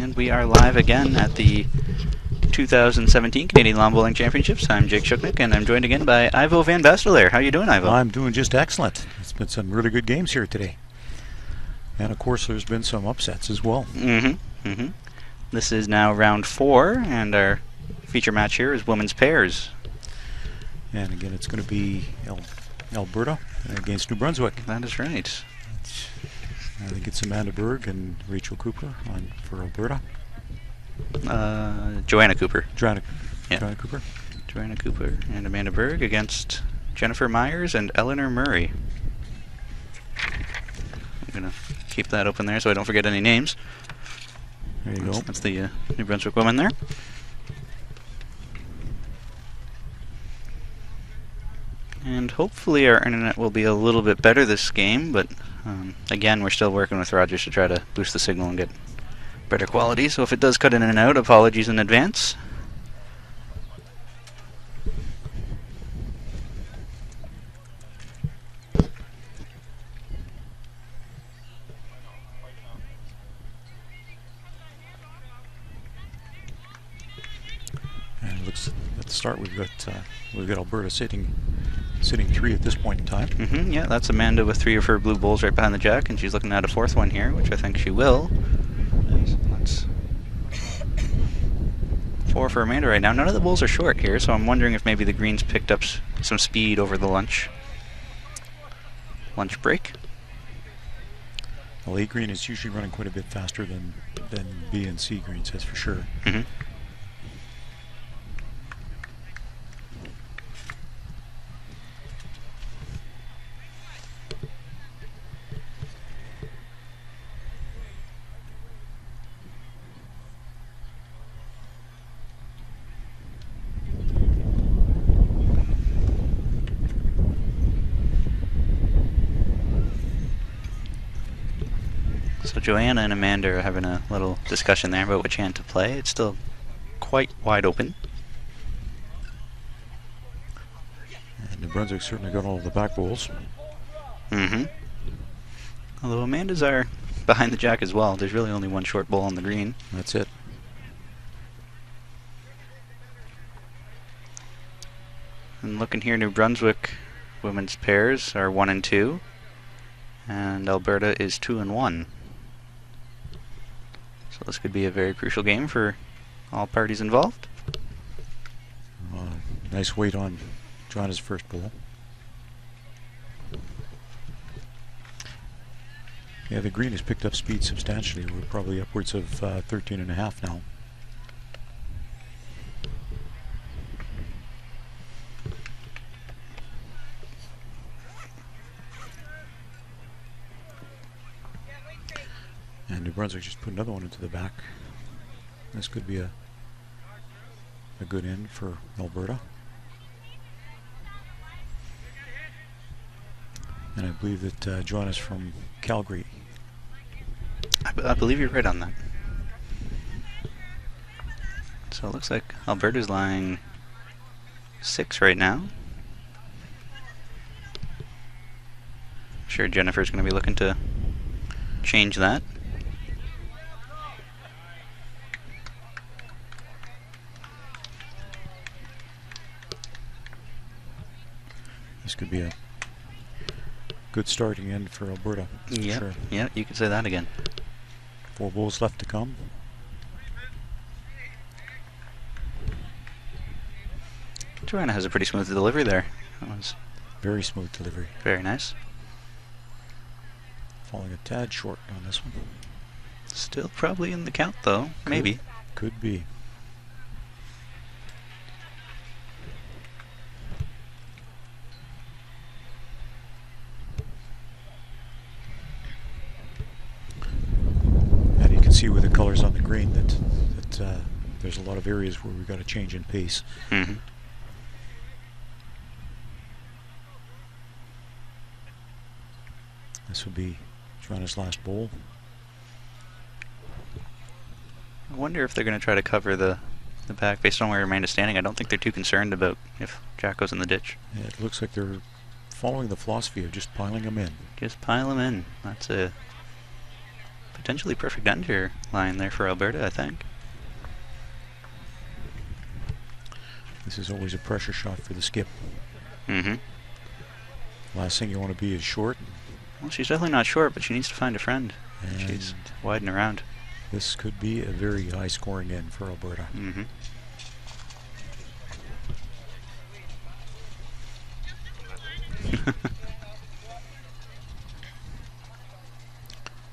And we are live again at the 2017 Canadian Lawn Bowling Championships. I'm Jake Shuknik, and I'm joined again by Ivo Van Bastelaar. How are you doing, Ivo? I'm doing just excellent. It's been some really good games here today. And of course, there's been some upsets as well. This is now round 4, and our feature match here is women's pairs. And again, it's going to be Alberta against New Brunswick. That is right. I think it's Amanda Berg and Rachel Cooper for Alberta. Joanna Cooper. Joanna Cooper. Joanna Cooper and Amanda Berg against Jennifer Myers and Eleanor Murray. I'm going to keep that open there so I don't forget any names. There you go. That's the New Brunswick women there. And hopefully our internet will be a little bit better this game, but again, we're still working with Rogers to try to boost the signal and get better quality, so if it does cut in and out, apologies in advance. And it looks at the start we've got Alberta sitting 3 at this point in time. Yeah, that's Amanda with 3 of her blue bowls right behind the jack, and she's looking at a 4th one here, which I think she will. That's 4 for Amanda right now. None of the bowls are short here, so I'm wondering if maybe the greens picked up some speed over the lunch break. Well, A green is usually running quite a bit faster than B and C greens, that's for sure. So Joanna and Amanda are having a little discussion there about which hand to play. It's still quite wide open. And New Brunswick certainly got all of the back bowls. Although Amanda's are behind the jack as well. There's really only one short bowl on the green. That's it. And looking here, New Brunswick women's pairs are 1 and 2, and Alberta is 2 and 1. So this could be a very crucial game for all parties involved. Nice weight on Joanna's first bowl. Yeah, the green has picked up speed substantially. We're probably upwards of 13.5 now. And New Brunswick just put another one into the back. This could be a good end for Alberta. And I believe that Joanna's from Calgary. I believe you're right on that. So it looks like Alberta's lying 6 right now. I'm sure Jennifer's going to be looking to change that. This could be a good starting end for Alberta. Yeah, sure. Yeah, you could say that again. 4 bowls left to come. Joanna has a pretty smooth delivery there. That was very smooth delivery. Very nice. Falling a tad short on this one. Still probably in the count though, maybe. Could be. See with the colors on the green that there's a lot of areas where we've got a change in pace. This will be Joanna's last bowl. I wonder if they're going to try to cover the back based on where Amanda's standing. I don't think they're too concerned about if Jack goes in the ditch. Yeah, it looks like they're following the philosophy of just piling them in. Just pile them in. That's a potentially perfect ender line there for Alberta, I think. This is always a pressure shot for the skip. Mm-hmm. Last thing you want to be is short. Well, she's definitely not short, but she needs to find a friend. And She's widening around. this could be a very high-scoring end for Alberta. Mm-hmm.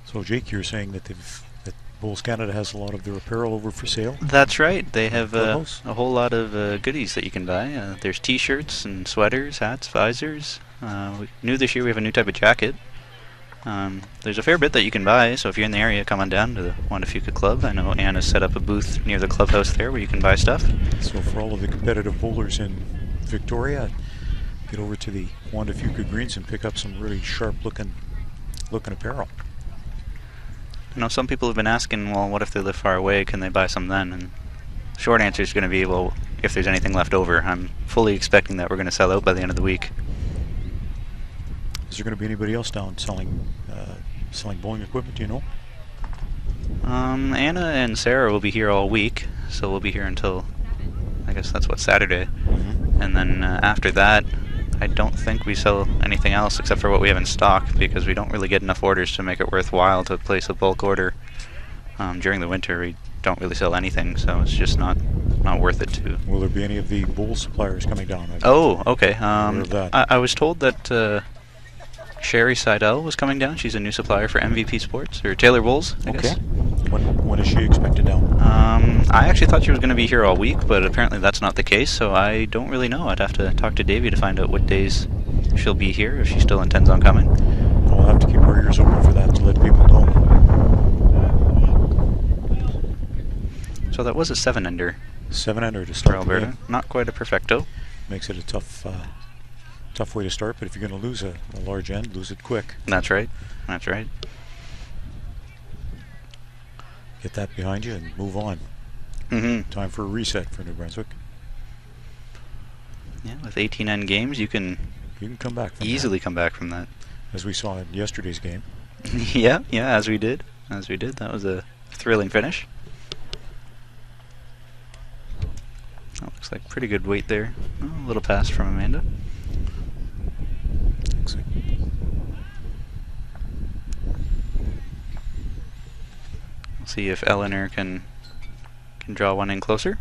So, Jake, you're saying that Bowls Canada has a lot of their apparel over for sale? That's right. They have a Clubhouse? whole lot of goodies that you can buy. There's T-shirts and sweaters, hats, visors. New this year, we have a new type of jacket. There's a fair bit that you can buy, so if you're in the area, come on down to the Juan de Fuca Club. I know Anna's set up a booth near the clubhouse there where you can buy stuff. So for all of the competitive bowlers in Victoria, get over to the Juan de Fuca Greens and pick up some really sharp-looking apparel. I know some people have been asking, well, what if they live far away? Can they buy some then? And short answer is going to be, well, if there's anything left over. I'm fully expecting that we're going to sell out by the end of the week. Is there going to be anybody else down selling bowling equipment, do you know? Anna and Sarah will be here all week, so we'll be here until, I guess that's what, Saturday. Mm-hmm. And then after that, I don't think we sell anything else except for what we have in stock, because we don't really get enough orders to make it worthwhile to place a bulk order. During the winter, we don't really sell anything, so it's just not worth it to. Will there be any of the bowl suppliers coming down? Oh, okay. Aware of that. I was told that Sherry Seidel was coming down. She's a new supplier for MVP Sports, or Taylor Bowls, I guess. When is she expected down? I actually thought she was going to be here all week, but apparently that's not the case, so I don't really know. I'd have to talk to Davey to find out what days she'll be here, if she still intends on coming. We'll have to keep our ears open for that to let people know. So that was a 7-ender 7-ender to for start the Alberta. game. Not quite a perfecto. Makes it a tough way to start, but if you're going to lose a large end, lose it quick. That's right. That's right. Get that behind you and move on. Mm-hmm. Time for a reset for New Brunswick. Yeah, with 18 end games, you can come back from easily come back from that. As we saw in yesterday's game. yeah, as we did. That was a thrilling finish. That looks like pretty good weight there. Oh, a little pass from Amanda. Looks like We'll see if Eleanor can draw one in closer.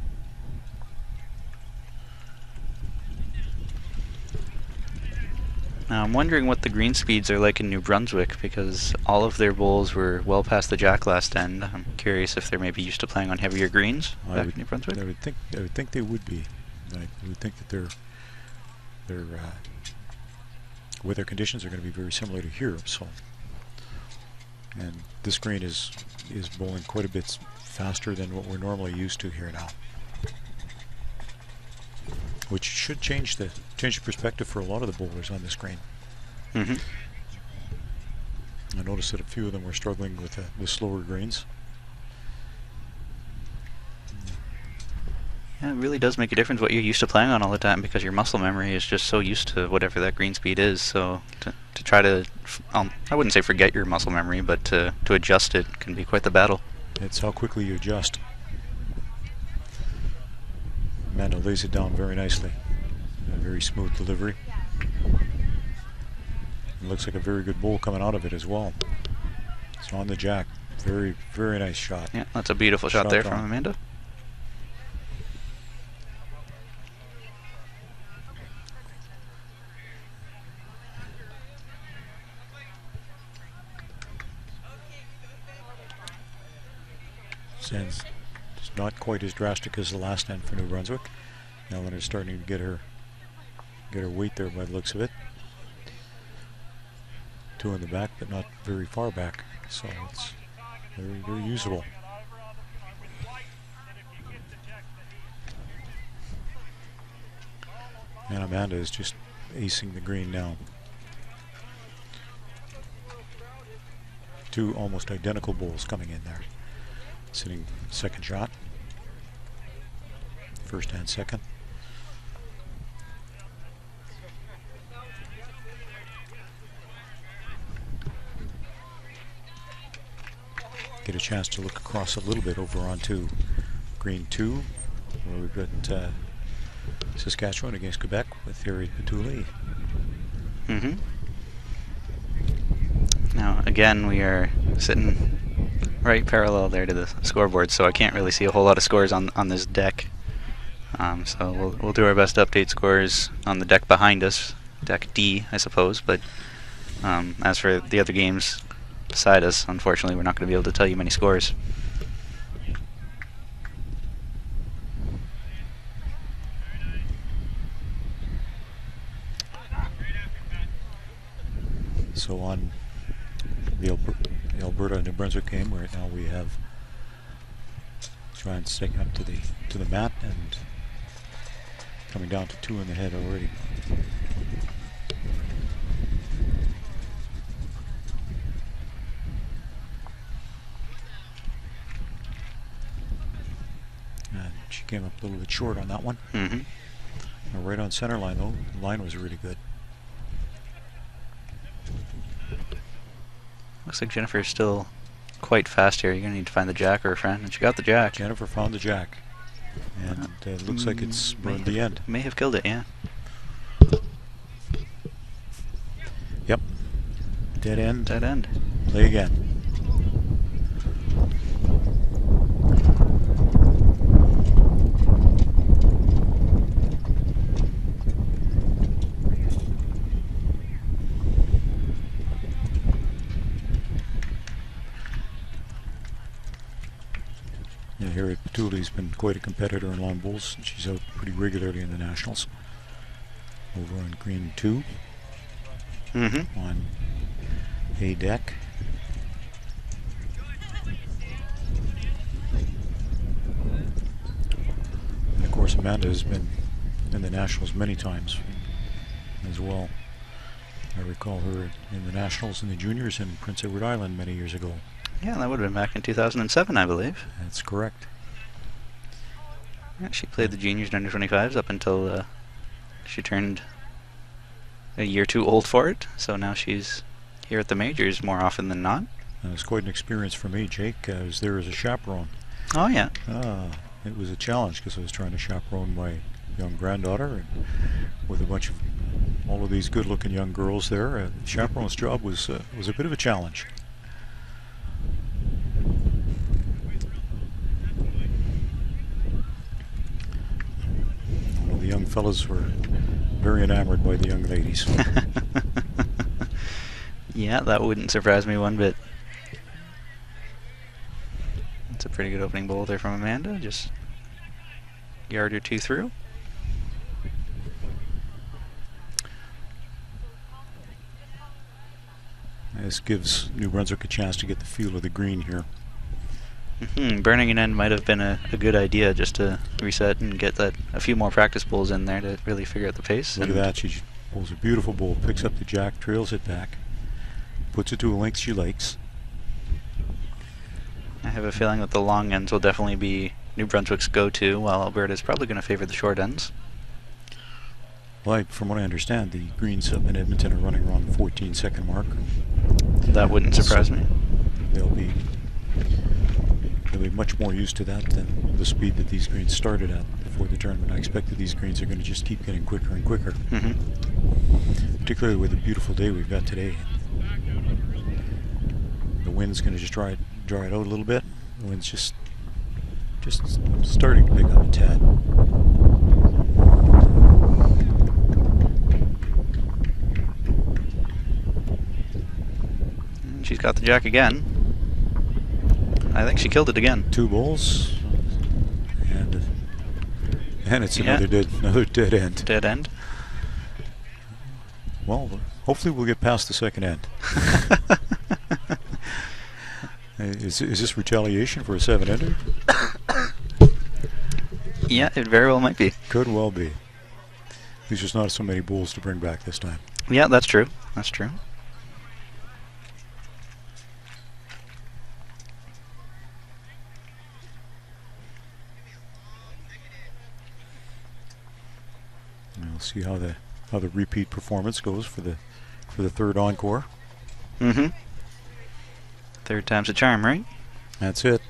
Now I'm wondering what the green speeds are like in New Brunswick, because all of their bowls were well past the jack last end. I'm curious if they're maybe used to playing on heavier greens back in New Brunswick. I would think they would be. I would think that their weather conditions are going to be very similar to here. So, and this green is bowling quite a bit faster than what we're normally used to here now, which should change the perspective for a lot of the bowlers on this green. Mm-hmm. I noticed that a few of them were struggling with slower greens. Yeah, it really does make a difference what you're used to playing on all the time, because your muscle memory is just so used to whatever that green speed is. So to try to, I wouldn't say forget your muscle memory, but to adjust it can be quite the battle. It's how quickly you adjust. Amanda lays it down very nicely. A very smooth delivery. It looks like a very good bowl coming out of it as well. It's on the jack. Very, very nice shot. Yeah, that's a beautiful shot there from Amanda. It's not quite as drastic as the last end for New Brunswick. Eleanor's starting to get her weight there by the looks of it. Two in the back, but not very far back, so it's very, very usable. And Amanda is just acing the green now. Two almost identical bowls coming in there. Sitting second shot. First and second. get a chance to look across a little bit over onto green 2, where we've got Saskatchewan against Quebec with Harriet Petuli. Mm-hmm. Now, again, we are sitting right parallel there to the scoreboard, so I can't really see a whole lot of scores on this deck. So we'll do our best to update scores on the deck behind us, deck D, I suppose. But as for the other games beside us, unfortunately, we're not going to be able to tell you many scores. So on the Alberta-New Brunswick game, right now we have Giants sticking up to the mat and coming down to 2 in the head already. And she came up a little bit short on that one. Mm-hmm. Right on center line though, the line was really good. Looks like Jennifer's still quite fast here. You're going to need to find the jack or her friend. And she got the jack. Jennifer found the jack. And it looks like it's burned the end. May have killed it, yeah. Yep. Dead end. Dead end. Play again. Harriet Petuli's been quite a competitor in long bowls. She's out pretty regularly in the Nationals. Over on green 2. Mm-hmm. On A deck. And of course Amanda has been in the Nationals many times as well. I recall her in the Nationals in the juniors in Prince Edward Island many years ago. Yeah, that would have been back in 2007, I believe. That's correct. Yeah, she played the juniors and under-25s up until she turned a year too old for it. So now she's here at the majors more often than not. It was quite an experience for me, Jake. I was there as a chaperone. Oh, yeah. It was a challenge because I was trying to chaperone my young granddaughter, and with a bunch of all of these good-looking young girls there, the chaperone's job was a bit of a challenge. Well, the young fellas were very enamored by the young ladies. Yeah, that wouldn't surprise me one bit. That's a pretty good opening bowl there from Amanda. Just a yard or two through. This gives New Brunswick a chance to get the feel of the green here. Burning an end might have been a good idea, just to reset and get a few more practice bowls in there to really figure out the pace. Look at that, she bowls a beautiful bowl, picks up the jack, trails it back, puts it to a length she likes. I have a feeling that the long ends will definitely be New Brunswick's go-to, while Alberta's probably going to favor the short ends. Well, from what I understand, the greens up in Edmonton are running around the 14-second mark. That wouldn't surprise me. They'll be much more used to that than the speed that these greens started at before the tournament. I expect that these greens are going to just keep getting quicker and quicker. Particularly with the beautiful day we've got today. The wind's going to just dry it out a little bit. The wind's just starting to pick up a tad. And she's got the jack again. I think she killed it again. 2 bowls, and it's another dead end. Dead end. Well, hopefully we'll get past the second end. Is this retaliation for a 7-ender? Yeah, it very well might be. Could well be. There's just not so many bowls to bring back this time. Yeah, that's true. That's true. We'll see how the repeat performance goes for the third encore. Third time's a charm, right? That's it.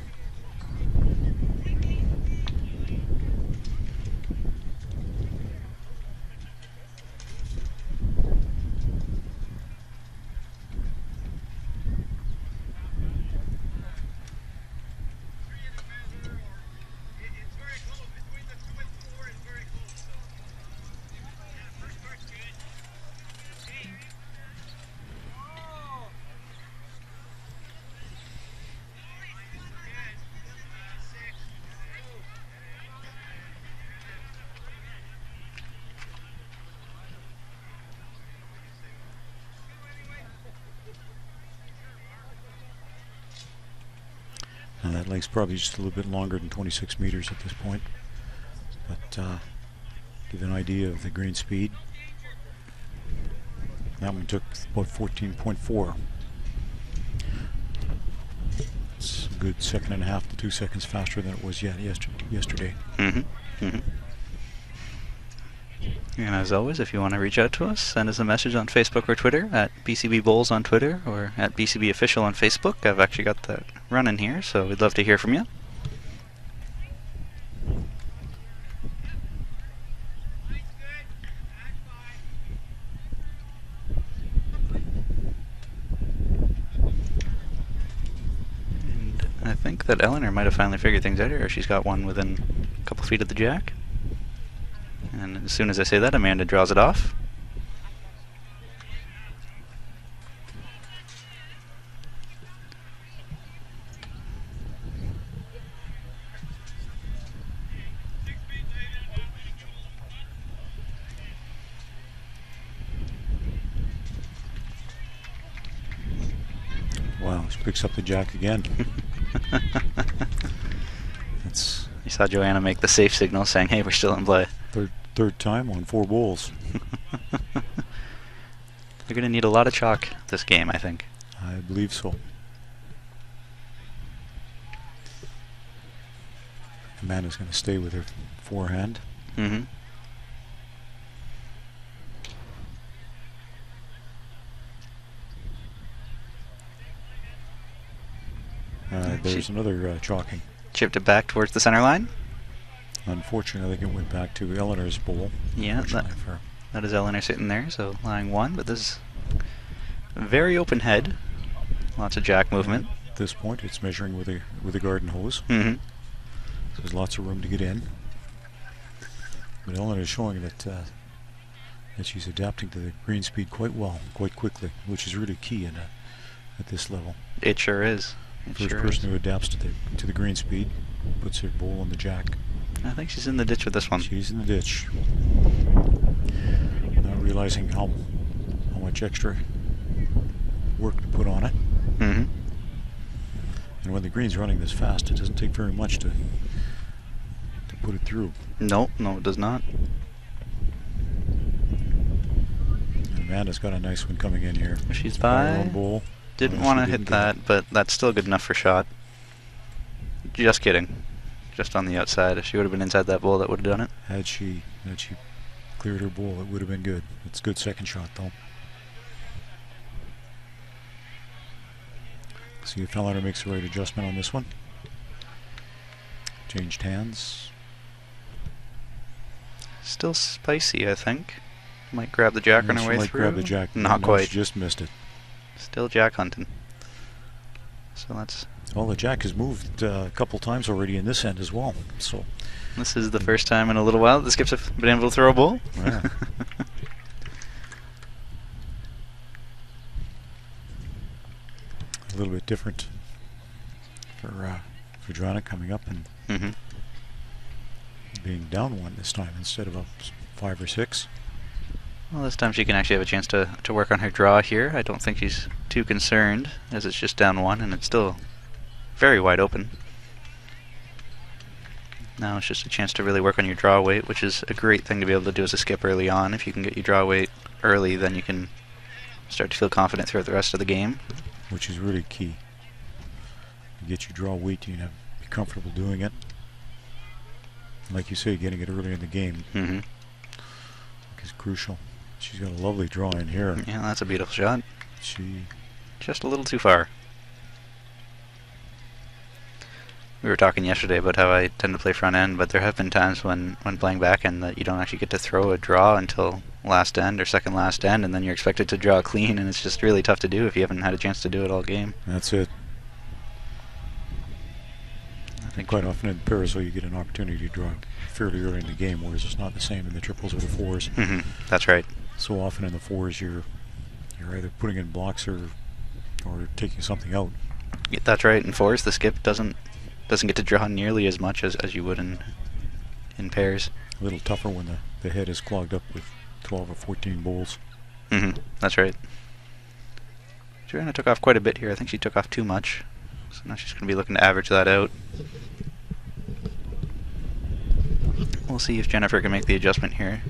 Now that lake's probably just a little bit longer than 26 meters at this point, but give an idea of the green speed. That one took about 14.4. It's a good 1.5 to 2 seconds faster than it was yesterday. And as always, if you want to reach out to us, send us a message on Facebook or Twitter at BCB Bowls on Twitter or at BCB Official on Facebook. I've actually got that running here, so we'd love to hear from you. And I think that Eleanor might have finally figured things out here. She's got one within a couple feet of the jack. And as soon as I say that, Amanda draws it off. Wow, she picks up the jack again. That's You saw Joanna make the safe signal saying, hey, we're still in play. third time on 4 bowls. They're going to need a lot of chalk this game, I think. I believe so. Amanda's going to stay with her forehand. There's another chalking. Chipped it back towards the center line. Unfortunately, I think it went back to Eleanor's bowl. Yeah, that is Eleanor sitting there, so lying 1, but this is a very open head. Lots of jack movement. At this point, it's measuring with a garden hose. So there's lots of room to get in. But Eleanor's showing that she's adapting to the green speed quite well, quite quickly, which is really key at this level. It sure is. First person who adapts to the green speed puts her bowl on the jack. I think she's in the ditch with this one. She's in the ditch. Not realizing how much extra work to put on it. And when the green's running this fast, it doesn't take very much to put it through. No, it does not. And Amanda's got a nice one coming in here. She's by. Her own bowl. Didn't want to hit that, but that's still good enough for shot. Just kidding. Just on the outside. If she would have been inside that bowl, that would have done it. Had she cleared her bowl, it would have been good. It's a good second shot, though. See if Eleanor makes the right adjustment on this one. Changed hands. Still spicy, I think. Might grab the jack on her way might through. Grab the jack. Not no, quite. She just missed it. Still jack hunting. So that's. Well, the jack has moved a couple times already in this end as well. So this is the first time in a little while that the skips have been able to throw a bowl. Yeah. A little bit different for Joanna coming up and being down 1 this time instead of up 5 or 6. Well, this time she can actually have a chance to work on her draw here. I don't think she's too concerned, as it's just down 1 and it's still very wide open. Now it's just a chance to really work on your draw weight, which is a great thing to be able to do as a skip early on. If you can get your draw weight early, then you can start to feel confident throughout the rest of the game. Which is really key. You get your draw weight, you have be comfortable doing it. Like you say, getting it early in the game is crucial. She's got a lovely draw in here. Yeah, that's a beautiful shot. She just a little too far. we were talking yesterday about how I tend to play front end, but there have been times when playing back end that you don't actually get to throw a draw until last end or second last end, and then you're expected to draw clean, and it's just really tough to do if you haven't had a chance to do it all game. That's it. I think quite often in pairs, though, you get an opportunity to draw fairly early in the game, whereas it's not the same in the triples or the fours. That's right. So often in the fours, you're either putting in blocks or taking something out. Yeah, that's right. In fours, the skip doesn't get to draw nearly as much as you would in pairs. A little tougher when the head is clogged up with 12 or 14 bowls. That's right. Joanna took off quite a bit here. I think she took off too much. So now she's going to be looking to average that out. We'll see if Jennifer can make the adjustment here.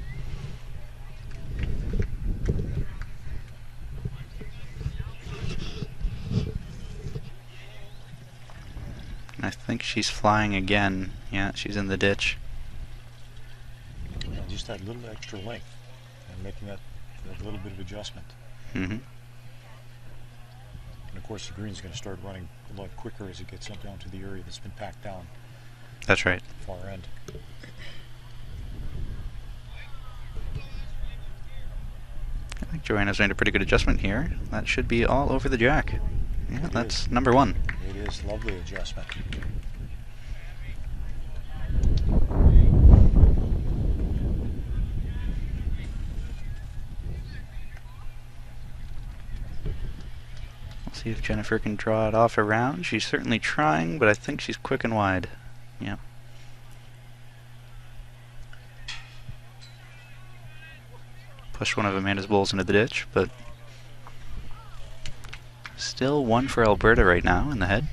I think she's flying again. Yeah, she's in the ditch. Yeah, just that little extra length and making that little bit of adjustment. And of course the green's going to start running a lot quicker as it gets up down to the area that's been packed down. That's right. Far end. I think Joanna's made a pretty good adjustment here. That should be all over the jack. Yeah, that's number one. It is lovely adjustment. We'll see if Jennifer can draw it off around. She's certainly trying, but I think she's quick and wide. Yeah. Pushed one of Amanda's bowls into the ditch, but still one for Alberta right now in the head.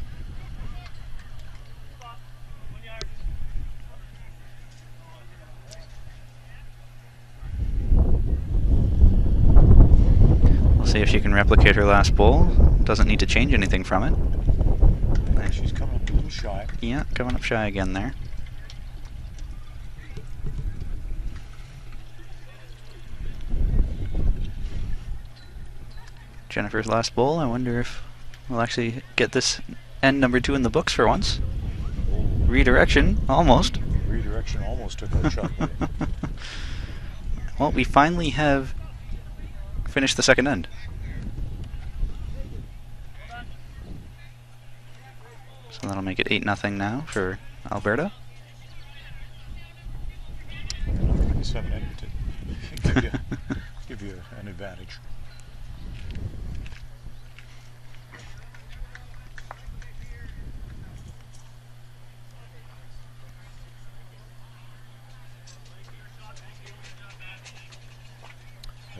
We'll see if she can replicate her last bowl. Doesn't need to change anything from it. She's coming up a little shy. Yeah, coming up shy again there. Jennifer's last bowl. I wonder if we'll actually get this end number 2 in the books for once. Redirection, almost. Redirection almost took our shot. Well, we finally have finished the second end. So that'll make it 8-0 now for Alberta. 7 end to give you an advantage.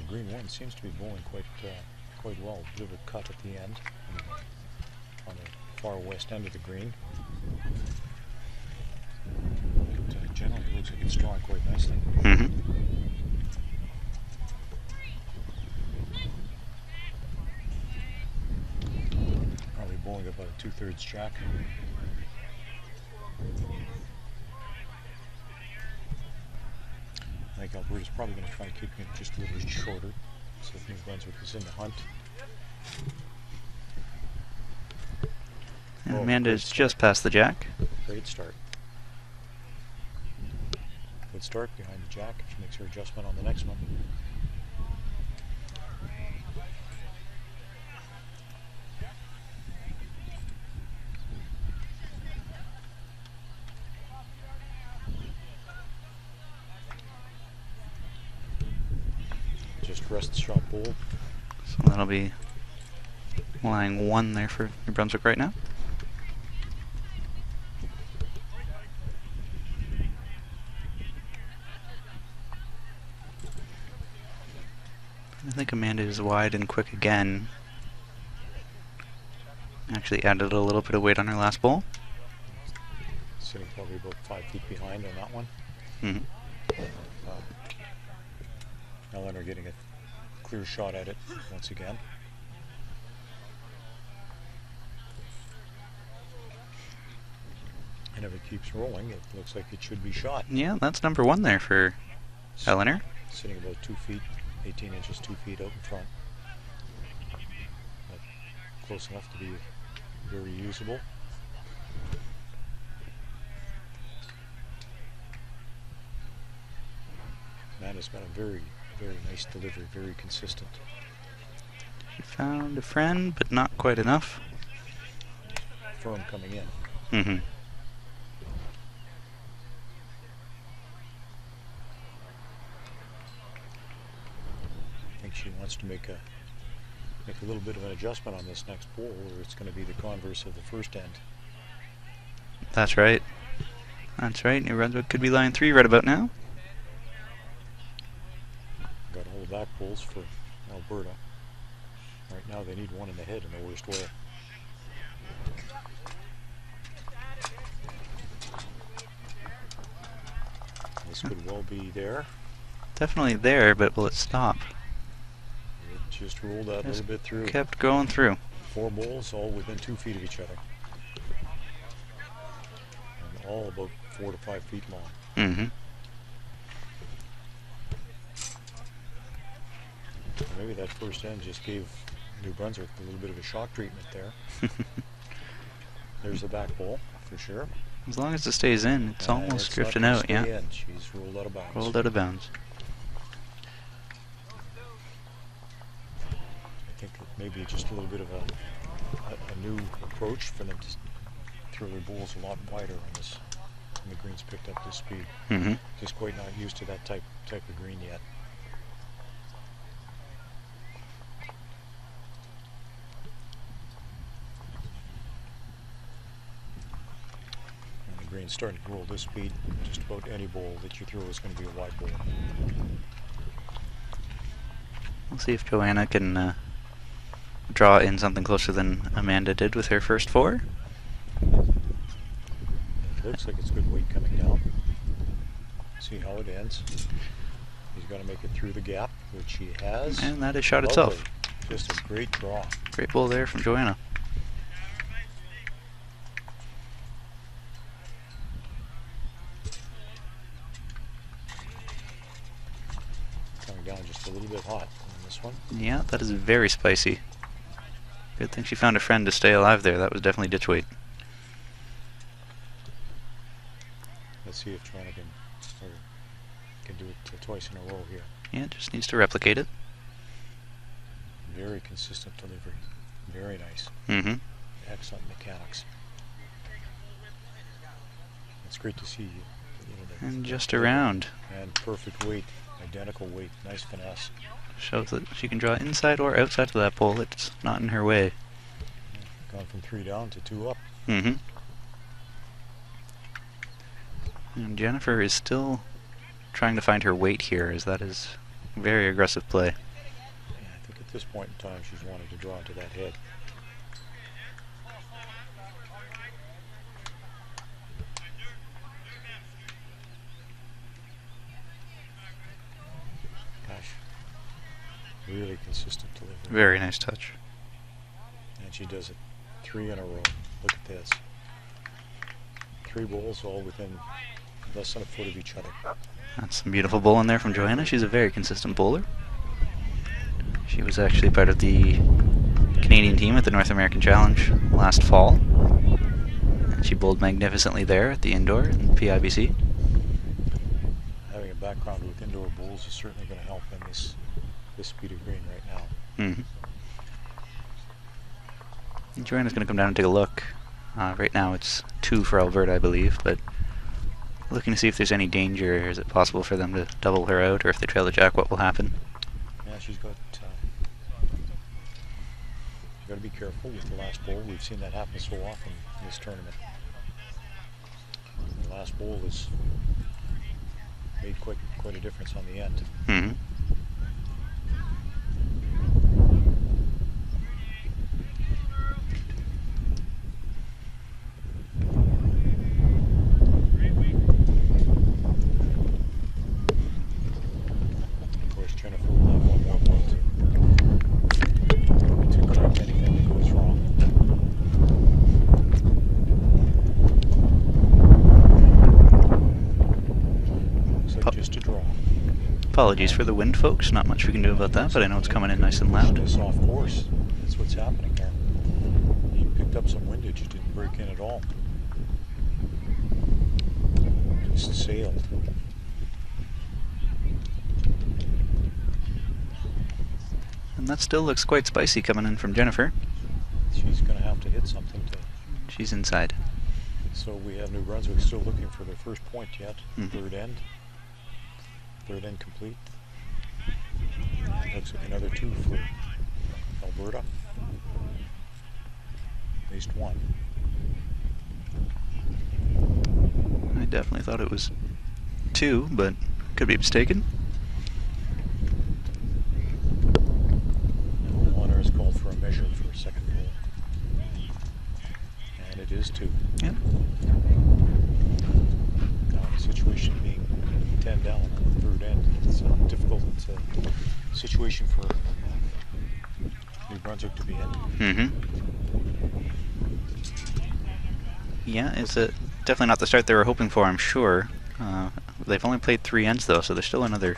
Green 1 seems to be bowling quite well. A bit of a cut at the end on the far west end of the green. But generally it looks like it's drawing quite nicely. Probably bowling about a 2/3 jack. I think Alberta's probably going to try and keep it just a little bit shorter, so New Brunswick is in the hunt. And Amanda's just past the jack. Great start. Good start behind the jack. She makes her adjustment on the next one. Just rest shot bowl. So that'll be lying 1 there for New Brunswick right now. I think Amanda is wide and quick again. Actually added a little bit of weight on her last bowl. Sitting probably about 5 feet behind on that one. Eleanor getting a clear shot at it once again. And if it keeps rolling, it looks like it should be shot. Yeah, that's number 1 there for Eleanor. Sitting about 2 feet, 18 inches, 2 feet out in front. But close enough to be very usable. Joanna's got a very, very nice delivery, very consistent. She found a friend, but not quite enough. Firm coming in. Mm-hmm. I think she wants to make a little bit of an adjustment on this next bowl, or it's going to be the converse of the first end. That's right. That's right. New Brunswick could be line 3 right about now. Got all the back bowls for Alberta. Right now they need one in the head in the worst way. This could well be there. Definitely there, but will it stop? It just rolled that a little bit through. Kept going through. 4 bowls, all within 2 feet of each other. And all about 4 to 5 feet long. Mm-hmm. Maybe that first end just gave New Brunswick a little bit of a shock treatment there. There's the back bowl, for sure. As long as it stays in, it's almost drifting out, yeah. In. She's rolled out of bounds. Rolled out of bounds. I think maybe just a little bit of a new approach for them to throw their bowls a lot wider on this. And the greens picked up this speed. Mm-hmm. Just quite not used to that type of green yet. And the green's starting to roll this speed. Just about any bowl that you throw is going to be a wide bowl. We'll see if Joanna can draw in something closer than Amanda did with her first 4. It looks like it's good weight coming down. See how it ends. He's got to make it through the gap, which he has. And that is shot Lovely. itself. Just a great draw. Great bowl there from Joanna. Coming down just a little bit hot on this one. Yeah, that is very spicy. Good thing she found a friend to stay alive there. That was definitely ditch weight. Let's see if Joanna can do it twice in a row here. Yeah, just needs to replicate it. Very consistent delivery. Very nice. Mm-hmm. Excellent mechanics. It's great to see. And just around. And perfect weight. Identical weight. Nice finesse. Shows that she can draw inside or outside of that bowl. It's not in her way. Gone from 3 down to 2 up. Mm-hmm. And Jennifer is still trying to find her weight here, as that is very aggressive play. Yeah, I think at this point in time she's wanted to draw into that head. Gosh. Really consistent delivery. Very nice touch. And she does it 3 in a row. Look at this. 3 bowls all within less than a foot of each other. That's some beautiful bowling there from Joanna. She's a very consistent bowler. She was actually part of the Canadian team at the North American Challenge last fall. And she bowled magnificently there at the indoor in PIBC. Having a background with indoor bowls is certainly going to help in this speed of green right now. Mm-hmm. Joanna's going to come down and take a look. Right now it's 2 for Alberta, I believe, but looking to see if there's any danger. Is it possible for them to double her out, or if they trail the jack, what will happen? Yeah, she's got to be careful with the last bowl. We've seen that happen so often in this tournament. The last bowl has made quite a difference on the end. Mm-hmm. Of course, Jennifer will have one more bowl to correct anything that goes wrong. Looks like just a draw. Apologies for the wind, folks. Not much we can do about that, but I know it's coming in nice and loud. It's off course. That's what's happening there. He picked up some windage. It didn't break in at all. Just sailed. that still looks quite spicy coming in from Jennifer. She's going to have to hit something to... She's inside. So we have New Brunswick still looking for their first point yet. Third end. Third end complete. Looks like another 2 for Alberta. At least 1. I definitely thought it was 2, but could be mistaken. Honor is called for a measure for a second goal. And it is 2. Yep. Now the situation being 10 down on the third end, it's a difficult situation for New Brunswick to be in. Yeah, it's definitely not the start they were hoping for, I'm sure. They've only played 3 ends though, so there's still another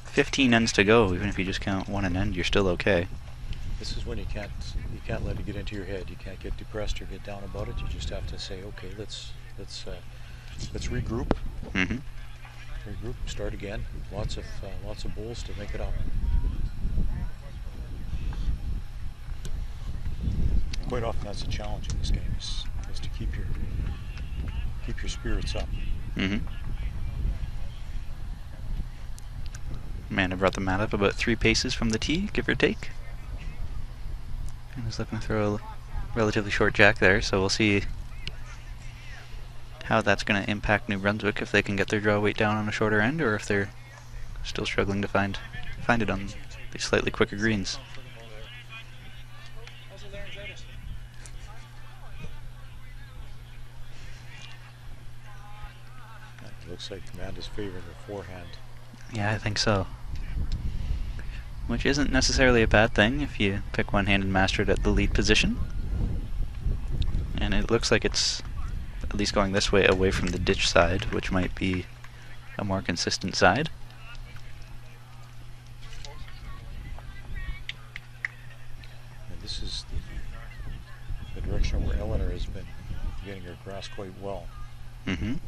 15 ends to go. Even if you just count 1 an end, you're still okay. This is when you can't let it get into your head. You can't get depressed or get down about it. You just have to say, okay, let's regroup. Regroup, start again. Lots of bowls to make it up. Quite often that's a challenge in this game, is to keep your spirits up. Amanda brought the mat up about 3 paces from the tee, give or take. And was looking to throw a relatively short jack there, so we'll see how that's going to impact New Brunswick, if they can get their draw weight down on a shorter end, or if they're still struggling to find it on the slightly quicker greens. It looks like Amanda's favoring her forehand. Yeah, I think so. Which isn't necessarily a bad thing if you pick one-handed mastered at the lead position. And it looks like it's at least going this way, away from the ditch side, which might be a more consistent side. And this is the direction where Eleanor has been getting her grass quite well. And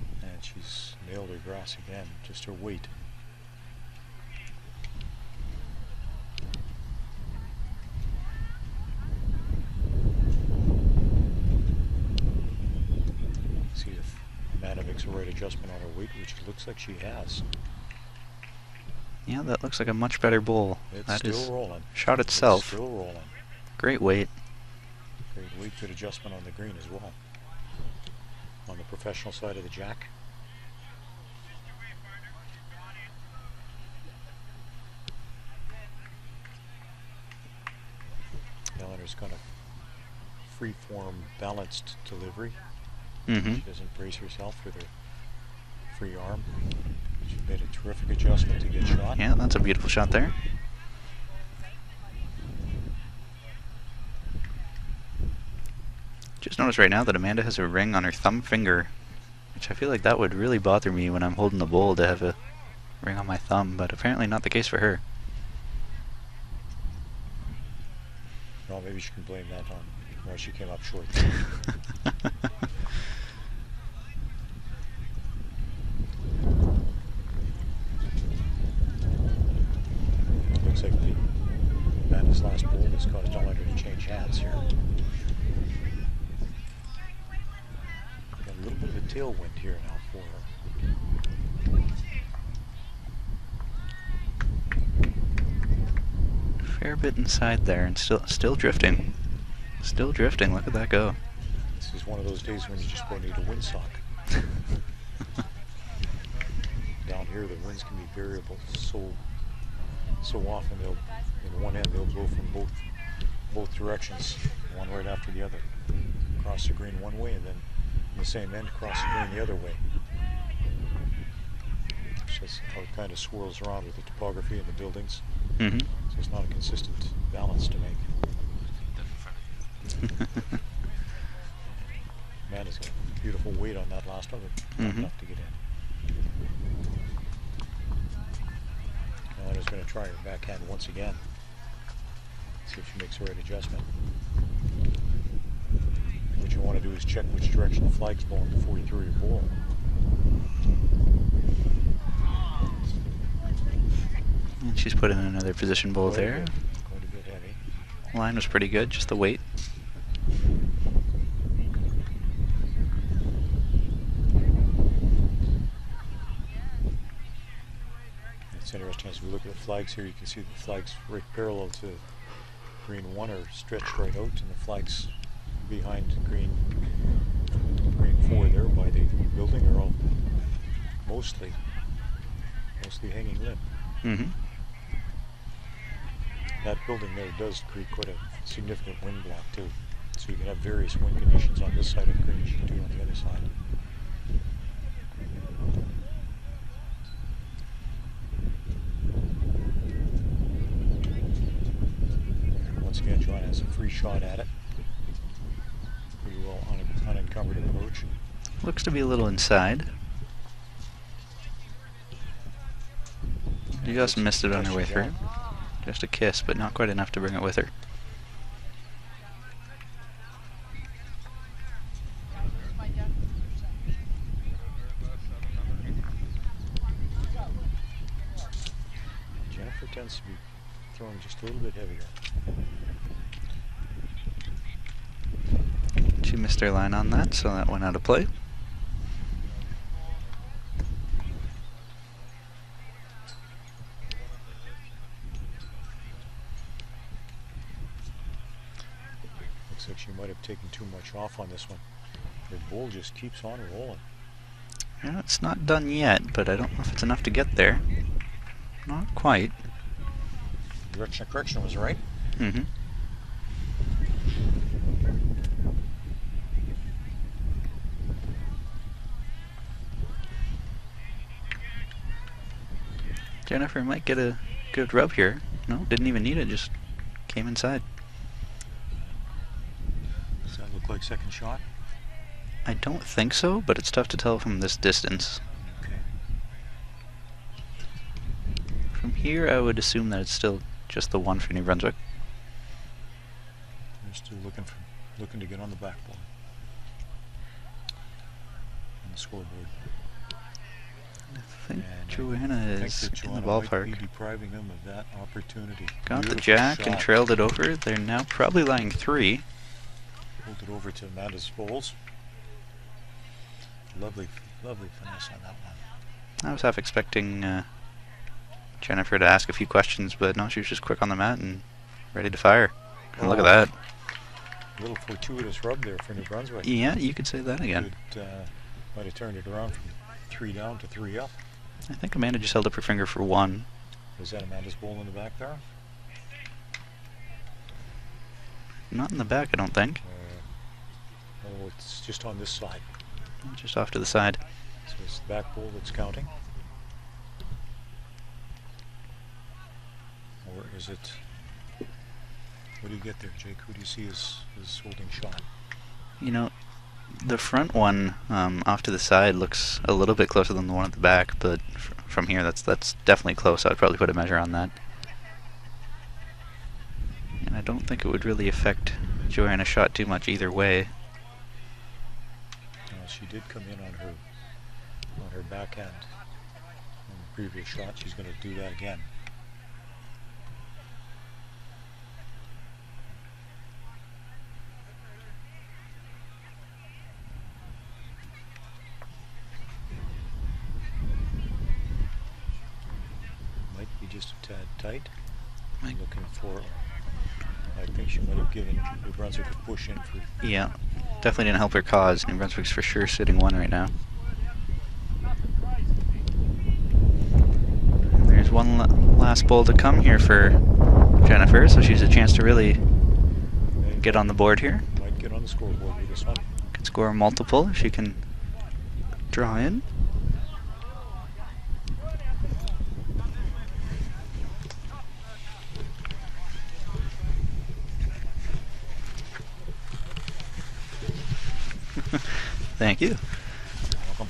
she's nailed her grass again, just her weight. See if Amanda makes the right adjustment on her weight, which it looks like she has. Yeah, that looks like a much better bowl. It's that still is rolling. Shot itself. It's still rolling. Great weight. Great weight, good adjustment on the green as well. On the professional side of the jack. Eleanor's got a free-form, balanced delivery. She doesn't brace herself with her free arm. She made a terrific adjustment to get shot. Yeah, that's a beautiful shot there. Just noticed right now that Amanda has a ring on her thumb finger, which I feel like that would really bother me when I'm holding the bowl, to have a ring on my thumb, but apparently not the case for her. Well, maybe she can blame that on why she came up short. Looks like the Amanda's last bowl has caused Eleanor to change hands here. Got a little bit of a tailwind here now for her. Fair bit inside there, and still drifting. Still drifting, look at that go. This is one of those days when you just don't need a windsock. Down here the winds can be variable so often. They'll, in one end, they'll blow from both directions, one right after the other. Across the green one way, and then in the same end across the green the other way. It's just how it kind of swirls around with the topography and the buildings. So it's not a consistent balance to make. Amanda's got a beautiful weight on that last one, but not enough to get in. Eleanor's going to try her backhand once again. See if she makes the right adjustment. What you want to do is check which direction the flag's blowing before you throw your ball. And she's put in another position bowl there. Going to get heavy. line was pretty good, just the weight. It's interesting as we look at the flags here, you can see the flags right parallel to green 1 are stretched right out, and the flags behind green 4 there by the building are all mostly hanging limb. Mm-hmm. That building there does create quite a significant wind block too. So you can have various wind conditions on this side of the green as you do on the other side. And once again, Joanna has a free shot at it. Pretty well unencumbered approach. Looks to be a little inside. You just missed it on her way through. Just a kiss, but not quite enough to bring it with her. Jennifer tends to be throwing just a little bit heavier. She missed her line on that, so that went out of play. Looks like she might have taken too much off on this one. Her bowl just keeps on rolling. Yeah, it's not done yet, but I don't know if it's enough to get there. Not quite. Direction of correction was right. Mm-hmm. Jennifer might get a good rub here. No, didn't even need it, just came inside. Does that look like second shot? I don't think so, but it's tough to tell from this distance. Okay. From here, I would assume that it's still just the one for New Brunswick. They're still looking to get on the backboard. On the scoreboard. I think And Joanna I think is that in the Joanna might ballpark. be depriving them of that opportunity. Got the Beautiful jack and shot. trailed it over. They're now probably lying 3. Pulled it over to Amanda's bowls. Lovely finesse on that one. I was half expecting Jennifer to ask a few questions, but no, she was just quick on the mat and ready to fire. And look at that. A little fortuitous rub there for New Brunswick. Yeah, you could say that again. It might have turned it around from 3 down to 3 up. I think Amanda just held up her finger for 1. Was that Amanda's bowl in the back there? Not in the back, I don't think. Oh, it's just on this side. Just off to the side. So it's the back bowl that's counting. Or is it... What do you get there, Jake? Who do you see as holding shot? You know, the front one off to the side looks a little bit closer than the one at the back, but from here that's definitely close. I would probably put a measure on that. And I don't think it would really affect Joanna's shot too much either way. She did come in on her backhand on the previous shot. She's going to do that again. Might be just a tad tight. I'm looking for... I think she might have given New Brunswick a push in for... Yeah, definitely didn't help her cause. New Brunswick's for sure sitting 1 right now. And there's one last bowl to come here for Jennifer, so she has a chance to really get on the board here. Might get on the scoreboard with this one. Can score a multiple if she can draw in. Thank you. You're welcome.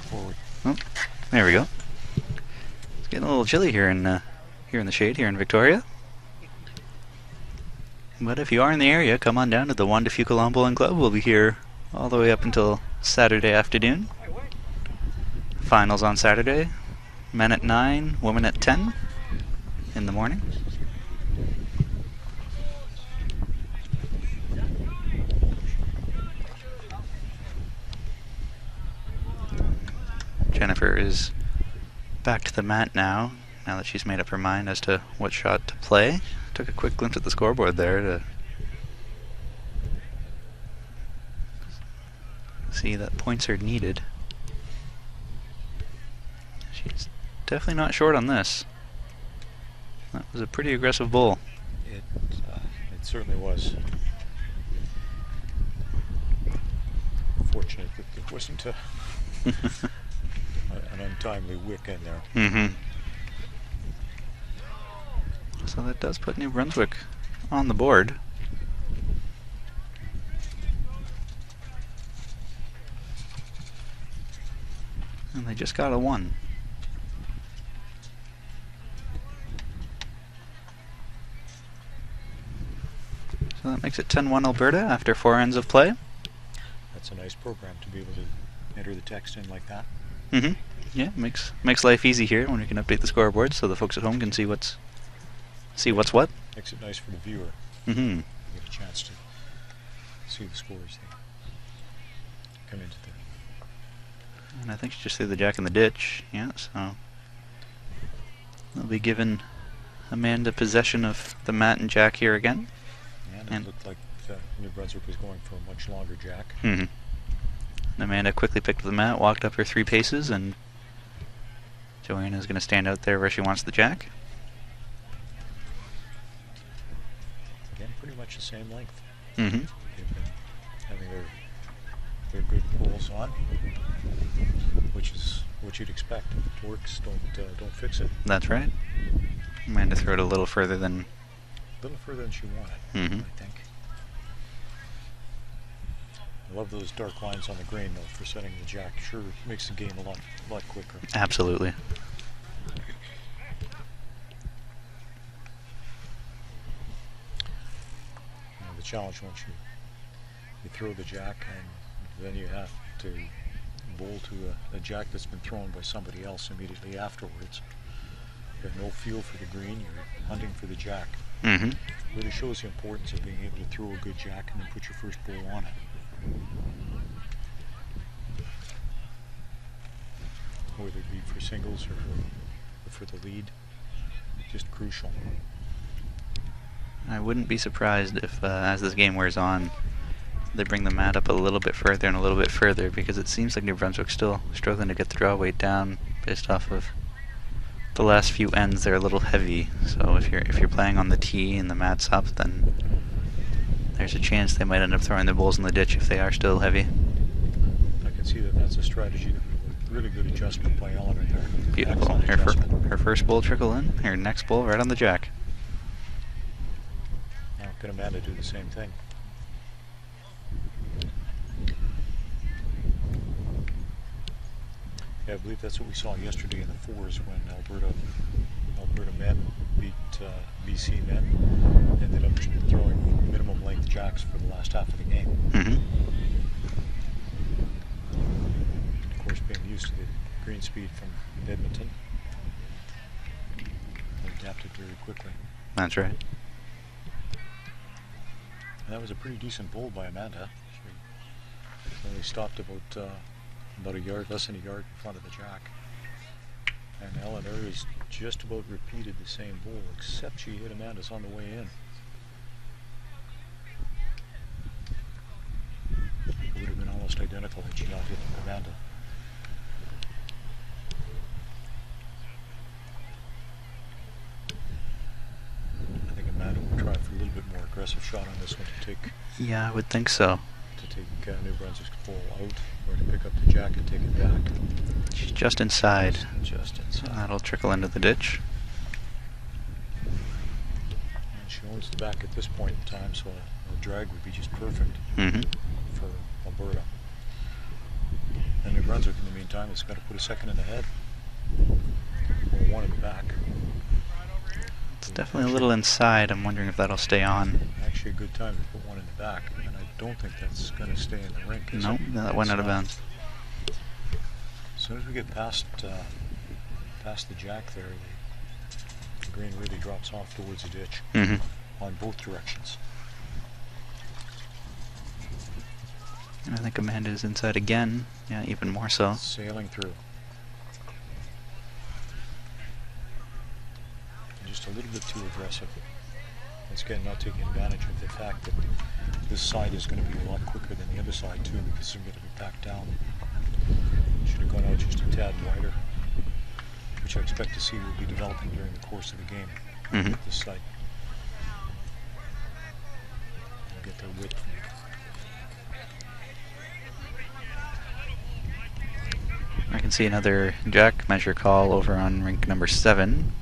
Forward. Oh, there we go. It's getting a little chilly here in the shade here in Victoria. But if you are in the area, come on down to the Juan de Fuca Bowling Club. We'll be here all the way up until Saturday afternoon. Finals on Saturday. Men at 9, women at 10 in the morning. Jennifer is back to the mat now that she's made up her mind as to what shot to play. Took a quick glimpse at the scoreboard there to see that points are needed. She's definitely not short on this. That was a pretty aggressive bowl. It certainly was. Fortunate that there wasn't an untimely wick in there. Mm-hmm. So that does put New Brunswick on the board. And they just got a 1. So that makes it 10-1 Alberta after 4 ends of play. That's a nice program to be able to enter the text in like that. Mm-hmm. Yeah, makes life easy here when we can update the scoreboard so the folks at home can see what's what. Makes it nice for the viewer. Mm-hmm. Get a chance to see the scores they come into the. And I think she just threw the jack in the ditch. Yeah, so they'll be given Amanda possession of the mat and jack here again. And it looked like New Brunswick was going for a much longer jack. Mm-hmm. Amanda quickly picked up the mat, walked up her 3 paces, and Joanna's going to stand out there where she wants the jack. Again, pretty much the same length. Mm-hmm. They've been having their good pulls on, which is what you'd expect. If it works, don't fix it. That's right. Amanda threw it a little further than she wanted, mm-hmm. I think. I love those dark lines on the green, though, for setting the jack. Sure makes the game a lot quicker. Absolutely. The challenge once you throw the jack, and then you have to bowl to a jack that's been thrown by somebody else immediately afterwards. You have no feel for the green. You're hunting for the jack. Mm-hmm. Really shows the importance of being able to throw a good jack and then put your first bowl on it. Whether it be for singles or for the lead, just crucial. I wouldn't be surprised if, as this game wears on, they bring the mat up a little bit further and a little bit further, because it seems like New Brunswick's still struggling to get the draw weight down based off of the last few ends. They're a little heavy, so if you're playing on the tee and the mat's up, then there's a chance they might end up throwing their bowls in the ditch if they are still heavy. I can see that that's a strategy that would really good adjustment by Eleanor there. Beautiful. Her first bowl trickle in. Her next bowl right on the jack. Now can Amanda do the same thing? Yeah, I believe that's what we saw yesterday in the 4s when Alberta men beat BC men. Ended up throwing minimum length jacks for the last half of the game. Mm-hmm. Of course, being used to the green speed from Edmonton, they adapted very quickly. That's right. And that was a pretty decent bowl by Amanda. She only stopped about a yard, less than a yard in front of the jack. And Eleanor has just about repeated the same bowl, except she hit Amanda's on the way in. It would have been almost identical had she not hit Amanda. I think Amanda will try for a little bit more aggressive shot on this one to take. Yeah, I would think so. To take New Brunswick's bowl out, or to pick up the jack and take it back. She's just inside. Just inside. That'll trickle into the ditch. And she owns the back at this point in time, so a drag would be just perfect Mm-hmm. for Alberta. And New Brunswick, in the meantime, has got to put a second in the head, or one in the back. It's definitely a little inside. I'm wondering if that'll stay on. Actually, a good time to put one in the back, and I don't think that's going to stay in the rink. Nope, that went out of bounds. As soon as we get past past the jack there, the green really drops off towards the ditch on both directions. And I think Amanda is inside again. Yeah, even more so. Sailing through. Just a little bit too aggressive. Once again, not taking advantage of the fact that this side is going to be a lot quicker than the other side too, because they're going to be back down. Should have gone out just a tad wider, which I expect to see will be developing during the course of the game. This side. We'll get their width. I can see another jack measure call over on rink number 7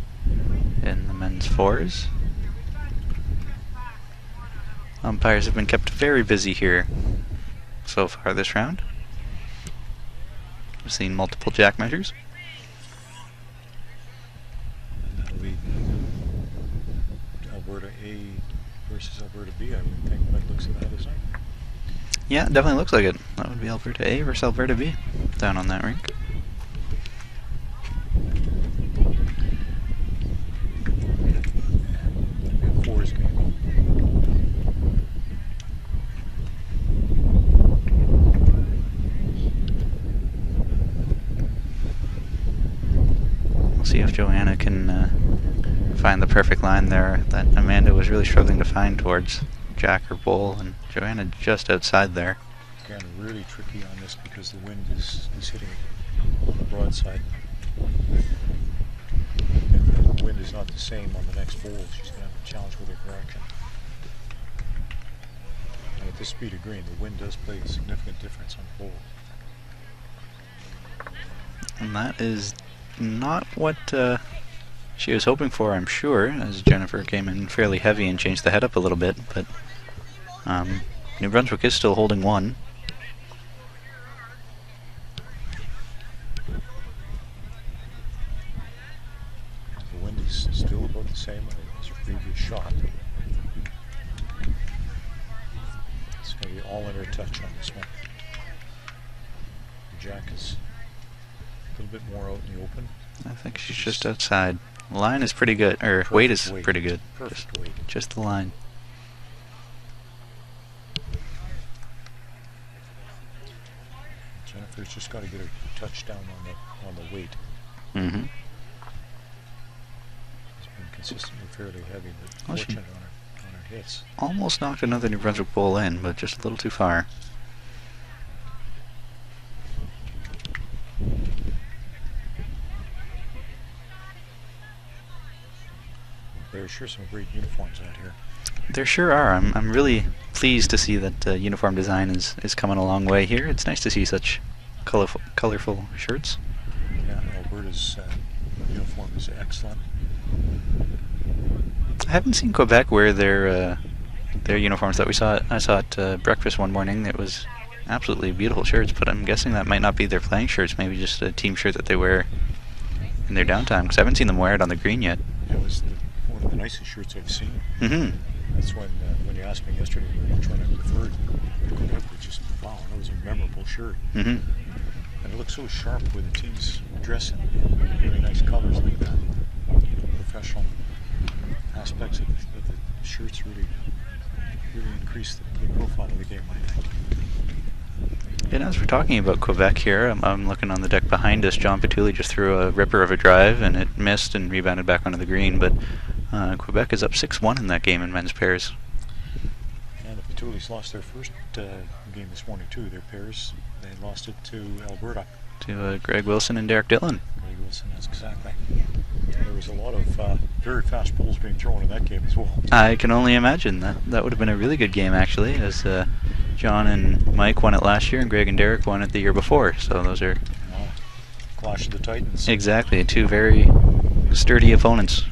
in the men's fours. Umpires have been kept very busy here so far this round. We've seen multiple jack measures. And that'll be Alberta A versus Alberta B, I would think, by the looks of that, isn't it? Yeah, it definitely looks like it. That would be Alberta A versus Alberta B down on that rink. It'll be a fours game. We'll see if Joanna can find the perfect line there that Amanda was really struggling to find towards jack or bull, and Joanna just outside there. Again, really tricky on this because the wind is hitting on the broadside. If the wind is not the same on the next hole, she's going to have a challenge with her correction. And at this speed of green, the wind does play a significant difference on the hole. And that is not what she was hoping for, I'm sure, as Jennifer came in fairly heavy and changed the head up a little bit, but New Brunswick is still holding one. The wind is still about the same as her previous shot. It's going to be all in her touch on this one. The jack is a little bit more out in the open. I think she's just outside. The line is pretty good, or weight is pretty good. Perfect weight. Just the line. Jennifer's just got to get her touchdown on the weight. Mm-hmm. It's been consistently fairly heavy, but Well, she fortunate on her hits. almost knocked another New Brunswick bull in, but just a little too far. There are sure some great uniforms out here. There sure are. I'm really pleased to see that uniform design is coming a long way here. It's nice to see such colorful shirts. Yeah, Alberta's uniform is excellent. I haven't seen Quebec wear their uniforms that we saw. I saw at breakfast one morning. It was absolutely beautiful shirts, but I'm guessing that might not be their playing shirts. Maybe just a team shirt that they wear in their downtime. Because I haven't seen them wear it on the green yet. It was one of the nicest shirts I've seen. Mm-hmm. That's when you asked me yesterday which one I preferred. Quebec was just, wow, that was a memorable shirt. Mm-hmm. And it looks so sharp with the team's dressing. Really nice colors like that. Professional aspects of the shirts really increase the profile of the game, I think. And as we're talking about Quebec here, I'm looking on the deck behind us. John Petulli just threw a ripper of a drive, and it missed and rebounded back onto the green. But Quebec is up 6-1 in that game in men's pairs. And the Petullis lost their first game this morning too. Their pairs, they lost it to Alberta. To Greg Wilson and Derek Dillon. Greg Wilson, that's exactly. There was a lot of very fast balls being thrown in that game as well. I can only imagine that would have been a really good game actually, as John and Mike won it last year and Greg and Derek won it the year before. So those are Clash of the Titans. exactly two very sturdy opponents.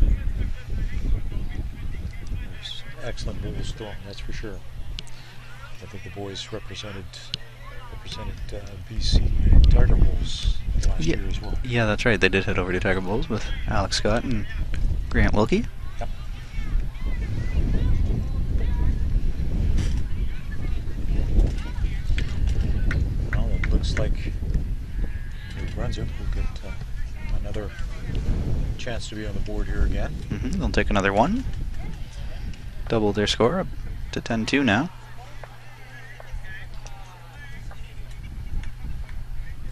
Excellent bowls thrown, that's for sure. I think the boys represented BC Tiger Bowls last year as well. Yeah, that's right. They did head over to Tiger Bowls with Alex Scott and Grant Wilkie. Yep. Well, it looks like New Brunswick will get another chance to be on the board here again. They'll take another one. Double their score up to 10-2 now.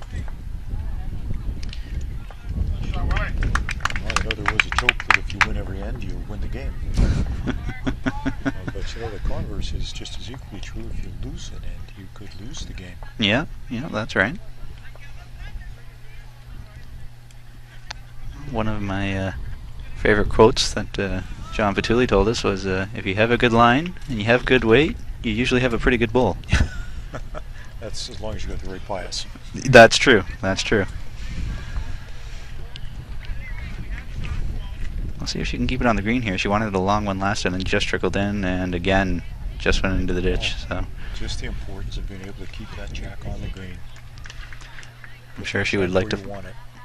I know there was a joke that if you win every end, you win the game. But you know, the converse is just as equally true. If you lose an end, you could lose the game. Yeah, that's right. One of my favorite quotes that John Patulli told us was, if you have a good line and you have good weight, you usually have a pretty good bull. That's as long as you got the right bias. That's true. That's true. I'll see if she can keep it on the green here. She wanted a long one last time and just trickled in, and again, just went into the ditch. So just the importance of being able to keep that jack on the green. I'm sure she would like to.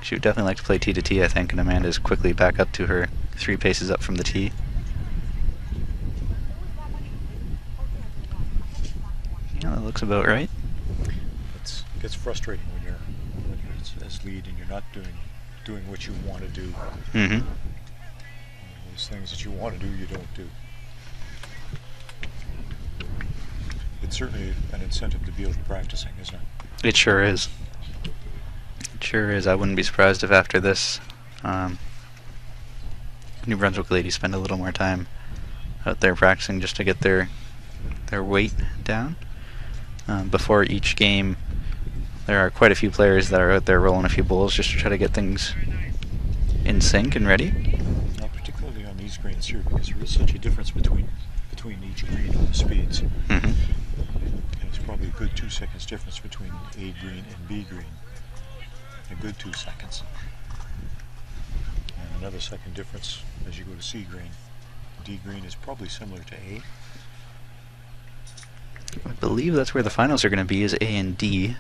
She would definitely like to play tee to tee, I think, and Amanda's quickly back up to her 3 paces up from the tee. Yeah, that looks about right. It gets frustrating when you're as lead and you're not doing what you want to do. Those things that you want to do, you don't do. It's certainly an incentive to be out practicing, isn't it? It sure is. It sure is. I wouldn't be surprised if after this, New Brunswick ladies spend a little more time out there practicing just to get their weight down. Before each game, there are quite a few players that are out there rolling a few bowls just to try to get things in sync and ready. Not particularly on these greens here, because there is such a difference between each green and the speeds. And it's probably a good 2 seconds difference between A green and B green. A good 2 seconds. And another second difference as you go to C green. D green is probably similar to A. I believe that's where the finals are going to be, is A and D,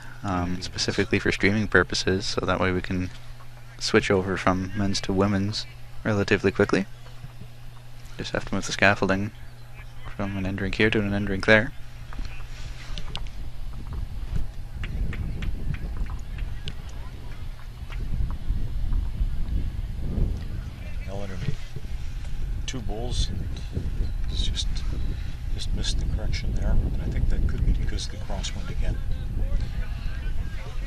specifically for streaming purposes, so that way we can switch over from men's to women's relatively quickly. Just have to move the scaffolding from an end rink here to an end rink there. Eleanor made 2 bowls and just missed the correction there, and I think that could be because of the crosswind again.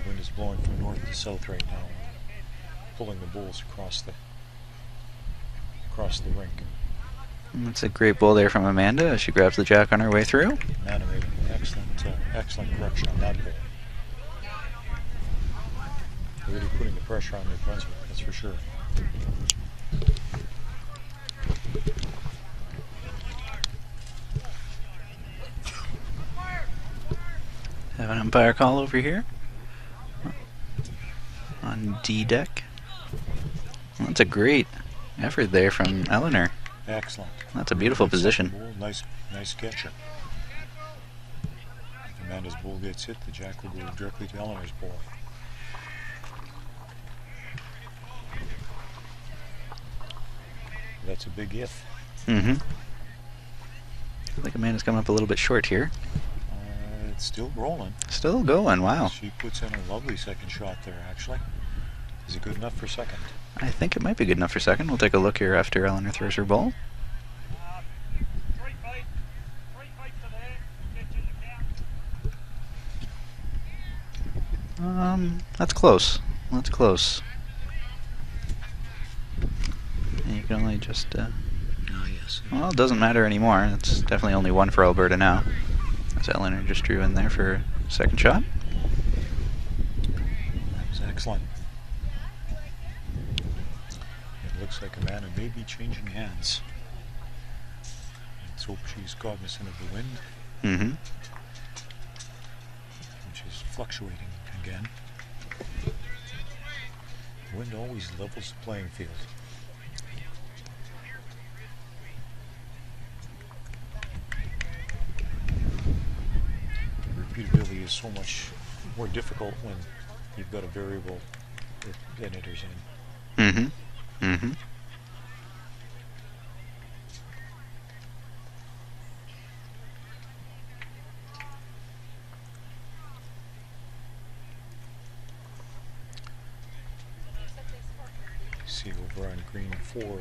The wind is blowing from north to south right now, pulling the bowls across the rink. That's a great bowl there from Amanda as she grabs the jack on her way through. Amanda made an excellent correction on that bowl. Really putting the pressure on New Brunswick, that's for sure. Have an umpire call over here on D deck. Well, that's a great effort there from Eleanor. Excellent. That's a beautiful position. Bowl, nice catcher. If Amanda's bowl gets hit, the jack will go directly to Eleanor's bowl. That's a big if. I think Amanda's coming up a little bit short here. It's still rolling. Still going, wow. She puts in a lovely second shot there, actually. Is it good enough for second? I think it might be good enough for second. We'll take a look here after Eleanor throws her ball. That's close. That's close. And you can only just, yes. well, it doesn't matter anymore. It's definitely only 1 for Alberta now. As Eleanor just drew in there for a second shot. That was excellent. It looks like Amanda may be changing hands. Let's hope she's cognizant of the wind. Which is fluctuating again. The wind always levels the playing field. Repeatability is so much more difficult when you've got a variable that enters in. see over on green 4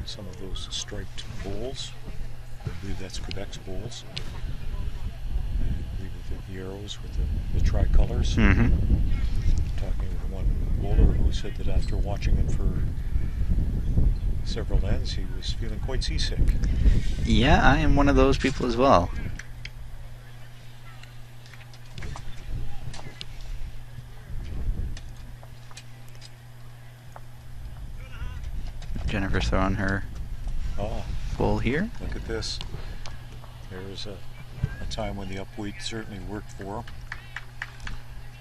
some of those striped bowls. I believe that's Quebec's bowls. I believe the arrows with the tricolors. Mm-hmm. Talking with one bowler who said that after watching them for several ends, he was feeling quite seasick. Yeah, I am one of those people as well. Jennifer's throwing her bowl here. Look at this. There's a time when the upweight certainly worked for him.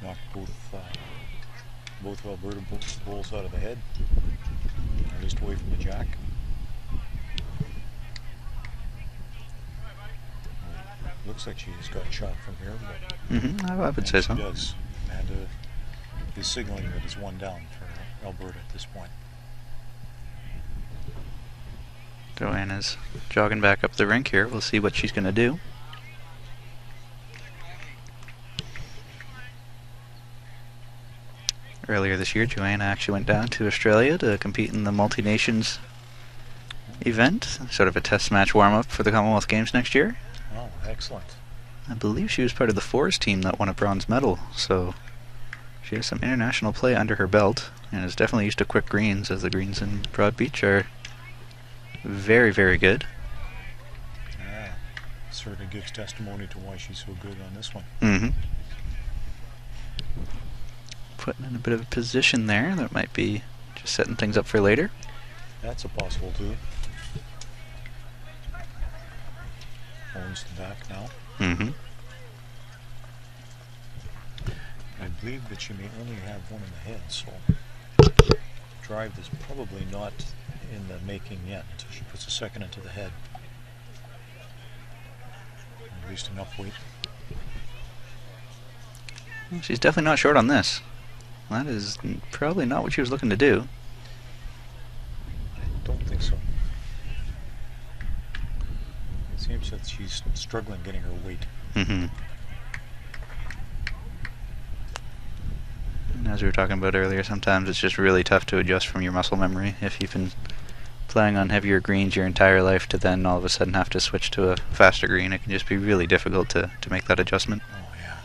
Knocked both Alberta bowls out of the head, or just away from the jack. Looks like she's got a shot from here. But I would say so. She does. And is signaling that it's one down for Alberta at this point. Joanna's jogging back up the rink here. We'll see what she's going to do. Earlier this year, Joanna actually went down to Australia to compete in the Multi-Nations event, sort of a test match warm-up for the Commonwealth Games next year. Oh, excellent. I believe she was part of the fours team that won a bronze medal, so she has some international play under her belt, and is definitely used to quick greens, as the greens in Broad Beach are very, very good. Yeah, certainly gives testimony to why she's so good on this one. Mm-hmm. Putting in a bit of a position there that might be just setting things up for later. That's a possible too. Owns the back now. Mm-hmm. I believe that she may only have one in the head, so drive is probably not in the making yet until she puts a second into the head. At least enough weight. Well, she's definitely not short on this. That is probably not what she was looking to do. I don't think so. It seems that she's struggling getting her weight. Mm-hmm. And as we were talking about earlier, sometimes it's just really tough to adjust from your muscle memory. If you've been playing on heavier greens your entire life to then all of a sudden have to switch to a faster green, it can just be really difficult to make that adjustment. Oh, yeah.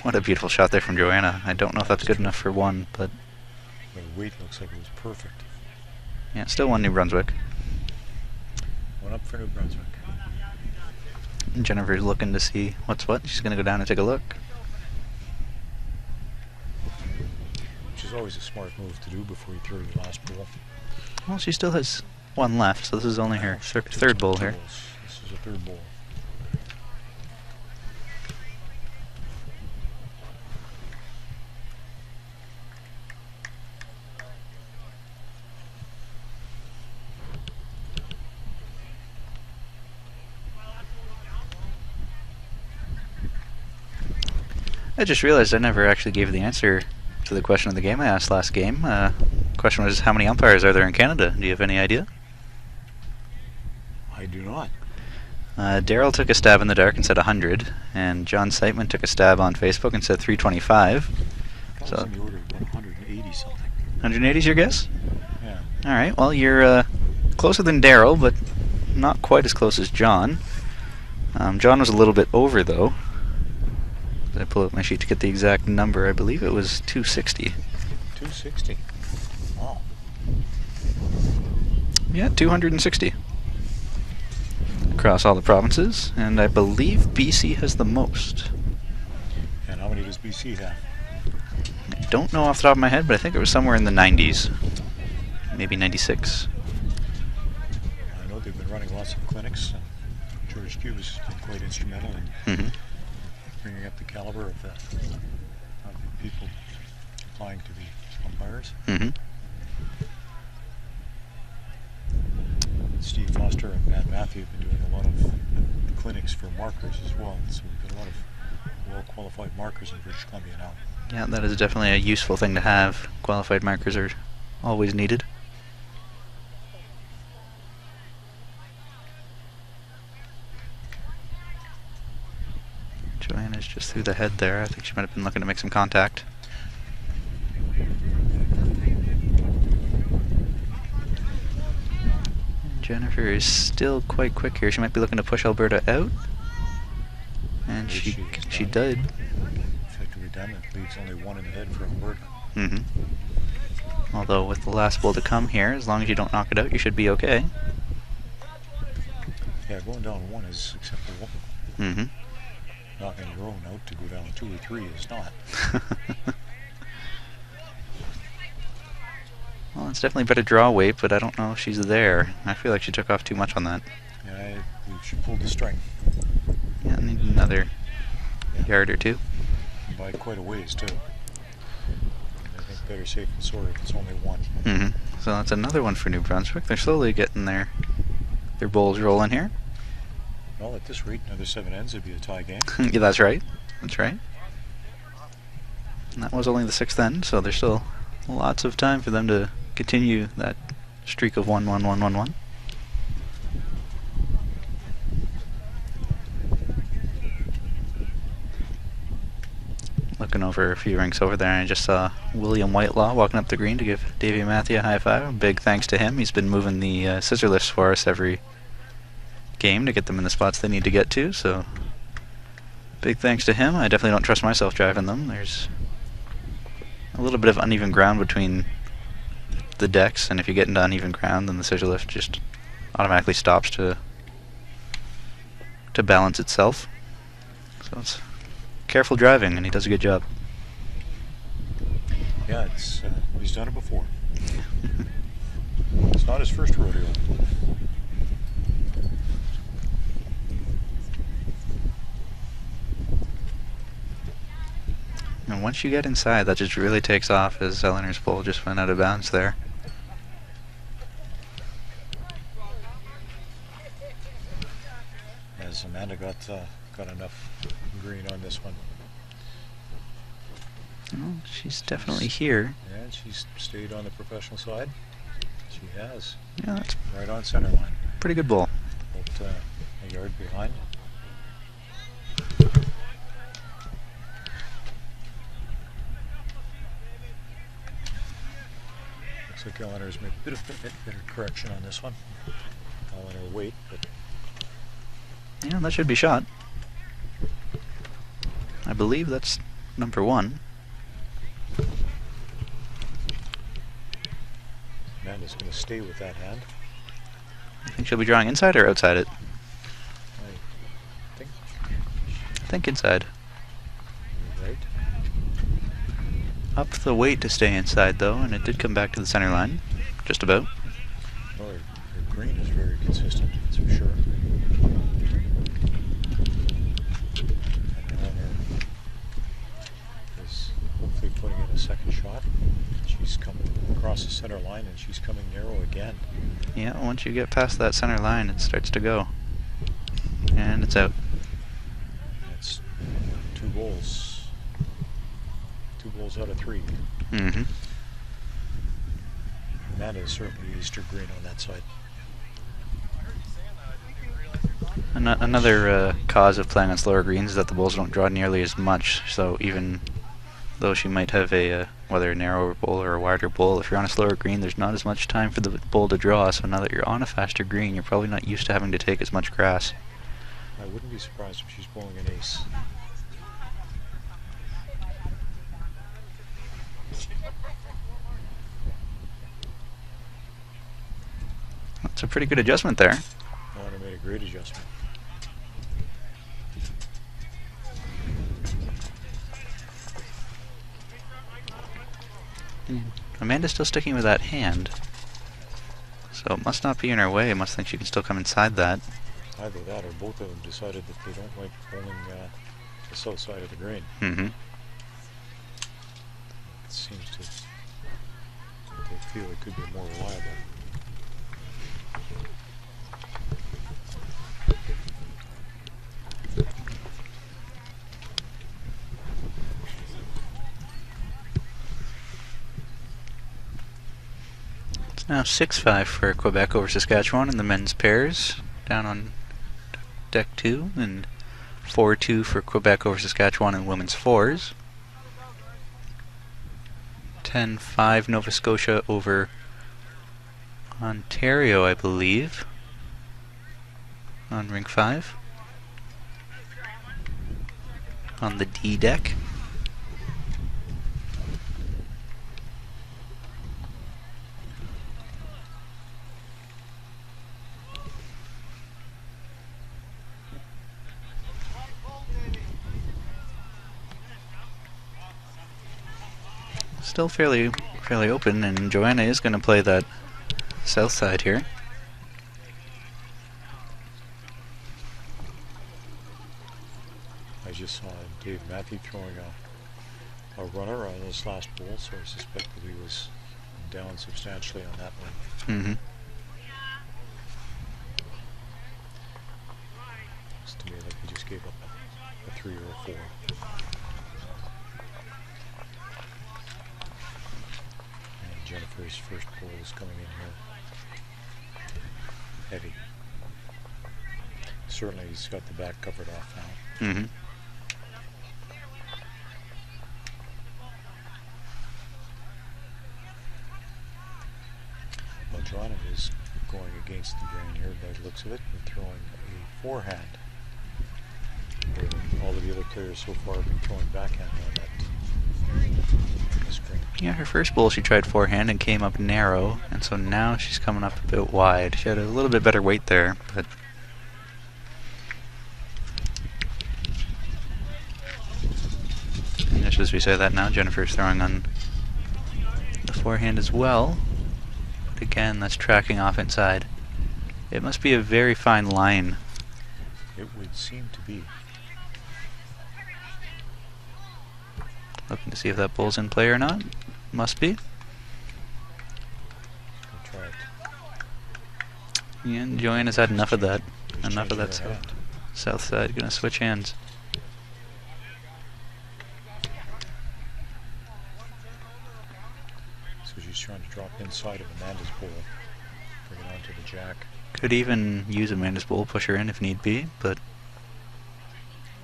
What a beautiful shot there from Joanna. I don't know if that's good enough for one, but The weight looks like it was perfect. yeah, still one New Brunswick. One up for New Brunswick. And Jennifer's looking to see what's what. She's going to go down and take a look. Which is always a smart move to do before you throw your last bowl. Well, she still has one left, so this is only her third bowl here. This is a third bowl. I just realized I never actually gave the answer to the question of the game I asked last game. The question was, how many umpires are there in Canada? Do you have any idea? I do not. Daryl took a stab in the dark and said 100, and John Seitman took a stab on Facebook and said 325. That So was in the order of 180 something. 180 is your guess? Yeah. Alright, well, you're closer than Daryl, but not quite as close as John. John was a little bit over, though. I pull up my sheet to get the exact number. I believe it was 260. 260. Wow. Yeah, 260. Across all the provinces, and I believe BC has the most. And how many does BC have? I don't know off the top of my head, but I think it was somewhere in the 90s. Maybe 96. I know they've been running lots of clinics, and George Cubas has been quite instrumental in Mm-hmm. bringing up the caliber of the people applying to the umpires. Mm-hmm. Steve Foster and Matt Matthew have been doing a lot of clinics for markers as well, so we've got a lot of well-qualified markers in British Columbia now. Yeah, that is definitely a useful thing to have. Qualified markers are always needed. Joanna's just through the head there. I think she might have been looking to make some contact. Jennifer is still quite quick here. She might be looking to push Alberta out. And she did. Effectively done. It leaves only one in the head for Alberta. Although with the last bull to come here, as long as you don't knock it out, you should be okay. Yeah, going down one is acceptable. Knocking your own out to go down 2 or 3 is not. Well, it's definitely better draw weight, but I don't know if she's there. I feel like she took off too much on that. Yeah, I believe she pulled the string. Yeah, I need another yard or two. By quite a ways, too. I think better safe than sorry if it's only one. So that's another one for New Brunswick. They're slowly getting their bowls rolling here. Well, at this rate, another 7 ends would be a tie game. Yeah, that's right. That's right. And that was only the 6th end, so there's still lots of time for them to continue that streak of 1-1-1-1-1. Looking over a few rinks over there, and I just saw William Whitelaw walking up the green to give Davey Matthew a high five. Big thanks to him. He's been moving the scissor lifts for us every game to get them in the spots they need to get to, so big thanks to him. I definitely don't trust myself driving them. There's a little bit of uneven ground between the decks, and if you get into uneven ground, then the scissor lift just automatically stops to balance itself. So it's careful driving, and he does a good job. Yeah, he's done it before. It's not his first rodeo. And once you get inside, that just really takes off, as Eleanor's pole just went out of bounds there. As Amanda got enough green on this one. Well, she's definitely here. Yeah, she's stayed on the professional side. She has. Yeah, that's right on center line. Pretty good ball. About a yard behind. Looks like Eleanor's made a bit better correction on this one. Eleanor wait, but yeah, that should be shot. I believe that's number 1. Amanda's going to stay with that hand. I think she'll be drawing inside or outside it. I think inside. You're right. Up the weight to stay inside though, and it did come back to the center line, just about. Well, her green is very consistent, that's for sure. And Eleanor is hopefully putting in a second shot. She's coming across the center line, and she's coming narrow again. Yeah, once you get past that center line, it starts to go. And it's out. That's 2 bowls. 2 bowls out of 3. Amanda has certainly used her green on that side. Another cause of playing on slower greens is that the bowls don't draw nearly as much, so even though she might have whether a narrower bowl or a wider bowl, if you're on a slower green, there's not as much time for the bowl to draw, so now that you're on a faster green, you're probably not used to having to take as much grass. I wouldn't be surprised if she's bowling an ace. That's a pretty good adjustment there. Eleanor made a great adjustment. Amanda's still sticking with that hand, so it must not be in her way. It must think she can still come inside that. Either that or both of them decided that they don't like bowling the south side of the green. Mm-hmm. It seems to they feel it could be more reliable. It's now 6-5 for Quebec over Saskatchewan in the men's pairs down on deck 2, and 4-2 for Quebec over Saskatchewan in women's fours. 10-5 Nova Scotia over Ontario, I believe. on ring 5. On the D deck. Still fairly open, and Joanna is going to play that south side here. I just saw Dave Matthew throwing a runner on his last ball, so I suspect that he was down substantially on that one. Mm-hmm. Looks to me like he just gave up a 3 or a 4. And Jennifer's first ball is coming in here heavy. Certainly he's got the back covered off now. Mm-hmm. Well, Joanna is going against the grain here by the looks of it and throwing a forehand. Where all of the other players so far have been throwing backhand on that screen. Yeah, her first bowl she tried forehand and came up narrow, and so now she's coming up a bit wide. She had a little bit better weight there, but just as we say that now, Jennifer's throwing on the forehand as well. But again, that's tracking off inside. It must be a very fine line. It would seem to be. Looking to see if that bowl's in play or not. Must be. We'll try it. Yeah, and Joanna's had enough of that. He's Enough of that changing her hand. south side. Gonna switch hands. So she's trying to drop inside of Amanda's bowl. Bring it onto the jack. Could even use Amanda's bowl, push her in if need be, but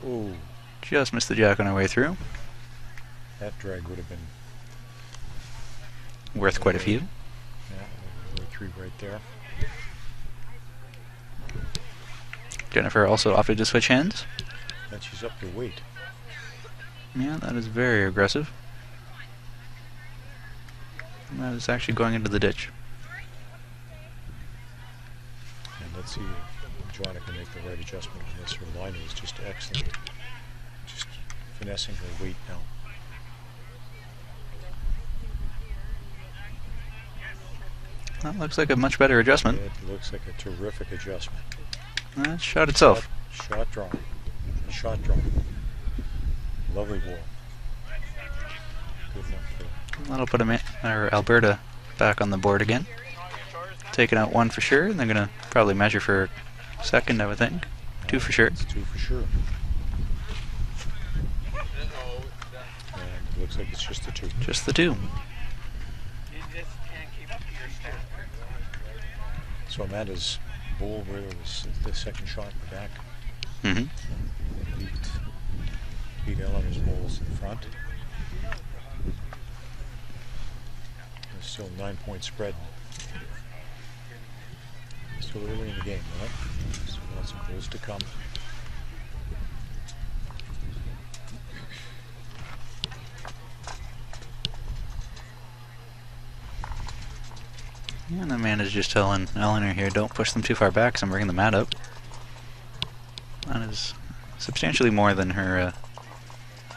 Oh, just missed the jack on our way through. that drag would have been Worth quite a few. yeah, 3 right there. Jennifer also opted to switch hands. And she's up to weight. Yeah, that is very aggressive. And that is actually going into the ditch. And let's see if Joanna can make the right adjustment on this. Her line is just excellent. Just finessing her weight now. That looks like a much better adjustment. It looks like a terrific adjustment. That shot itself. Shot drawn. Shot drawn. Lovely ball. Good enough for That'll put Alberta back on the board again. Taking out 1 for sure, and they're going to probably measure for second, I would think. 2 for sure. It's 2 for sure. And it looks like it's just the 2. Just the 2. So Amanda's bowl where there was the second shot in the back. Mm-hmm. Beat Eleanor's bowls in the front. There's still a 9-point spread. Still early in the game, right? Still lots of goals to come. Yeah, and Amanda's just telling Eleanor here, don't push them too far back, so I'm bringing the mat up. That is substantially more than her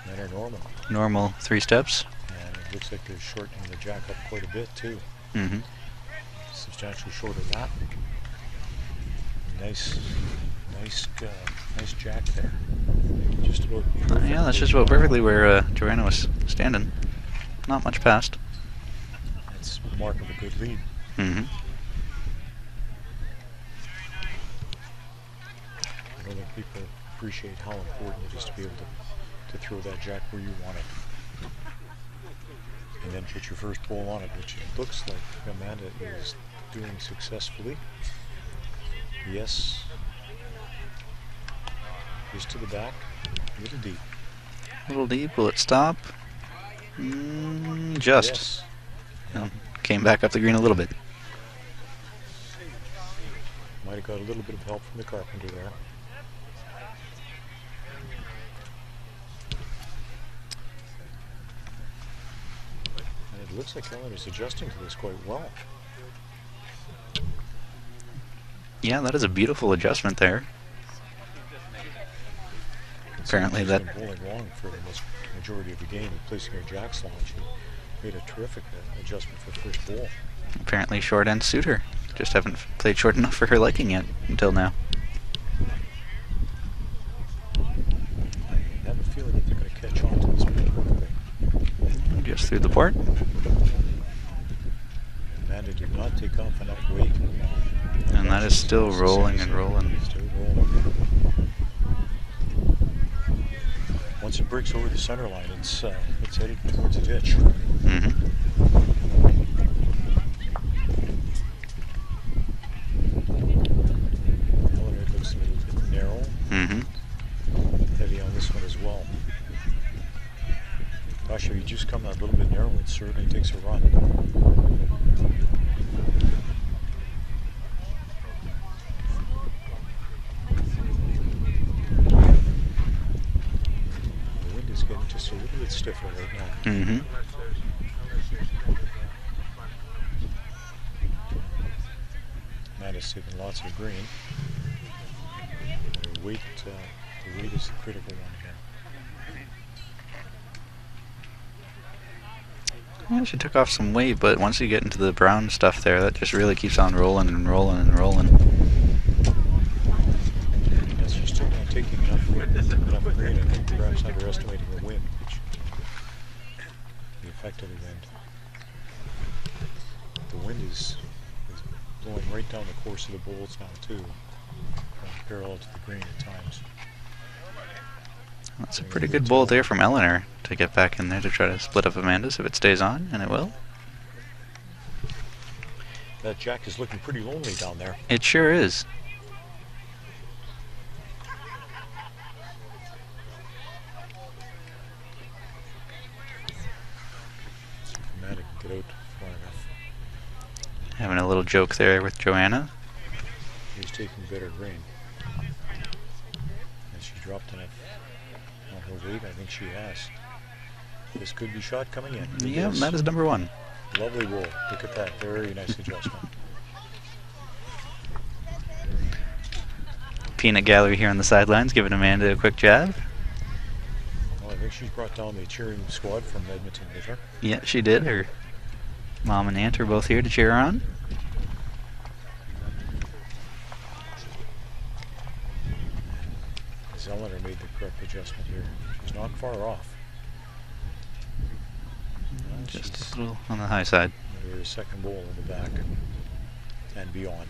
And are normal. normal 3 steps. And it looks like they're shortening the jack up quite a bit too. Mm-hmm. Substantially shorter than that. Nice jack there. Just about Yeah, that's just about perfectly where Joanna was standing. Not much past. That's the mark of a good lead. Mm-hmm. I don't think people appreciate how important it is to be able to throw that jack where you want it. And then put your first ball on it, which it looks like Amanda is doing successfully. Yes. Just to the back. A little deep. A little deep. Will it stop? Just. Yes. Came back up the green a little bit. Might got a little bit of help from the carpenter there. And it looks like Eleanor's adjusting to this quite well. Yeah, that is a beautiful adjustment there. Apparently that... She's been bowling wrong for the majority of the game, placing her jack slot. She made a terrific adjustment for first ball. Apparently short ends suit her. Just haven't played short enough for her liking yet until now. I have a feeling that they're going to catch on to this pretty quickly. Just through the port. Amanda did not take off enough weight. And that is still rolling and rolling. Still rolling. Once it breaks over the center line, it's headed towards a ditch. Mm-hmm. Eleanor looks a little bit narrow. Mm-hmm. Heavy on this one as well. Gosh, if you just come that little bit narrow, it certainly takes a run. The wind is getting just a little bit stiffer right now. Mm-hmm. Amanda's taking lots of green. The weight is the critical one here. Yeah, she took off some weight, but once you get into the brown stuff there, that just really keeps on rolling and rolling and rolling. Yes, she's still not taking enough green. I think perhaps underestimating the wind, the effect of the wind. The wind is blowing right down the course of the bowls now too, parallel to the green at times. That's a pretty good bowl there from Eleanor to get back in there to try to split up Amanda's if it stays on, and it will. That jack is looking pretty lonely down there. It sure is. Amanda can get out far enough. Having a little joke there with Joanna. He's taking better green. And she dropped in it on her weight. I think she has. This could be shot coming in. Yeah, Yes. that is number one. Lovely roll. Look at that. Very nice adjustment. Peanut gallery here on the sidelines, giving Amanda a quick jab. Well, I think she's brought down the cheering squad from Edmonton with her. Yeah, she did. Her mom and aunt are both here to cheer her on. Eleanor made the correct adjustment here. She's not far off. Just a little on the high side. There's a second bowl in the back and beyond.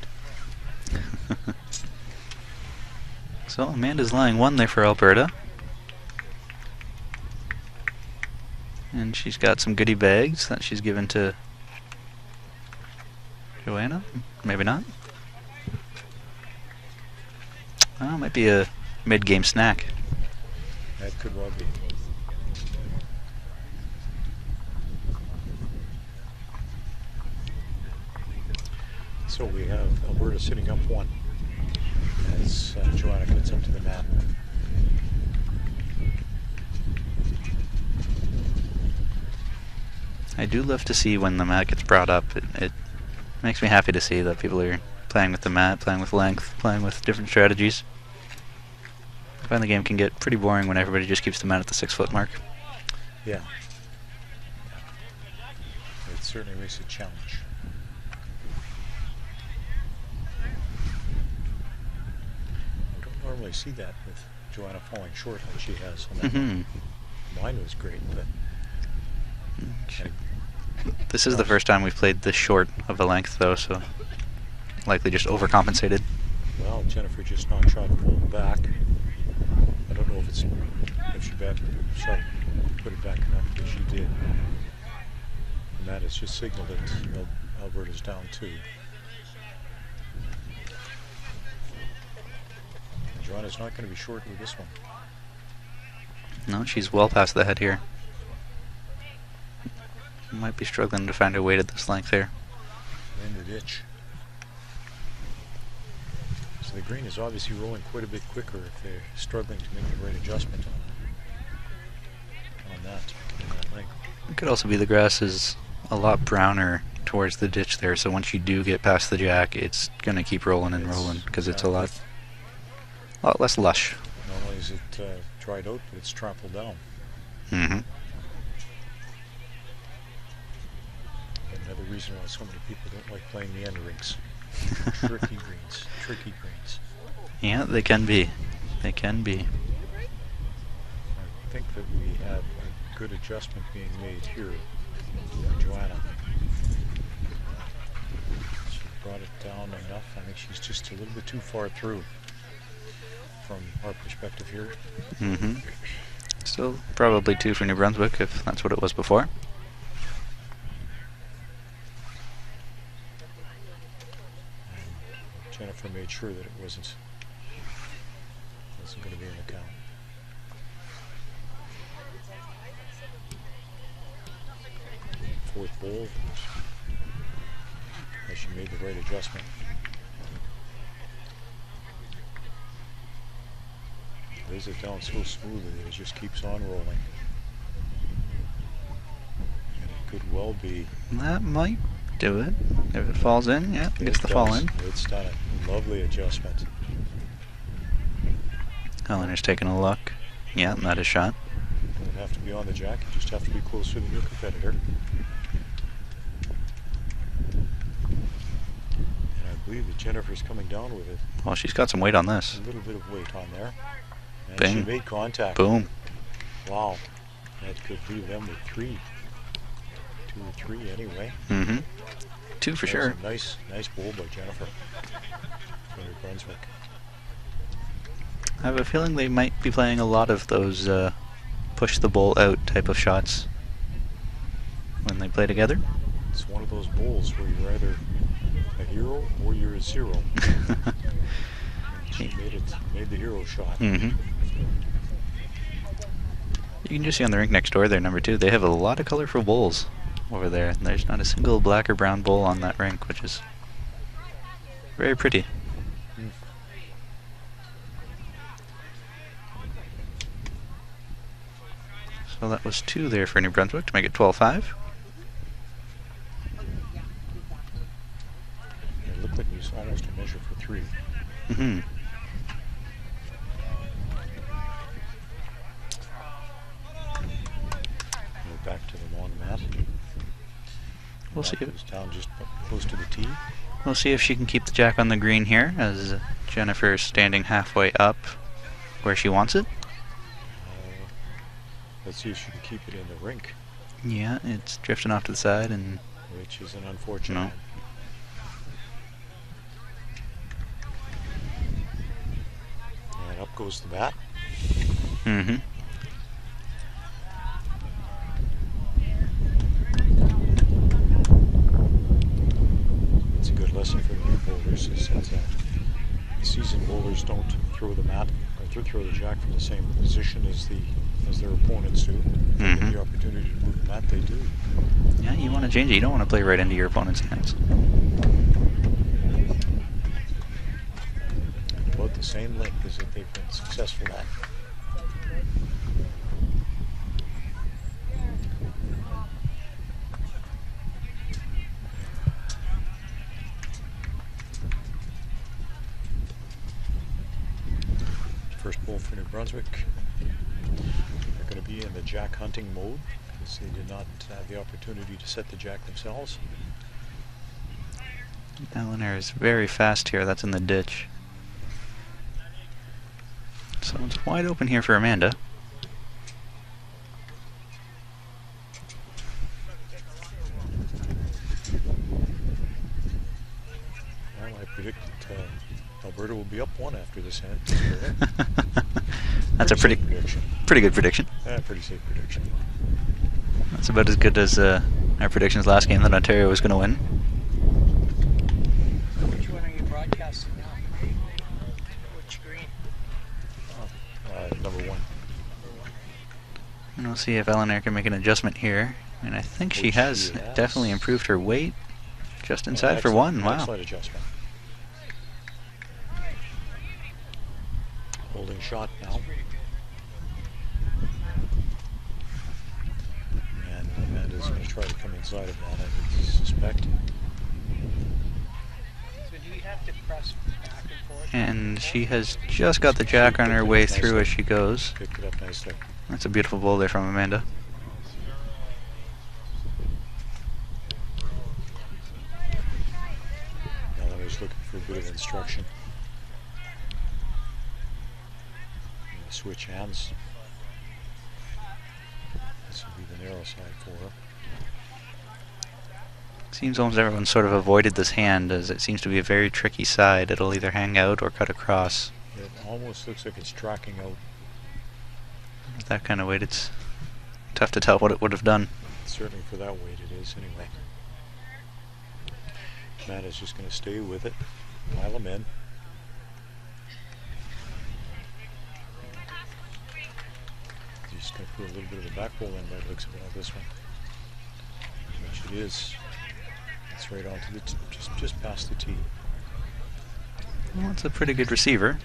So Amanda's lying one there for Alberta. And she's got some goodie bags that she's given to Joanna. Maybe not. Oh, might be a mid-game snack. That could well be. So we have Alberta sitting up one as Joanna gets up to the mat. I do love to see when the mat gets brought up. It makes me happy to see that people are playing with the mat, playing with length, playing with different strategies. I find the game can get pretty boring when everybody just keeps the mat at the 6 foot mark. Yeah. It certainly makes a challenge. I don't normally see that with Joanna falling short like she has. On that one. Mine was great, but this is the first time we've played this short of a length, though, so likely just overcompensated. well, Jennifer just knocked shot the ball back. I don't know if she put it back enough, but she did. And that has just signaled that Alberta's down 2. And Joanna's not going to be short with this one. No, she's well past the head here. Might be struggling to find her weight at this length here. In the ditch. So the green is obviously rolling quite a bit quicker if they're struggling to make the right adjustment on that length. It could also be the grass is a lot browner towards the ditch there, so once you do get past the jack, it's going to keep rolling and rolling because it's a lot less lush. Not only is it dried out, but it's trampled down. Mm-hmm. Another reason why so many people don't like playing the end rinks. Tricky greens. Yeah, they can be. They can be. I think that we have a good adjustment being made here by Joanna. She brought it down enough. I think she's just a little bit too far through from our perspective here. Mm-hmm. Still probably 2 for New Brunswick if that's what it was before. Jennifer made sure that it wasn't going to be in the count. Fourth bowl, as she made the right adjustment. Lays it down so smoothly that it just keeps on rolling. And it could well be. That might do it. If it falls in, yeah, it gets the fall in. It's done a lovely adjustment. Eleanor's taking a look. Yeah, and that is shot. You don't have to be on the jack, you just have to be closer than your competitor. And I believe that Jennifer's coming down with it. Well, she's got some weight on this. A little bit of weight on there. And Bing. she made contact. Boom. Wow. That could leave them with 3. 2 or 3 anyway. Mm-hmm. 2 for sure. A nice bowl by Jennifer from New Brunswick. I have a feeling they might be playing a lot of those push the bowl out type of shots when they play together. It's one of those bowls where you're either a hero or you're a zero. She made the hero shot. Mm-hmm. You can just see on the rink next door there, number 2, they have a lot of colorful bowls over there. There's not a single black or brown bowl on that rink, which is very pretty. So that was 2 there for New Brunswick to make it 12-5. It looked like it was almost a measure for 3. Mm-hmm. Back to the long mat. We'll see. Goes down just close to the tee. We'll see if she can keep the jack on the green here, as Jennifer is standing halfway up where she wants it. Let's see if she can keep it in the rink. Yeah, it's drifting off to the side, and which is an unfortunate. No. And up goes the bat. Mm-hmm. It's a good lesson for the new bowlers. It says that seasoned bowlers don't throw the mat or throw the jack from the same position as their opponents do. If they get the opportunity to move the mat, they do. Yeah, you want to change it. You don't want to play right into your opponent's hands. About the same length as that they've been successful at. First bowl for New Brunswick. They're going to be in the jack hunting mode because they did not have the opportunity to set the jack themselves. Eleanor is very fast here. That's in the ditch. So it's wide open here for Amanda. Well, I predict Alberta will be up 1 after this hand. That's a pretty good prediction. Yeah, pretty safe prediction. That's about as good as our predictions last game that Ontario was going to win. Which one are you broadcasting now? Which green? Number 1. And we'll see if Eleanor can make an adjustment here. And I think she has definitely improved her weight. Just inside for 1. Wow. Excellent adjustment. holding shot now. And Amanda's going to try to come inside of that, I would suspect. So do you have to press back and forth? And she has just got the jack on her way through as she goes. Picked it up nicely. That's a beautiful bowl there from Amanda. Now I was looking for a bit of instruction. Switch hands. This will be the narrow side for her. Seems almost everyone sort of avoided this hand, as it seems to be a very tricky side. It'll either hang out or cut across. It almost looks like it's tracking out. With that kind of weight, it's tough to tell what it would have done. Certainly for that weight it is, anyway. Amanda's just going to stay with it, pile them in. He's going to put a little bit of a back ball in by the looks of it on this one. Which it is. It's right onto the just past the tee. Well, it's a pretty good receiver.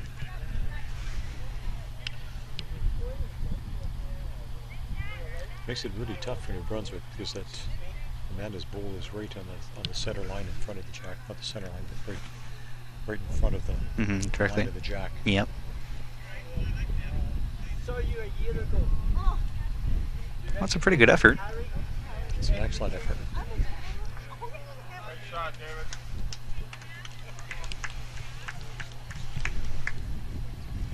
Makes it really tough for New Brunswick because that Amanda's bowl is right on the center line in front of the jack, not the center line, but right in front of the Directly. line of the jack. Yep. That's a pretty good effort. It's an excellent effort.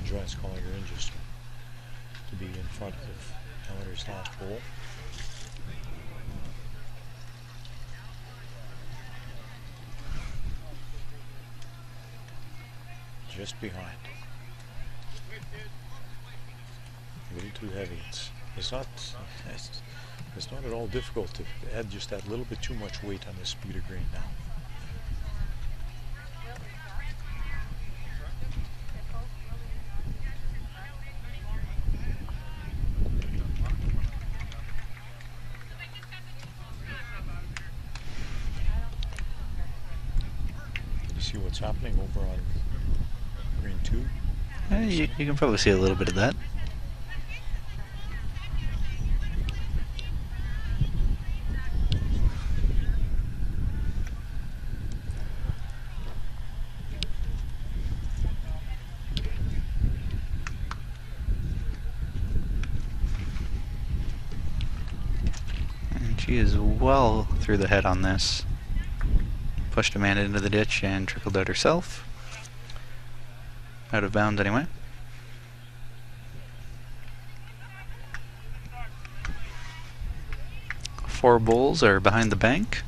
Joanne's calling her in just to be in front of Eleanor's last bowl. Just behind. A little too heavy. It's not at all difficult to add just that little bit too much weight on this speed of green now. You see what's happening over on green 2? You can probably see a little bit of that. She is well through the head on this. Pushed Amanda into the ditch and trickled out herself. Out of bounds anyway. Four bowls are behind the bank.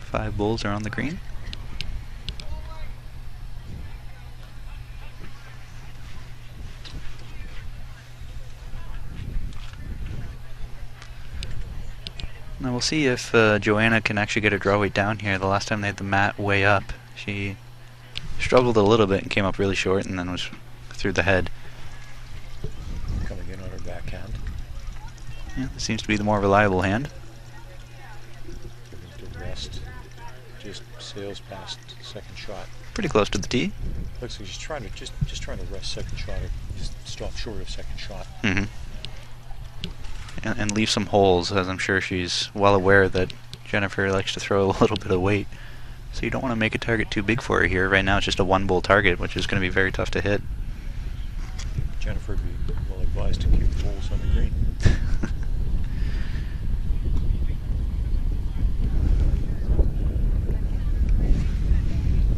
5 bowls are on the green. Now we'll see if Joanna can actually get her draw weight down here. The last time they had the mat way up, she struggled a little bit and came up really short and then was through the head. Coming in on her backhand. Yeah, it seems to be the more reliable hand. Giving to rest. Just sails past second shot. Pretty close to the tee. Looks like she's trying to just trying to rest second shot or just stop short of second shot. Mm-hmm. And leave some holes, as I'm sure she's well aware that Jennifer likes to throw a little bit of weight. So you don't want to make a target too big for her here. Right now it's just a 1-bowl target, which is going to be very tough to hit. Jennifer would be well advised to keep the holes on the green.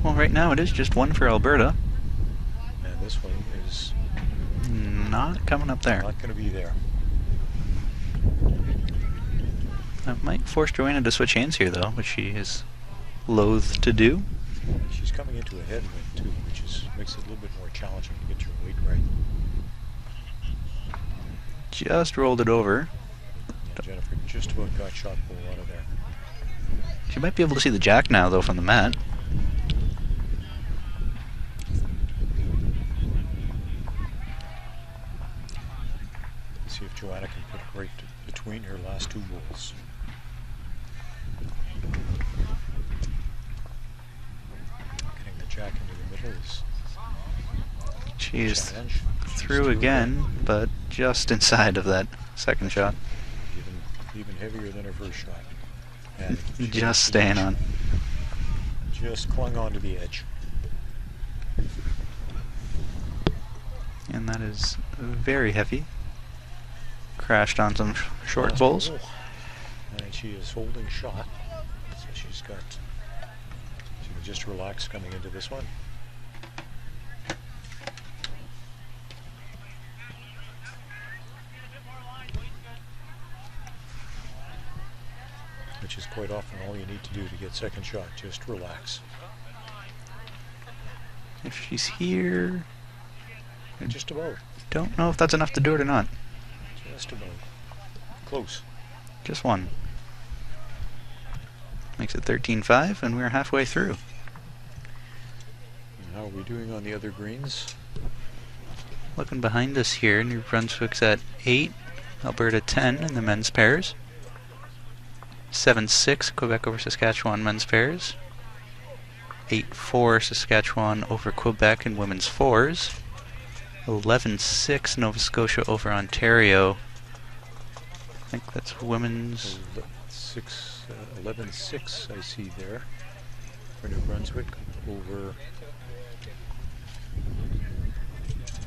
Well, right now it is just 1 for Alberta. And this one is not coming up there. not going to be there. That might force Joanna to switch hands here, though, which she is loath to do. She's coming into a headwind too, which makes it a little bit more challenging to get your weight right. Just rolled it over. Yeah, Jennifer just about got shot pull out of there. She might be able to see the jack now, though, from the mat. See if Joanna can put it right between her last 2 bowls. Getting the jack into the middle is She's a challenge. through again, but just inside of that second shot. Even heavier than her first shot. And Just staying on. Just clung on to the edge. And that is very heavy. Crashed on some short bowls. And she is holding shot. So she can just relax coming into this one. Which is quite often all you need to do to get second shot. Just relax. If she's here, Just about. don't know if that's enough to do it or not. Just about. Close. Just one. Makes it 13-5, and we're halfway through. And how are we doing on the other greens? Looking behind us here, New Brunswick's at 8, Alberta 10 in the men's pairs. 7-6 Quebec over Saskatchewan men's pairs. 8-4 Saskatchewan over Quebec in women's fours. 11-6 Nova Scotia over Ontario. I think that's women's. 11-6 I see there for New Brunswick over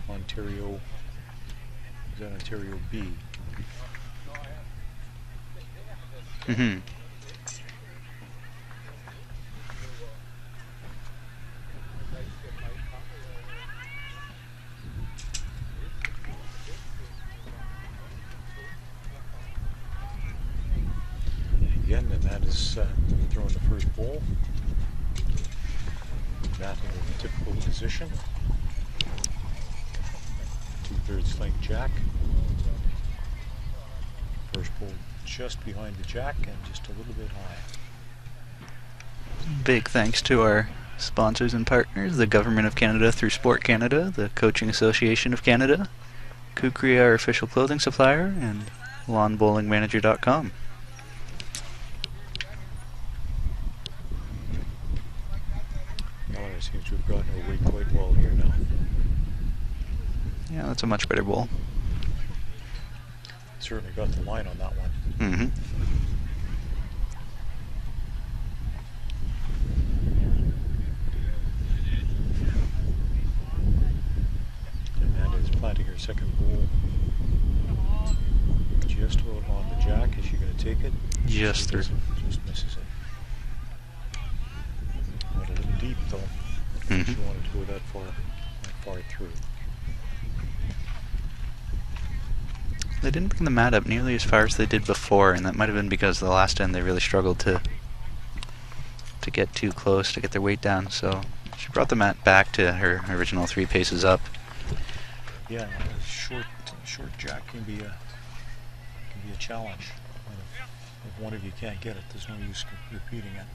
Ontario. Is that Ontario B? Mm-hmm. Again, and that is throwing the first ball. Batting in the typical position. 2/3 length jack. First ball just behind the jack and just a little bit high. Big thanks to our sponsors and partners, the Government of Canada through Sport Canada, the Coaching Association of Canada, Kukri, our official clothing supplier, and lawnbowlingmanager.com. Eleanor seems to have gotten her weight quite well here now. Yeah, that's a much better bowl. Certainly got the line on that one. Mm-hmm. Amanda is planting her second ball just about on the jack. Is she going to take it? Just through. Just misses it. Went a little deep though. Mm-hmm. She wanted to go that far through. They didn't bring the mat up nearly as far as they did before, and that might have been because the last end they really struggled to get too close to get their weight down. So she brought the mat back to her original 3 paces up. Yeah, a short jack can be a challenge. And if one of you can't get it, there's no use repeating it.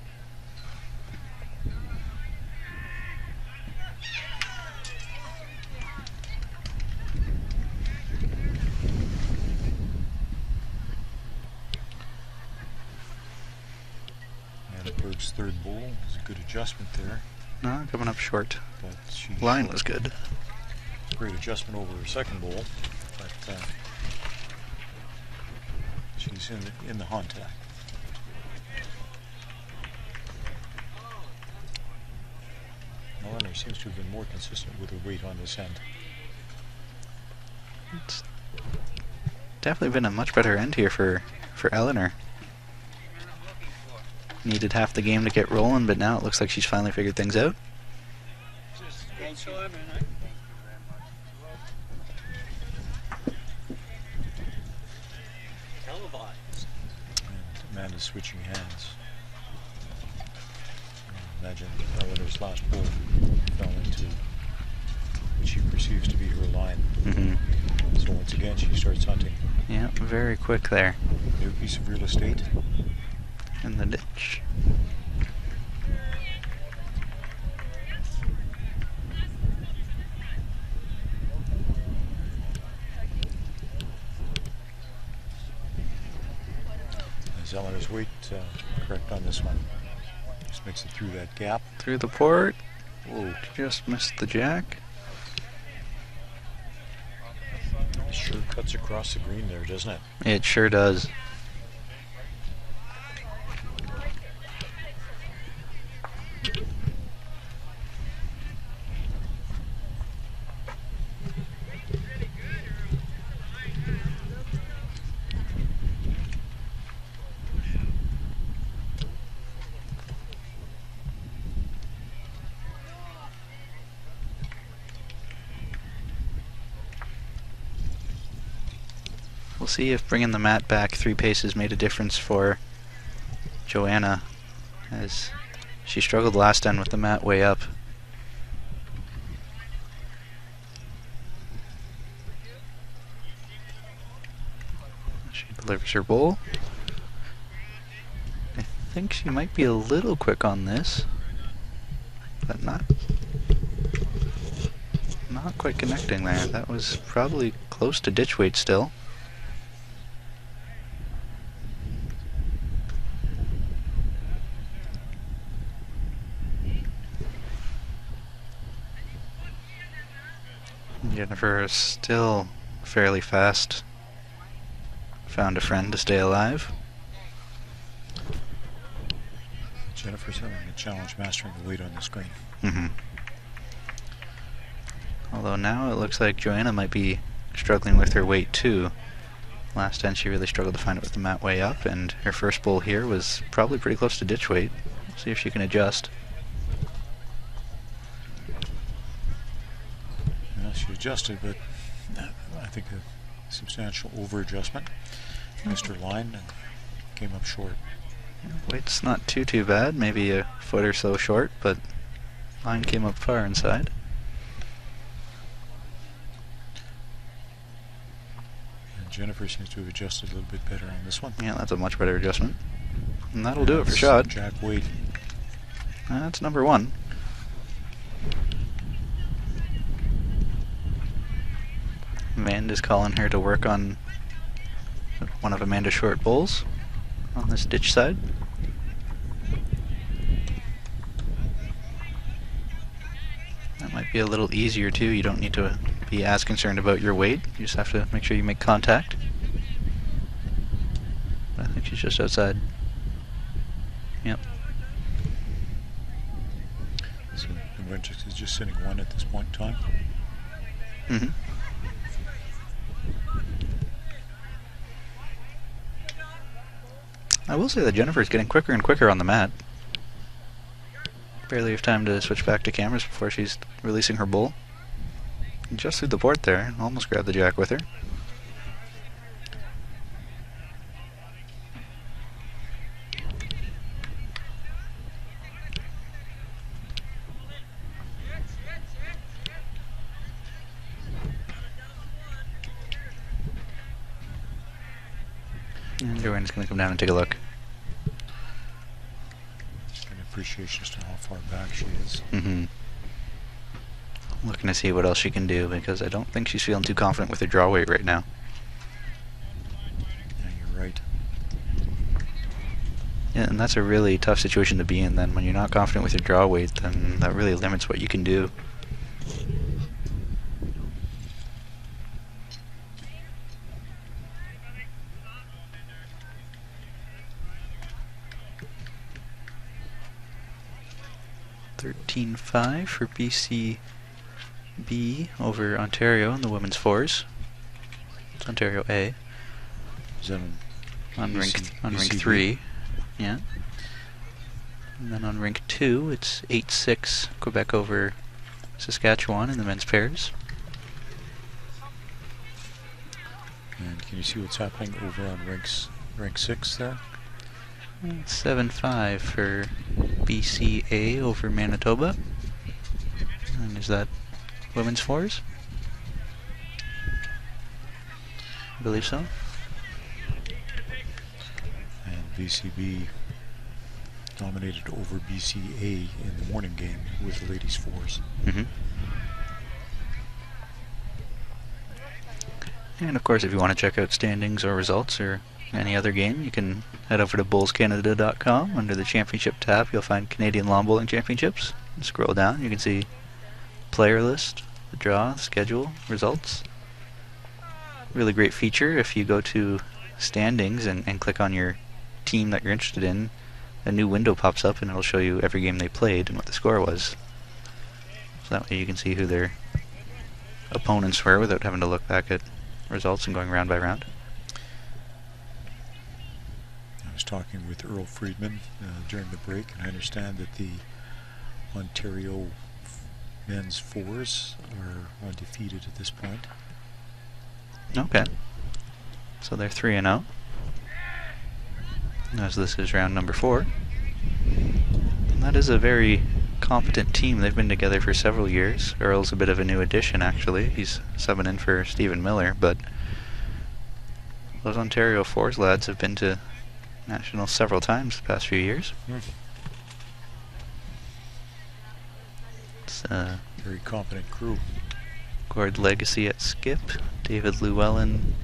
Bird's third ball is a good adjustment there. No, coming up short. But Line was good. Great adjustment over her second ball, but she's in the contact. Eleanor seems to have been more consistent with her weight on this end. It's definitely been a much better end here for Eleanor. Needed half the game to get rolling, but now it looks like she's finally figured things out. And Amanda's switching hands. Imagine Eleanor's last ball fell into what she perceives to be her line. Mm-hmm. So once again she starts hunting. Yeah, very quick there. New piece of real estate. In the ditch. Is Eleanor's weight correct on this one? Just makes it through that gap. Through the port. Whoa. Just missed the jack. Sure cuts across the green there, doesn't it? It sure does. We'll see if bringing the mat back 3 paces made a difference for Joanna, as she struggled last end with the mat way up. She delivers her bowl. I think she might be a little quick on this, but not quite connecting there. That was probably close to ditch weight still. Jennifer is still fairly fast. Found a friend to stay alive. Jennifer's having a challenge mastering the weight on the screen. Although now it looks like Joanna might be struggling with her weight too. Last end she really struggled to find it with the mat way up, and her first bowl here was probably pretty close to ditch weight. We'll see if she can adjust. She adjusted, but I think a substantial over-adjustment. Missed her line and came up short. Weight's not too bad, maybe a foot or so short, but line came up far inside. And Jennifer seems to have adjusted a little bit better on this one. Yeah, that's a much better adjustment. And that'll do it for shot. Jack Wade. That's number 1. Amanda's calling her to work on one of Amanda's short bowls on this ditch side. That might be a little easier too. You don't need to be as concerned about your weight. You just have to make sure you make contact. I think she's just outside. Yep. So Invictus is just sitting 1 at this point in time. I will say that Jennifer's getting quicker and quicker on the mat. Barely have time to switch back to cameras before she's releasing her bowl. Just through the port there, almost grabbed the jack with her. And Joanna's going to come down and take a look. An appreciation as to how far back she is. Looking to see what else she can do, because I don't think she's feeling too confident with her draw weight right now. Yeah, you're right. Yeah, and that's a really tough situation to be in then. When you're not confident with your draw weight, then that really limits what you can do. $13.5 for BCB over Ontario in the women's fours. It's Ontario A. Is that on rink 3, yeah. And then on rink 2, it's 8-6 Quebec over Saskatchewan in the men's pairs. And can you see what's happening over on rink 6 there? 7-5 for BCA over Manitoba. And is that women's fours? I believe so. And BCB dominated over BCA in the morning game with the ladies' fours. And of course, if you want to check out standings or results or any other game, you can head over to bullscanada.com. Under the championship tab, you'll find Canadian Lawn Bowling Championships. And scroll down, you can see player list, the draw, schedule, results. really great feature. If you go to standings and click on your team that you're interested in, a new window pops up and it'll show you every game they played and what the score was. So that way you can see who their opponents were without having to look back at results and going round by round. I was talking with Earl Friedman during the break, and I understand that the Ontario men's fours are undefeated at this point. Okay. So they're 3-0. As this is round number 4. And that is a very competent team. They've been together for several years. Earl's a bit of a new addition, actually. He's subbing in for Stephen Miller, but those Ontario Fours lads have been to nationals several times the past few years. It's very competent crew. Gord Legacy at skip, David Llewellyn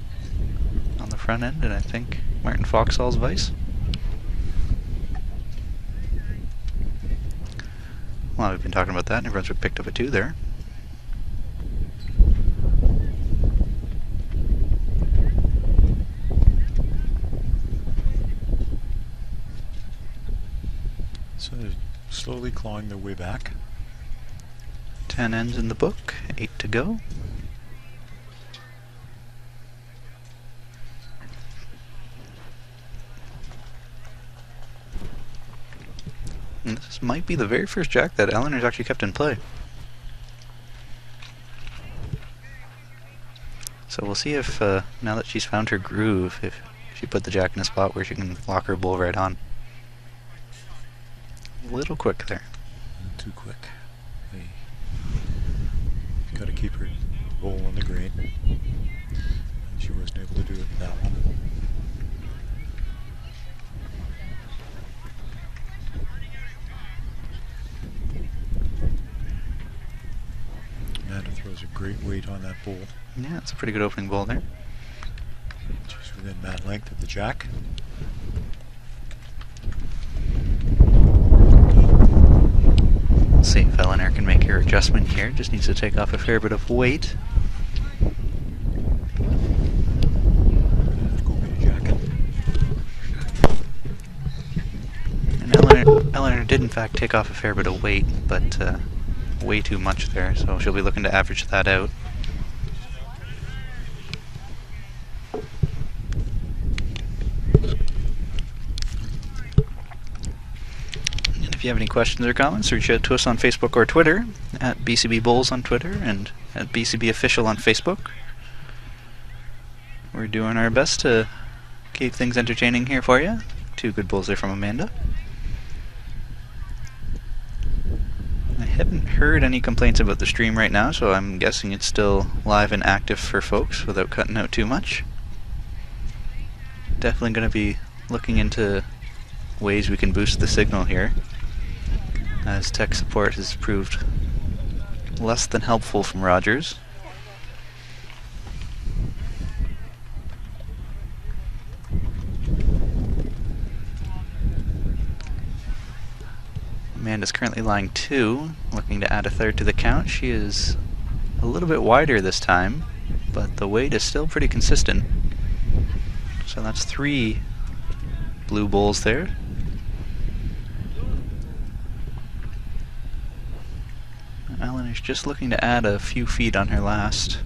on the front end, and I think Martin Foxall's vice. Well, we've been talking about that, and everyone's picked up a 2 there. So they're slowly clawing their way back. 10 ends in the book, 8 to go. And this might be the very first jack that Eleanor's actually kept in play. So we'll see if, now that she's found her groove, if she put the jack in a spot where she can lock her bull right on. A little quick there. Too quick. Got to keep her bull on the green. She wasn't able to do it with that one. Amanda throws a great weight on that bull. Yeah, it's a pretty good opening bull there. She's within that length of the jack. Let's see if Eleanor can make her adjustment here. Just needs to take off a fair bit of weight. Go get a jacket. And Eleanor did in fact take off a fair bit of weight, but way too much there, so she'll be looking to average that out. If you have any questions or comments, reach out to us on Facebook or Twitter, at BCB Bulls on Twitter and at BCB Official on Facebook. We're doing our best to keep things entertaining here for you. 2 good bulls there from Amanda. I haven't heard any complaints about the stream right now, so I'm guessing it's still live and active for folks without cutting out too much. Definitely going to be looking into ways we can boost the signal here, as tech support has proved less than helpful from Rogers. Amanda's currently lying 2, looking to add a third to the count. She is a little bit wider this time, but the weight is still pretty consistent. So that's 3 blue bulls there. Eleanor's just looking to add a few feet on her last.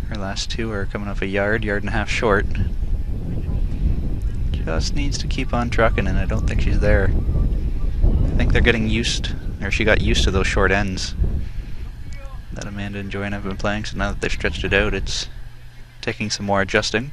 Her last 2 are coming off a yard and a half short. Just needs to keep on trucking, and I don't think she's there. I think they're getting used, or she got used to those short ends that Amanda and Joanne have been playing, so now that they've stretched it out, it's taking some more adjusting.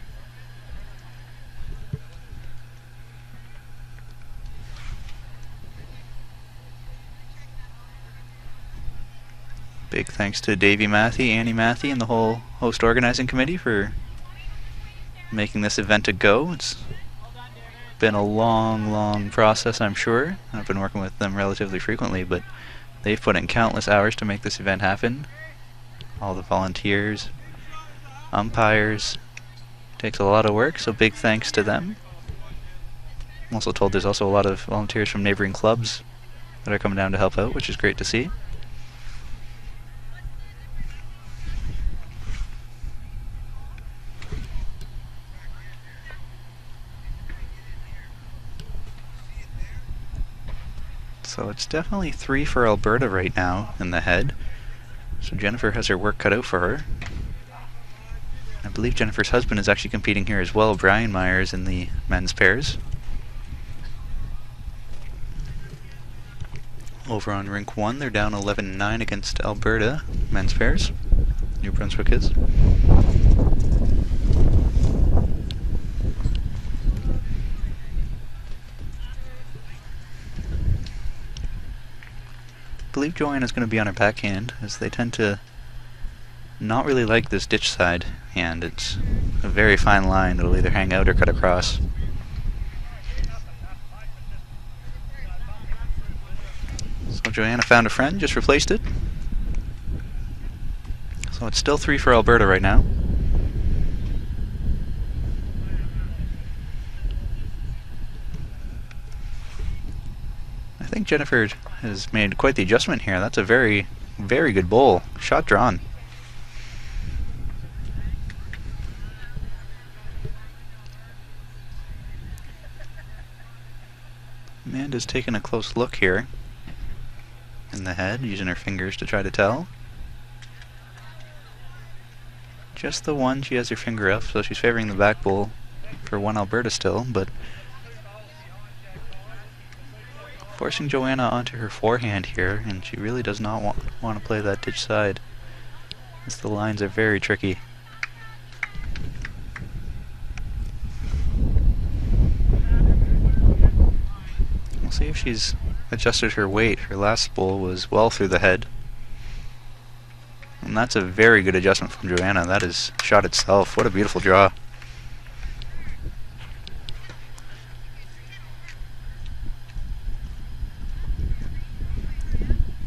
Big thanks to Davey Matthey, Annie Matthey, and the whole host organizing committee for making this event a go. It's been a long process, I'm sure. I've been working with them relatively frequently, but they've put in countless hours to make this event happen. All the volunteers, umpires, takes a lot of work, so big thanks to them. I'm also told there's also a lot of volunteers from neighboring clubs that are coming down to help out, which is great to see. So it's definitely 3 for Alberta right now in the head. So Jennifer has her work cut out for her. I believe Jennifer's husband is actually competing here as well, Brian Myers, in the men's pairs. Over on rink 1, they're down 11-9 against Alberta, men's pairs. New Brunswick is. I believe Joanna's going to be on her backhand, as they tend to not really like this ditch side hand. It's a very fine line. It'll either hang out or cut across. So Joanna found a friend, just replaced it. So it's still 3 for Alberta right now. I think Jennifer has made quite the adjustment here. That's a very, very good bowl. Shot drawn. Amanda's taking a close look here in the head, using her fingers to try to tell. Just the one, she has her finger up, so she's favoring the back bowl for 1 Alberta still, but forcing Joanna onto her forehand here, and she really does not want to play that ditch side, as the lines are very tricky. We'll see if she's adjusted her weight. Her last bowl was well through the head. And that's a very good adjustment from Joanna. That is shot itself. What a beautiful draw.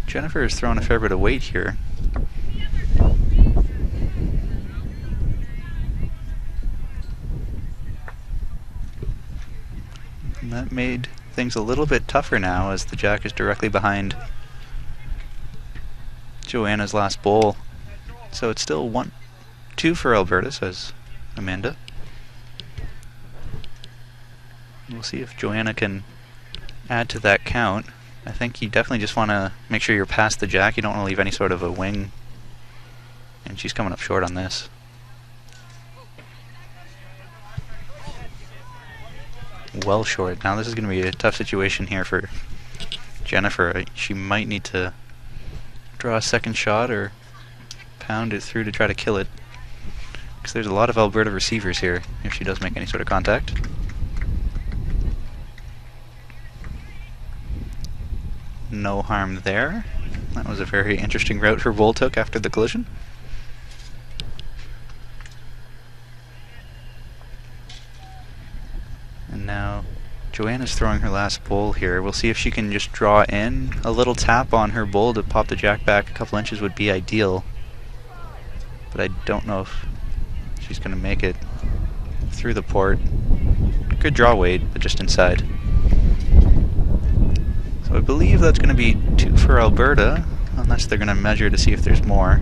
Jennifer is throwing a fair bit of weight here. And that made things a little bit tougher now, as the jack is directly behind Joanna's last bowl. So it's still 1-2 for Alberta, says Amanda. We'll see if Joanna can add to that count. I think you definitely just want to make sure you're past the jack. You don't want to leave any sort of a wing. And she's coming up short on this. Well short. Now this is going to be a tough situation here for Jennifer. She might need to draw a second shot or pound it through to try to kill it, because there's a lot of Alberta receivers here if she does make any sort of contact. No harm there. That was a very interesting route her bowl took after the collision. And now Joanna's throwing her last bowl here. We'll see if she can just draw in. A little tap on her bowl to pop the jack back a couple inches would be ideal. But I don't know if she's going to make it through the port. Good draw weight, but just inside. So I believe that's going to be 2 for Alberta, unless they're going to measure to see if there's more.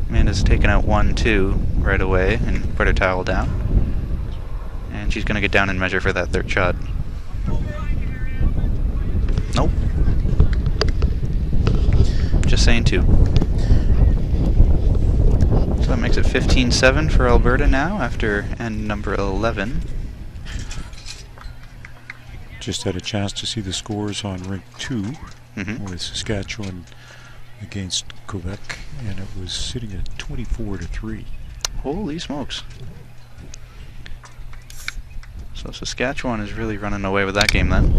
Amanda's taken out 1-2 right away and put her towel down. And she's going to get down and measure for that third shot. Nope. Just saying 2. So that makes it 15-7 for Alberta now after end number 11. Just had a chance to see the scores on rink 2 with Saskatchewan against Quebec, and it was sitting at 24-3. Holy smokes. So Saskatchewan is really running away with that game then.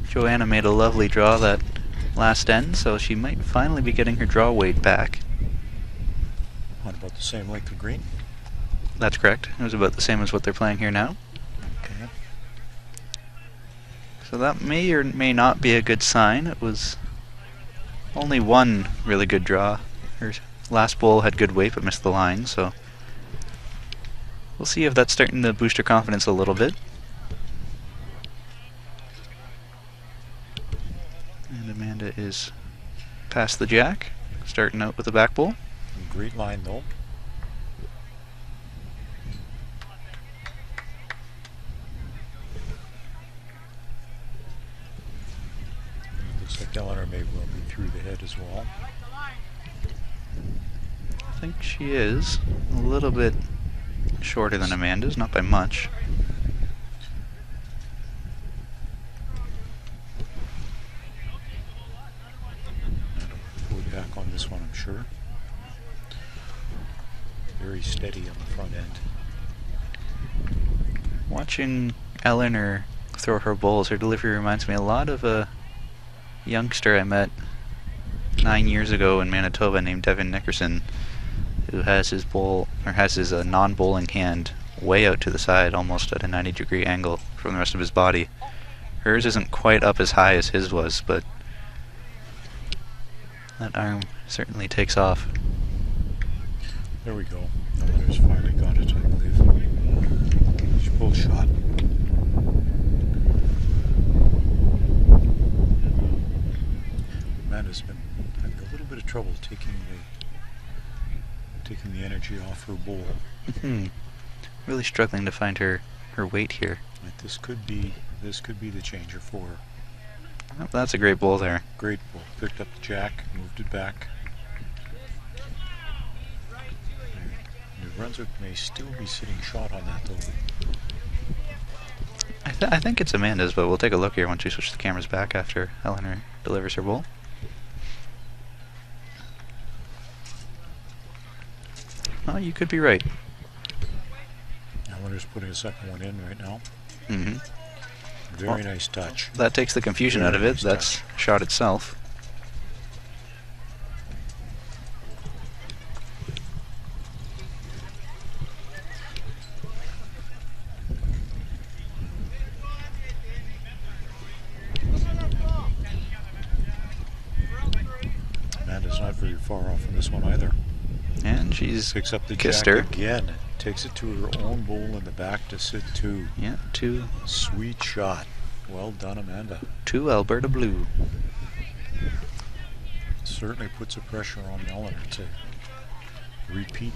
Joanna made a lovely draw that last end, so she might finally be getting her draw weight back. On about the same length of green? That's correct. It was about the same as what they're playing here now. Okay. So that may or may not be a good sign. It was only one really good draw. Her last bowl had good weight but missed the line, so we'll see if that's starting to boost her confidence a little bit. And Amanda is past the jack. starting out with a back bowl. Great line though. Looks like Eleanor may well be through the head as well. I think she is a little bit shorter than Amanda's, not by much. Pull it back on this one, I'm sure. Very steady on the front end. Watching Eleanor throw her bowls, her delivery reminds me a lot of a youngster I met 9 years ago in Manitoba named Devin Nickerson, who has his bowl, or has his non-bowling hand way out to the side, almost at a 90-degree angle from the rest of his body. Hers isn't quite up as high as his was, but that arm certainly takes off. There we go. Eleanor's finally got it, I believe. She pulled shot. Amanda's been having a little bit of trouble taking the energy off her bowl. Really struggling to find her weight here. Like this could be the changer for her. Oh, that's a great bowl there. Great bowl. Picked up the jack, moved it back. New Brunswick may still be sitting shot on that though. I think it's Amanda's, but we'll take a look here once we switch the cameras back after Eleanor delivers her bowl. Oh, you could be right. Eleanor's putting a second one in right now. Mm-hmm. Very nice touch. That takes the confusion out of it. Nice That's shot itself. Amanda's not very far off from this one either. And she's Picks up the kissed jack her. again. Takes it to her own bowl in the back to sit two. Yeah, two Sweet shot. Well done, Amanda. Alberta Blue. Certainly puts a pressure on Eleanor to repeat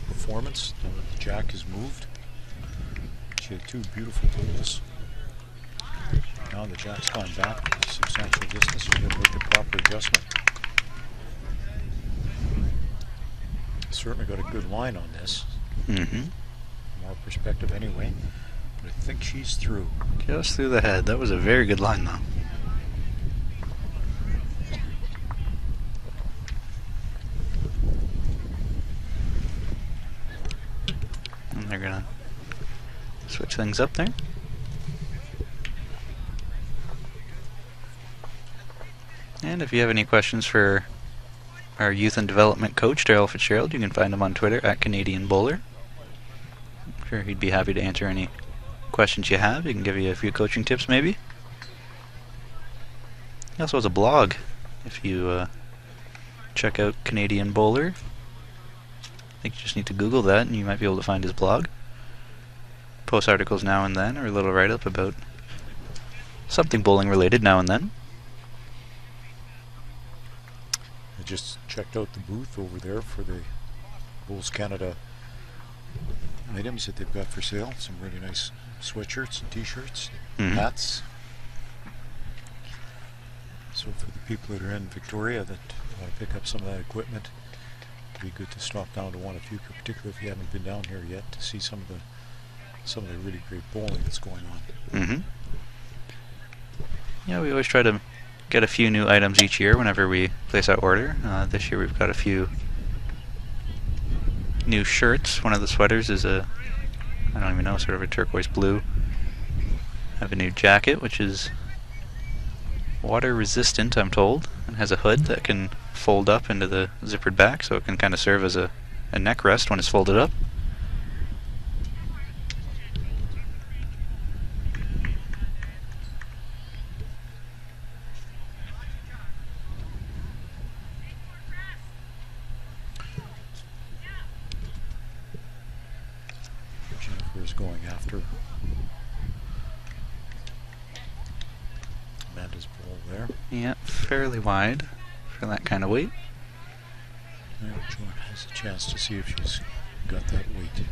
performance. Now that the jack is moved. She had two beautiful bowls. Now the jack's gone back a substantial distance. She's going to make the proper adjustment. Certainly got a good line on this. Mm-hmm. From our perspective anyway. But I think she's through. Just through the head. That was a very good line, though. And they're gonna switch things up there. And if you have any questions for our youth and development coach, Daryl Fitzgerald, you can find him on Twitter at Canadian Bowler. I'm sure he'd be happy to answer any questions you have. He can give you a few coaching tips, maybe. He also has a blog. If you check out Canadian Bowler, I think you just need to Google that and you might be able to find his blog. Post articles now and then, or a little write-up about something bowling related now and then. I just checked out the booth over there for the Bowls Canada items that they've got for sale. Some really nice sweatshirts and t-shirts, hats. So for the people that are in Victoria that want to pick up some of that equipment, it'd be good to stop down to one if you, particularly if you haven't been down here yet, to see some of the really great bowling that's going on. Mm-hmm. Yeah, we always try to get a few new items each year whenever we place our order. This year we've got a few new shirts. One of the sweaters is I don't even know, sort of a turquoise blue. I have a new jacket, which is water resistant, I'm told, and has a hood that can fold up into the zippered back, so it can kind of serve as a neck rest when it's folded up. Jennifer's going after Amanda's bowl there. Yeah, fairly wide for that kind of weight. And Joy has a chance to see if she's got that weight.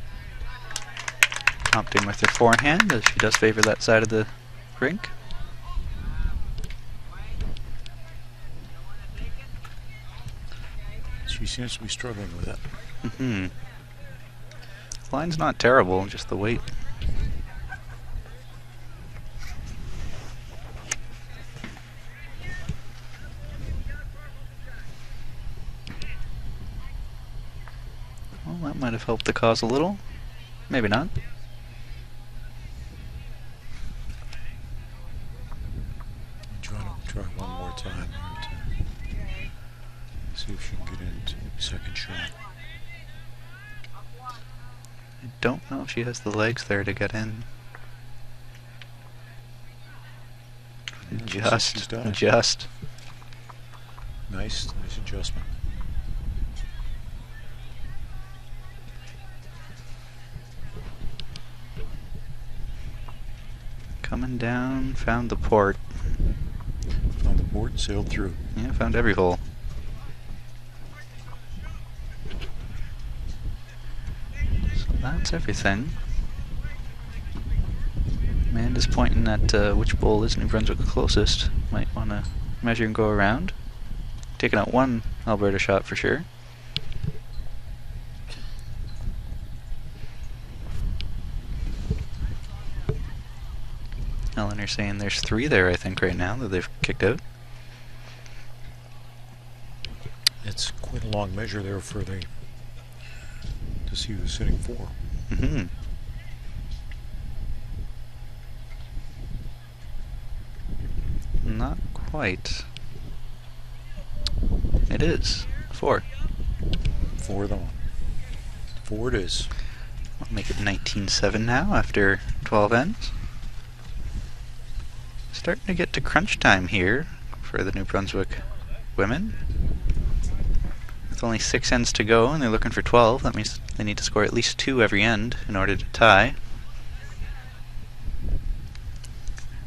Opting with her forehand, as she does favor that side of the rink. She seems to be struggling with it. Mm-hmm. Line's not terrible, just the weight. Well, that might have helped the cause a little. Maybe not. Try one more time to see if she can get into the second shot. I don't know if she has the legs there to get in. Yeah, she's done it. Just. Nice adjustment. Coming down, found the port. On the port, sailed through. Yeah, found every hole. So that's everything. Amanda's pointing at which bowl is New Brunswick closest. Might want to measure and go around. Taking out one Alberta shot for sure. Eleanor saying there's 3 there, I think, right now that they've kicked out. It's quite a long measure there for to see who's sitting 4. Mm-hmm. Not quite. It is 4. 4 though. 4 it is. I'll make it 19-7 now after 12 ends. Starting to get to crunch time here for the New Brunswick women. With only 6 ends to go and they're looking for 12, that means they need to score at least 2 every end in order to tie.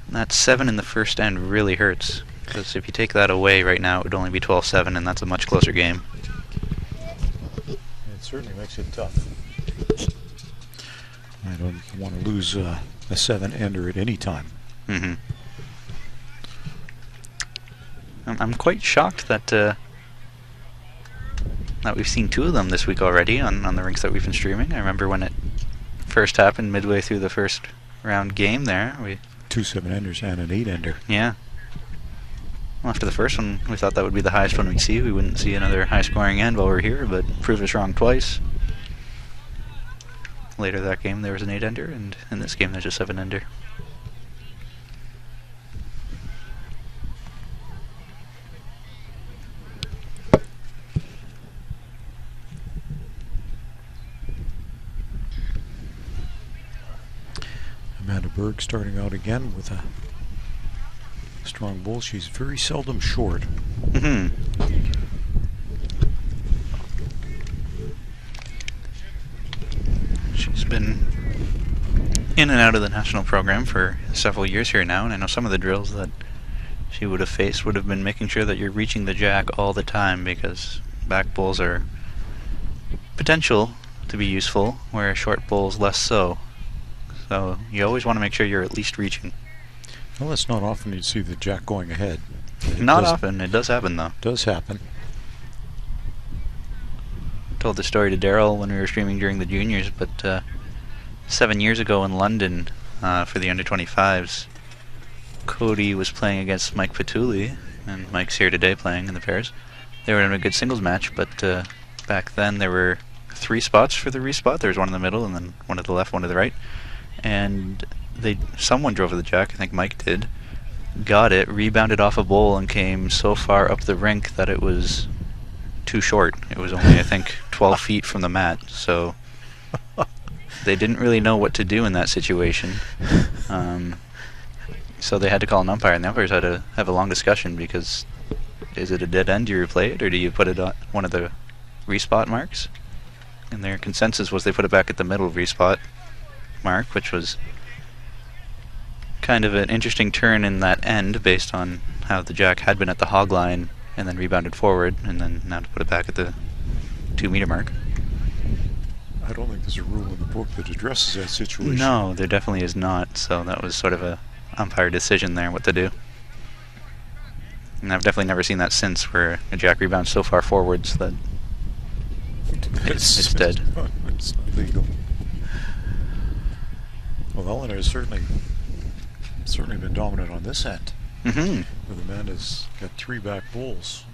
And that 7 in the first end really hurts, because if you take that away right now it would only be 12-7, and that's a much closer game. It certainly makes it tough. I don't want to lose a 7-ender at any time. Mm-hmm. I'm quite shocked that that we've seen 2 of them this week already on the rinks that we've been streaming. I remember when it first happened midway through the first round game there. 2 7-enders and an 8-ender. Yeah. Well, after the first one, we thought that would be the highest one we'd see. We wouldn't see another high-scoring end while we're here, but proved us wrong twice. Later that game, there was an 8-ender, and in this game, there's a 7-ender. Amanda Berg starting out again with a strong bowl. She's very seldom short. Mm-hmm. She's been in and out of the national program for several years here now, and I know some of the drills that she would have faced would have been making sure that you're reaching the jack all the time, because back bowls are potential to be useful, where short bowls less so. So you always want to make sure you're at least reaching. Well, it's not often you'd see the jack going ahead. Not often. It does happen, though. Does happen. Told the story to Daryl when we were streaming during the juniors, but 7 years ago in London for the under-25s, Cody was playing against Mike Patulli, and Mike's here today playing in the pairs. They were in a good singles match, but back then there were 3 spots for the respot. There was one in the middle, and then one to the left, one to the right. And someone drove to the jack, I think Mike did, got it, rebounded off a bowl, and came so far up the rink that it was too short. It was only, I think, 12 feet from the mat, so they didn't really know what to do in that situation. So they had to call an umpire, and the umpires had to have a long discussion, because is it a dead end, do you replay it, or do you put it on one of the respot marks? And their consensus was they put it back at the middle respot mark, which was kind of an interesting turn in that end based on how the jack had been at the hog line and then rebounded forward, and then now to put it back at the 2-meter mark. I don't think there's a rule in the book that addresses that situation. No, there definitely is not, so that was sort of a umpire decision there, what to do. And I've definitely never seen that since, where a jack rebounds so far forwards that it's dead. It's not legal. Well, Eleanor has certainly been dominant on this end. Mm-hmm. Where the man has got 3 back bowls.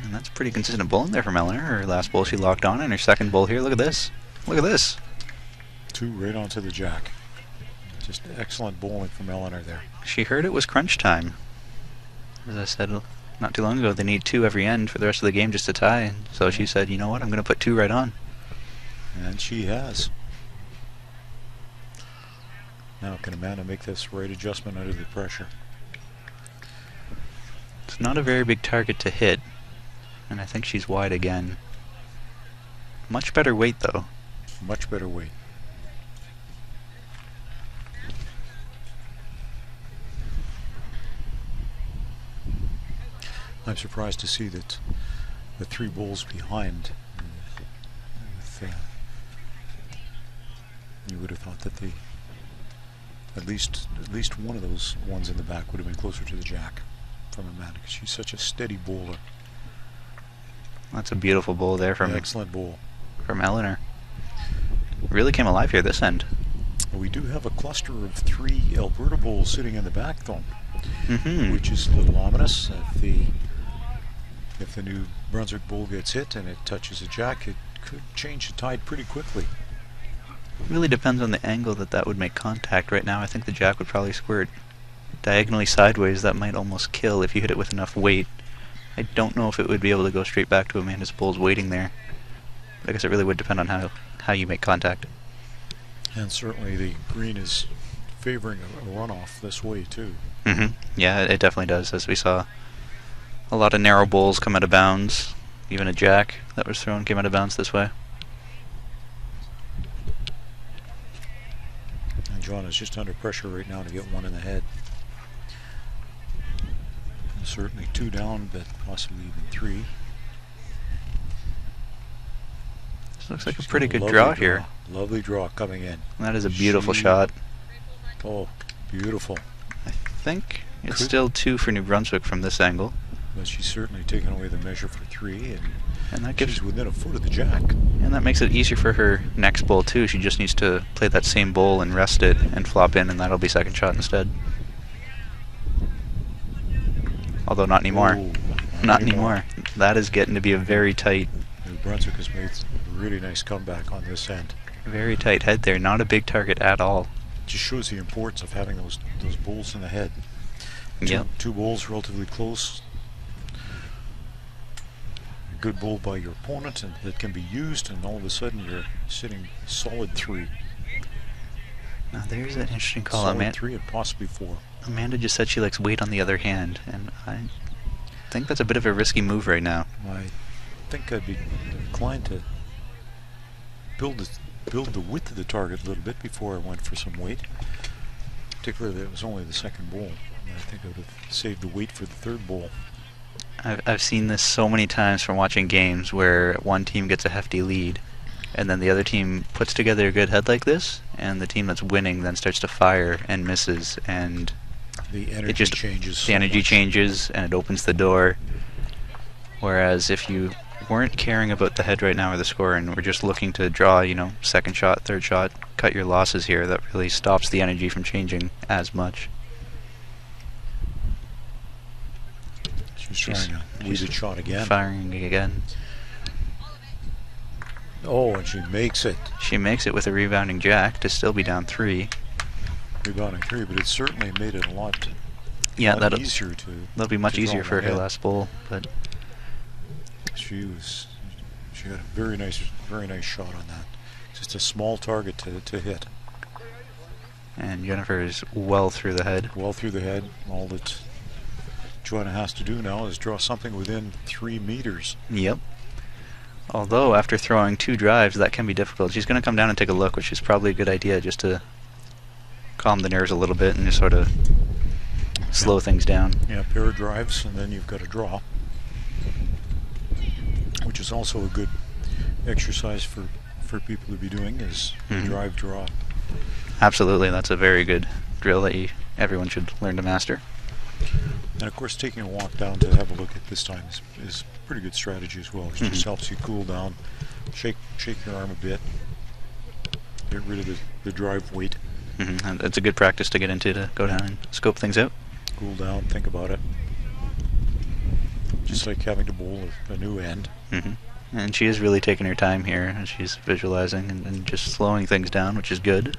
And that's pretty consistent bowling there from Eleanor. Her last bowl she locked on, and her second bowl here, look at this. Look at this. 2 right onto the jack. Just excellent bowling from Eleanor there. She heard it was crunch time. As I said not too long ago, they need 2 every end for the rest of the game just to tie. And so she said, you know what, I'm going to put 2 right on. And she has. Now can Amanda make this right adjustment under the pressure? It's not a very big target to hit, and I think she's wide again. Much better weight, though. Much better weight. I'm surprised to see that the 3 bowls behind. You would have thought that at least one of those ones in the back would have been closer to the jack from Amanda, because she's such a steady bowler. That's a beautiful bowl there from excellent bowl from Eleanor. Really came alive here this end. We do have a cluster of 3 Alberta bowls sitting in the back, though, which is a little ominous. If the New Brunswick bowl gets hit and it touches a jack, it could change the tide pretty quickly. It really depends on the angle that would make contact. Right now, I think the jack would probably squirt diagonally sideways. That might almost kill if you hit it with enough weight. I don't know if it would be able to go straight back to Amanda's bowls waiting there. But I guess it really would depend on how you make contact. And certainly the green is favoring a runoff this way too. Yeah, it definitely does, as we saw a lot of narrow bowls come out of bounds. Even a jack that was thrown came out of bounds this way. And John is just under pressure right now to get 1 in the head. And certainly 2 down, but possibly even 3. This looks like a pretty good draw here. Lovely draw coming in. That is a beautiful shot. Oh, beautiful. I think it's still 2 for New Brunswick from this angle. But she's certainly taken away the measure for 3, and that gives she's within a foot of the jack. And that makes it easier for her next bowl too. She just needs to play that same bowl and rest it and flop in, and that'll be second shot instead. Although not anymore. Ooh, not anymore. That is getting to be a very tight. New Brunswick has made a really nice comeback on this end. Very tight head there. Not a big target at all. Just shows the importance of having those bowls in the head. Yep. 2 bowls relatively close. A good bowl by your opponent, and it can be used, and all of a sudden you're sitting solid 3. Now there's an interesting call. Solid 3 and possibly 4. Amanda just said she likes weight on the other hand, and I think that's a bit of a risky move right now. I think I'd be inclined to build the width of the target a little bit before I went for some weight. Particularly that it was only the second bowl. I think I would have saved the weight for the 3rd bowl. I've seen this so many times from watching games where one team gets a hefty lead, and then the other team puts together a good head like this, and the team that's winning then starts to fire and misses, and the energy changes. The energy changes, and it opens the door. Whereas if you weren't caring about the head right now or the score, and we're just looking to draw, second shot, third shot, cut your losses here, that really stops the energy from changing as much. She's trying a weighted shot again. Firing again. Oh, and she makes it. She makes it with a rebounding jack to still be down 3. Rebounding 3, but it certainly made it a lot easier to. That'll be much easier for her last bowl, but she had a very nice shot on that. Just a small target to hit. And Jennifer is well through the head. Well through the head. All that Joanna has to do now is draw something within 3 meters. Yep. Although after throwing 2 drives, that can be difficult. She's going to come down and take a look, which is probably a good idea, just to calm the nerves a little bit and just sort of slow things down. Yeah, pair of drives, and then you've got a draw, which which is also a good exercise for people to be doing, is drive draw. Absolutely, that's a very good drill that everyone should learn to master. And of course, taking a walk down to have a look at this time is pretty good strategy as well. It just helps you cool down, shake your arm a bit, get rid of the drive weight. And it's a good practice to get into, to go down and scope things out. Cool down, think about it. Just like having to bowl a new end. And she is really taking her time here, and she's visualizing and just slowing things down, which is good.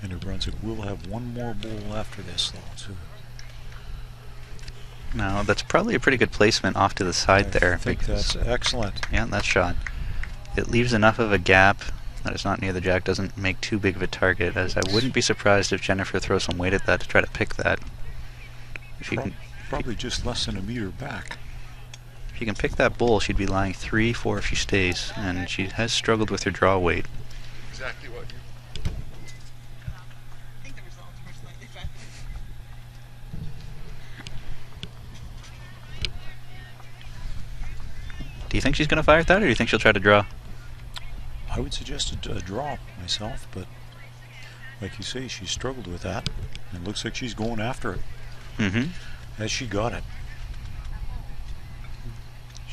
And New Brunswick will have one more bowl after this, though. So now, that's probably a pretty good placement off to the side there. I think that's excellent. Yeah, that shot. It leaves enough of a gap that it's not near the jack, doesn't make too big of a target, as I wouldn't be surprised if Jennifer throws some weight at that to try to pick that. If you Probably just less than a meter back. If you can pick that bull, she'd be lying 3-4 if she stays, and she has struggled with her draw weight. Exactly what you... Do you think she's going to fire at that, or do you think she'll try to draw? I would suggest a draw myself, but like you say, she's struggled with that, and it looks like she's going after it. Has she got it?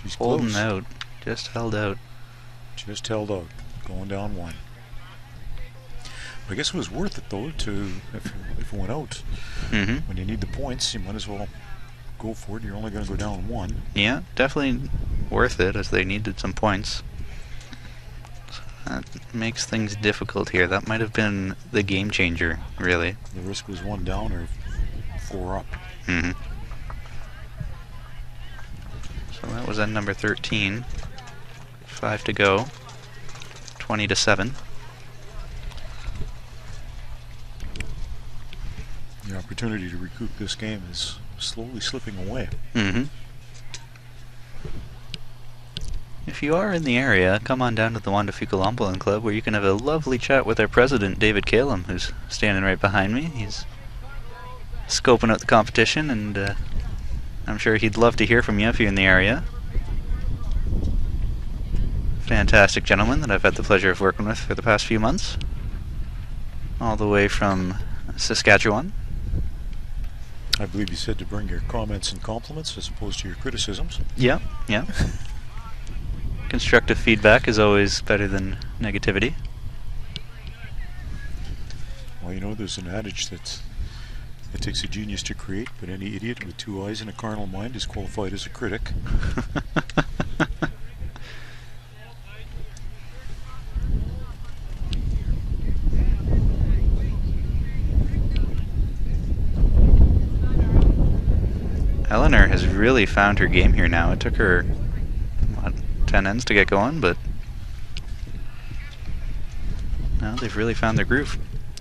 She's holding close. out, just held out. Just held out, going down one. But I guess it was worth it though to if it went out. When you need the points, you might as well go for it. You're only going to go down one. Yeah, definitely worth it, as they needed some points. That makes things difficult here. That might have been the game changer, really. The risk was one down or four up. So that was end number 13. 5 to go. 20-7. The opportunity to recoup this game is slowly slipping away. If you are in the area, come on down to the Juan de Fuca Club, where you can have a lovely chat with our president, David Calum, who's standing right behind me. He's scoping out the competition, and I'm sure he'd love to hear from you if you're in the area. Fantastic gentleman that I've had the pleasure of working with for the past few months. All the way from Saskatchewan. I believe you said to bring your comments and compliments as opposed to your criticisms. Yeah. Constructive feedback is always better than negativity. Well, you know, there's an adage that it takes a genius to create, but any idiot with 2 eyes and a carnal mind is qualified as a critic. Eleanor has really found her game here now. It took her, what, 10 ends to get going, but now they've really found their groove.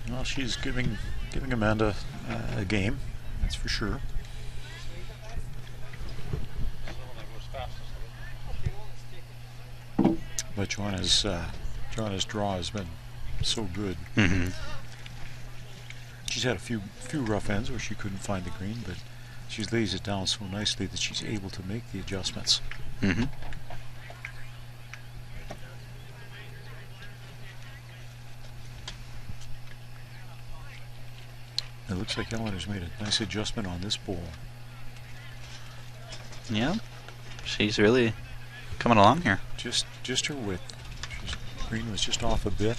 Well, she's giving Amanda a game, that's for sure. But Joanna's draw has been so good. She's had a few rough ends where she couldn't find the green, but she lays it down so nicely that she's able to make the adjustments. It looks like Eleanor's made a nice adjustment on this bowl. Yeah, she's really coming along here. Just her width. Green was just off a bit,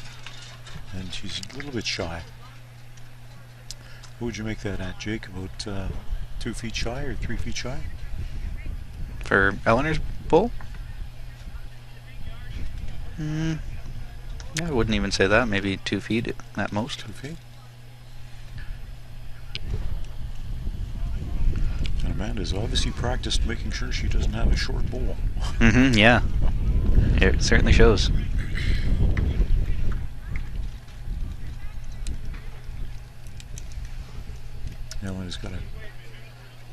and she's a little bit shy. What would you make that at, Jake? About 2 feet shy or 3 feet shy? For Eleanor's bowl? I wouldn't even say that. Maybe 2 feet at most. 2 feet? And Amanda's obviously practiced making sure she doesn't have a short bowl. Yeah. It certainly shows. Eleanor's got to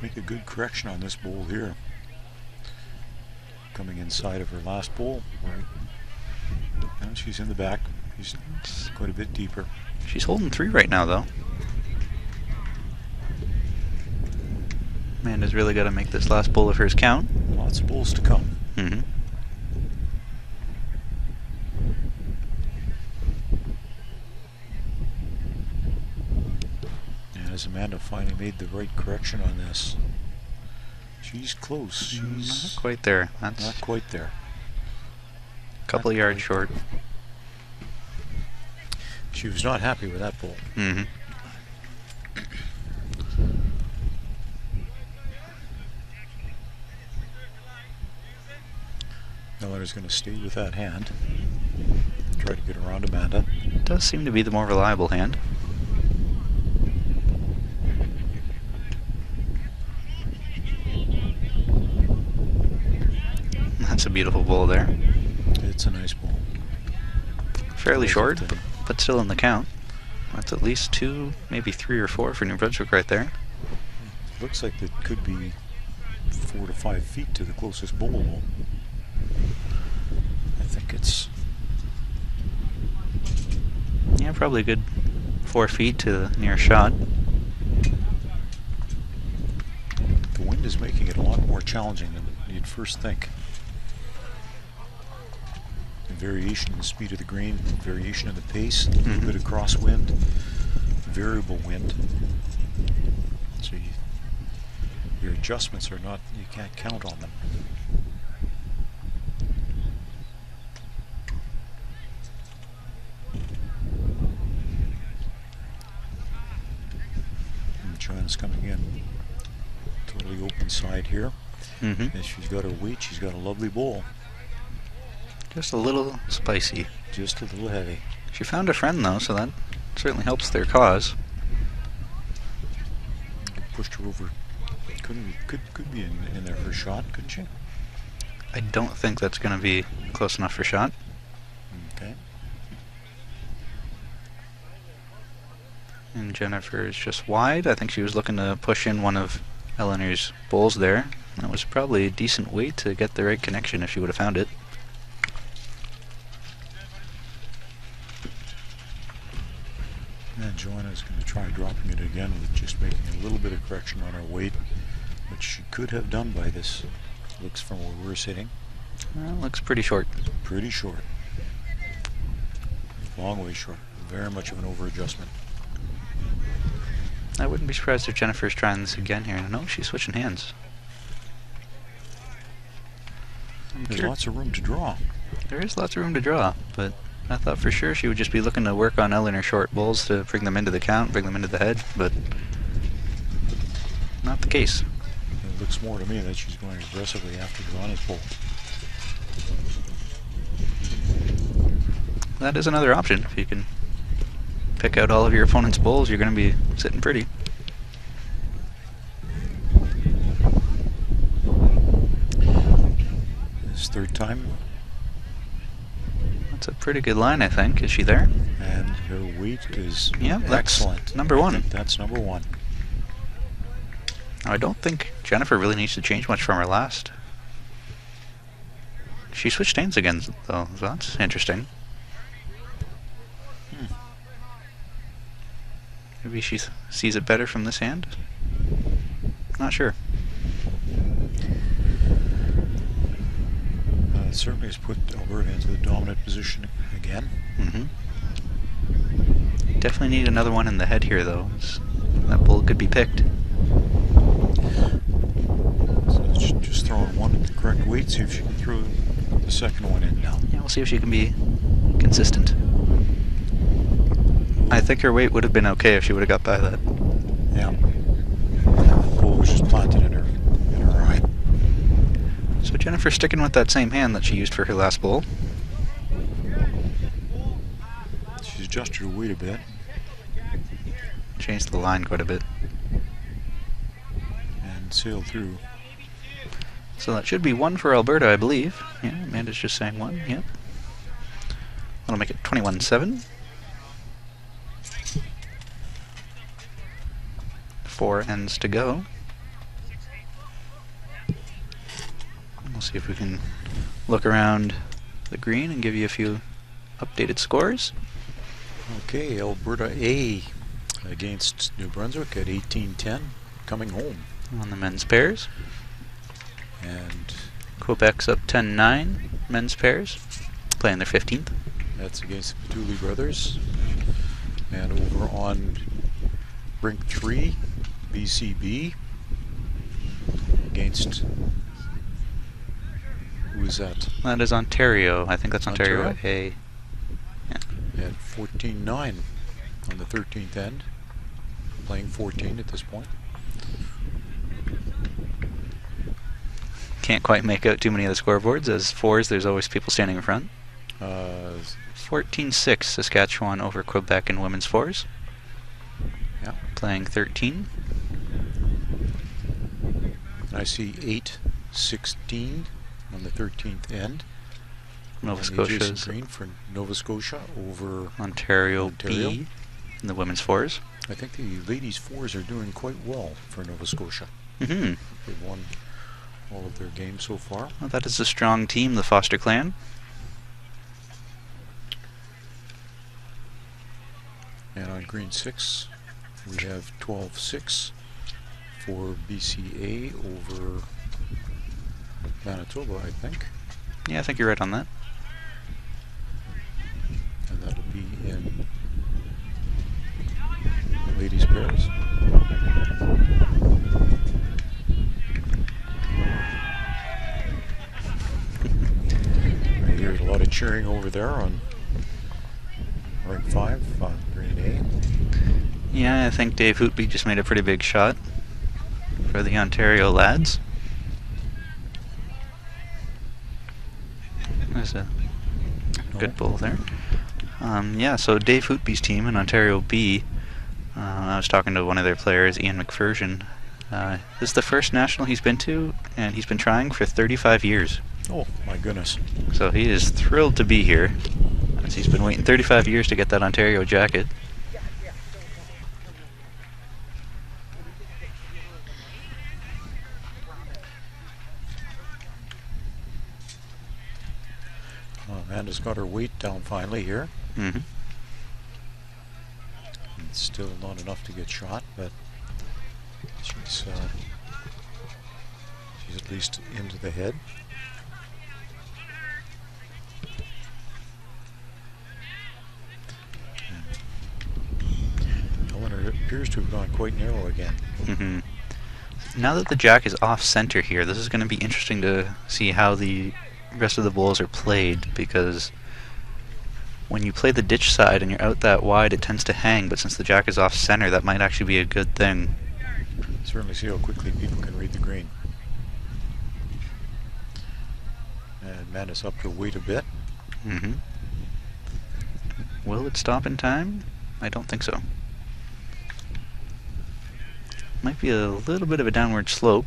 make a good correction on this bowl here. Coming inside of her last bowl, right And she's in the back. She's quite a bit deeper. She's holding 3 right now, though. Amanda's really got to make this last bowl of hers count. Lots of bowls to come. Mm-hmm. And as Amanda finally made the right correction on this, she's close. She's Not quite there. That's not quite there. a couple of yards short. She was not happy with that bowl. Mm-hmm. Miller's going to stay with that hand. Try to get around Amanda. Does seem to be the more reliable hand. That's a beautiful bowl there. It's a nice bowl. Fairly Goes short, up to- but still in the count. That's at least 2, maybe 3 or 4 for New Brunswick right there. Looks like it could be 4 to 5 feet to the closest bowl. I think it's... Yeah, probably a good 4 feet to the near shot. The wind is making it a lot more challenging than you'd first think. The variation in the speed of the green, variation in the pace, a little bit of crosswind, variable wind. So your adjustments are not, you can't count on them. And Joanna's coming in totally open side here. Mm-hmm. And she's got her weight, she's got a lovely bowl. Just a little spicy. Just a little heavy. She found a friend, though, so that certainly helps their cause. Pushed her over. Could be in there for a shot, couldn't she? I don't think that's going to be close enough for shot. Okay. And Jennifer is just wide. I think she was looking to push in one of Eleanor's bowls there. That was probably a decent weight to get the right connection if she would have found it. And Joanna's going to try dropping it again with just making a little bit of correction on her weight, which she could have done by this. Looks from where we're sitting. Well, looks pretty short. Pretty short. Long way short. Very much of an over-adjustment. I wouldn't be surprised if Jennifer's trying this again here. No, she's switching hands. There's lots of room to draw. There is lots of room to draw, but I thought for sure she would just be looking to work on Eleanor short bowls to bring them into the count, bring them into the head, but not the case. It looks more to me that she's going aggressively after Joanna's bowl. That is another option. If you can pick out all of your opponent's bowls, you're going to be sitting pretty. This third time. That's a pretty good line, I think. Is she there? And her weight is Yep, that's excellent. number 1. That's number 1. Now, I don't think Jennifer really needs to change much from her last. She switched hands again, though, so that's interesting. Maybe she sees it better from this hand? Not sure. It certainly has put Alberta into the dominant position again. Mm-hmm. Definitely need another one in the head here, though. That bull could be picked. So just throwing one at the correct weight, see if she can throw the second one in now. Yeah, we'll see if she can be consistent. I think her weight would have been okay if she would have got by that. Yeah. The pole was just planted in her eye. So Jennifer's sticking with that same hand that she used for her last bowl. She's adjusted her weight a bit. Changed the line quite a bit. And sailed through. So that should be 1 for Alberta, I believe. Yeah, Amanda's just saying 1, yep. That'll make it 21-7. 4 ends to go. We'll see if we can look around the green and give you a few updated scores. Okay, Alberta A against New Brunswick at 18-10, coming home. On the men's pairs. And Quebec's up 10-9, men's pairs, playing their 15th. that's against the Petuli brothers. And over on Brink 3, BCB against, who is that? That is Ontario. I think that's Ontario, Ontario? A. At 14-9 on the 13th end, playing 14 at this point. Can't quite make out too many of the scoreboards. As fours, there's always people standing in front. 14-6 Saskatchewan over Quebec in women's fours. Yeah. Playing 13. I see 8-16 on the 13th end. Nova And Scotia's Jason Green for Nova Scotia over Ontario Ontario. B in the women's fours. I think the ladies' fours are doing quite well for Nova Scotia. Mm-hmm. They've won all of their games so far. Well, that is a strong team, the Foster clan. And on green 6, we have 12-6 for BCA over Manitoba, I think. Yeah, I think you're right on that. And that'll be in ladies' pairs. I hear a lot of cheering over there on rank 5, green A. Yeah, I think Dave Hootby just made a pretty big shot for the Ontario lads. There's a good ball there. Yeah, so Dave Hootby's team in Ontario B, I was talking to one of their players, Ian McPherson. This is the first national he's been to, and he's been trying for 35 years. Oh, my goodness. So he is thrilled to be here, as he's been waiting 35 years to get that Ontario jacket. Amanda's got her weight down finally here. Mm-hmm. It's still not enough to get shot, but she's at least into the head. Eleanor appears to have gone quite narrow again. Mm-hmm. Now that the jack is off center here, this is going to be interesting to see how the rest of the bowls are played, because when you play the ditch side and you're out that wide, it tends to hang, but since the jack is off center, that might actually be a good thing. Certainly see how quickly people can read the green. And Amanda's upped her weight a bit. Mm-hmm. Will it stop in time? I don't think so. Might be a little bit of a downward slope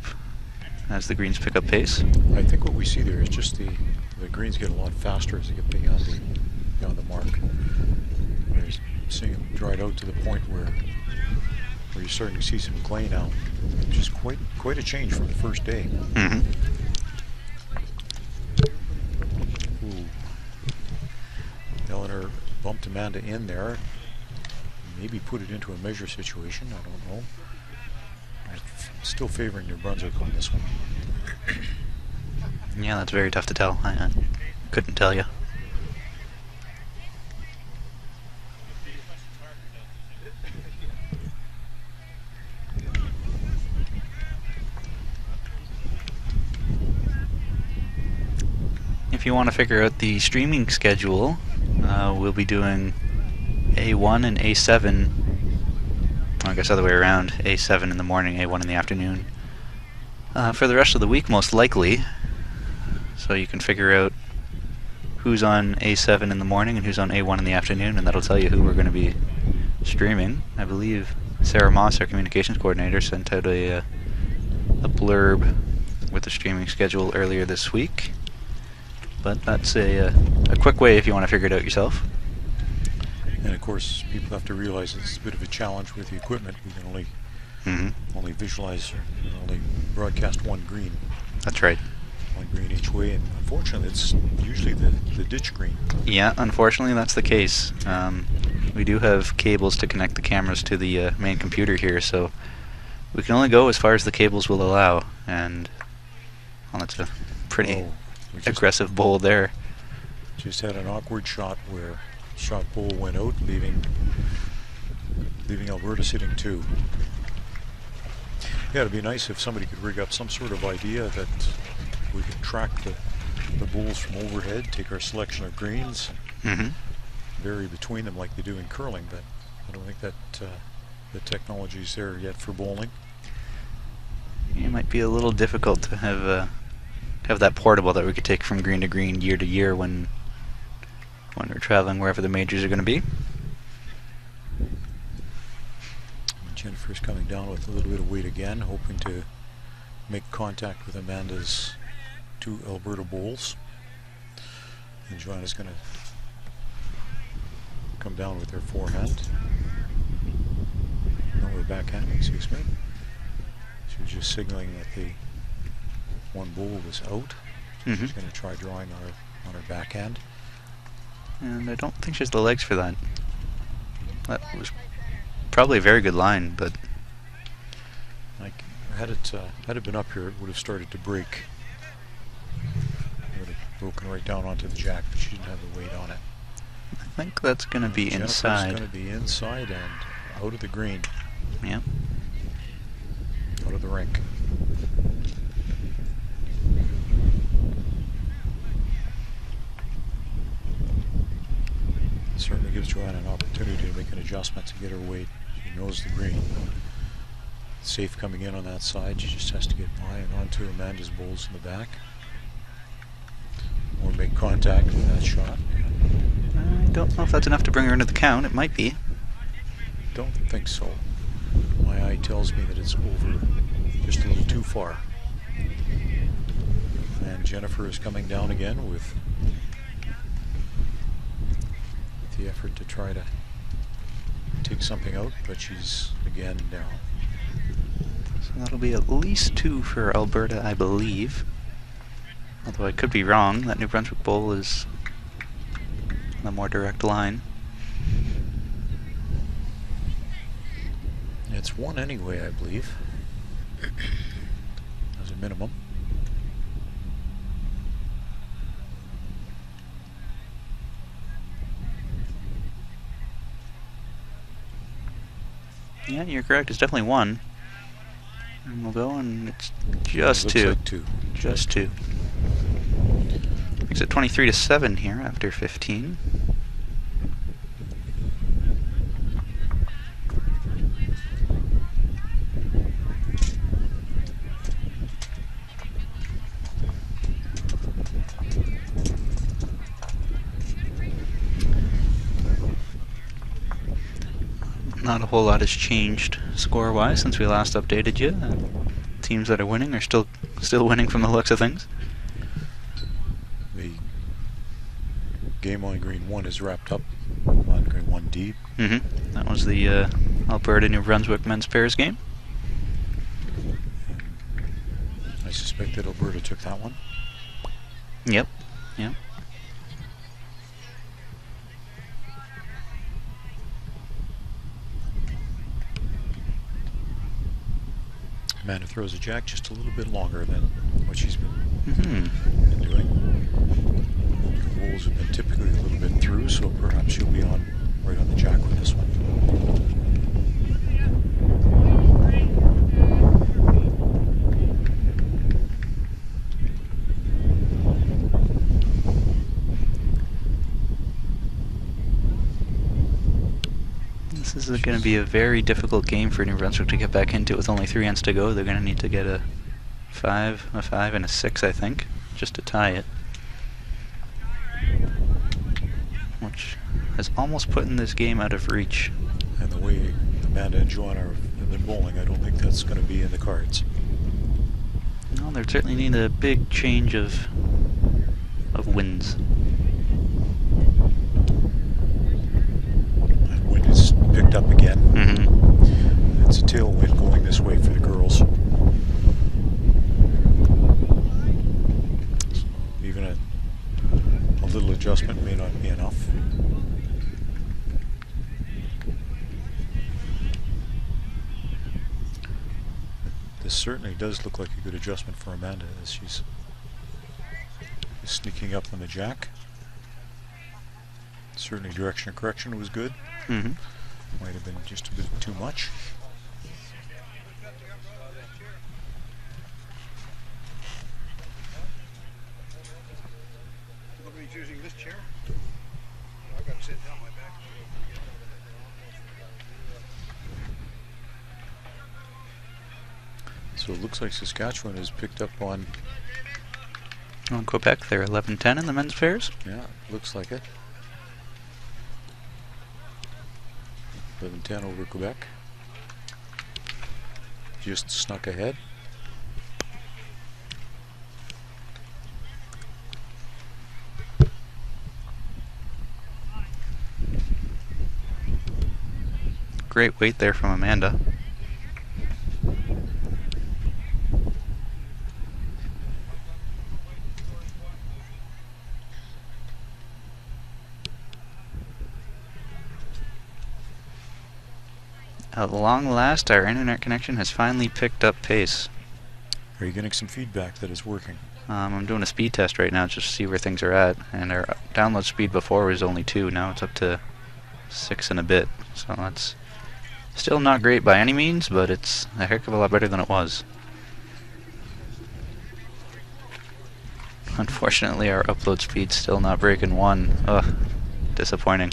as the greens pick up pace. I think what we see there is just the greens get a lot faster as they get beyond the mark. We're seeing them dried out to the point where you're starting to see some clay now, which is quite a change from the first day. Mm-hmm. Ooh. Eleanor bumped Amanda in there. Maybe put it into a measure situation, I don't know. I'm still favoring New Brunswick on this one. Yeah, that's very tough to tell. I couldn't tell you. If you want to figure out the streaming schedule, we'll be doing A1 and A7, I guess other way around, A7 in the morning, A1 in the afternoon, for the rest of the week most likely, so you can figure out who's on A7 in the morning and who's on A1 in the afternoon, and that'll tell you who we're going to be streaming. I believe Sarah Moss, our communications coordinator, sent out a blurb with the streaming schedule earlier this week. But that's a quick way if you want to figure it out yourself. And of course, people have to realize it's a bit of a challenge with the equipment. We can only visualize or only broadcast one green. That's right. one green each way, and unfortunately it's usually the ditch green. Yeah, unfortunately that's the case. We do have cables to connect the cameras to the main computer here, so we can only go as far as the cables will allow, and well, that's a pretty aggressive bowl there. Just had an awkward shot where shot bowl went out, leaving Alberta sitting 2. Yeah, it'd be nice if somebody could rig up some sort of idea that we could track the bowls from overhead, take our selection of greens, vary between them like they do in curling, but I don't think that the technology's there yet for bowling. It might be a little difficult to have that portable that we could take from green to green, year to year when we're traveling wherever the majors are going to be. Jennifer's coming down with a little bit of weight again, hoping to make contact with Amanda's 2 Alberta bowls. And Joanna's going to come down with her forehand. No, her backhand, excuse me. She was just signaling that the one bowl was out. She's going to try drawing on her backhand. And I don't think she has the legs for that. That was probably a very good line, but had it been up here, it would have started to break. It would have broken right down onto the jack, but she didn't have the weight on it. I think that's going to be inside. It's going to be inside and out of the green. Yep. Out of the rink. Certainly gives Joanna an opportunity to make an adjustment to get her weight. She knows the green. Safe coming in on that side. She just has to get by and onto Amanda's bowls in the back. Or make contact with that shot. I don't know if that's enough to bring her into the count. It might be. Don't think so. My eye tells me that it's over just a little too far. And Jennifer is coming down again with the effort to try to take something out, but she's again down. So that'll be at least 2 for Alberta, I believe. Although I could be wrong. That New Brunswick bowl is a more direct line. It's 1 anyway, I believe, as a minimum. Yeah, you're correct. It's definitely 1. And we'll go, and it's just 2. Like 2. Just 2. Makes it 23-7 here after 15. Not a whole lot has changed score-wise since we last updated you. Teams that are winning are still winning from the looks of things. The game on green 1 is wrapped up on green 1D. That was the Alberta New Brunswick men's pairs game. I suspect that Alberta took that one. Yep. Yep. Amanda throws a jack just a little bit longer than what she's been doing. The bowls have been typically a little bit through, so perhaps she'll be right on the jack with this one. This is going to be a very difficult game for New Brunswick to get back into with only 3 ends to go. They're going to need to get a 5, and a 6, I think, just to tie it. Which has almost put in this game out of reach. And the way Amanda and Joanna have been bowling, I don't think that's going to be in the cards. No, they certainly need a big change of wins. That wind is picked up again. It's a tailwind going this way for the girls. certainly does look like a good adjustment for Amanda as she's sneaking up on the jack. Certainly direction of correction was good. Might have been just a bit too much. Nobody's using this chair? I've got to sit down my back. So it looks like Saskatchewan has picked up on... On Quebec, they're 11-10 in the men's pairs. Yeah, looks like it. 11-10 over Quebec. Just snuck ahead. Great weight there from Amanda. At long last, our internet connection has finally picked up pace. Are you getting some feedback that it's working? I'm doing a speed test right now just to see where things are at, and our download speed before was only 2, now it's up to 6 and a bit, so that's still not great by any means, but it's a heck of a lot better than it was. Unfortunately, our upload speed's still not breaking 1. Ugh, disappointing.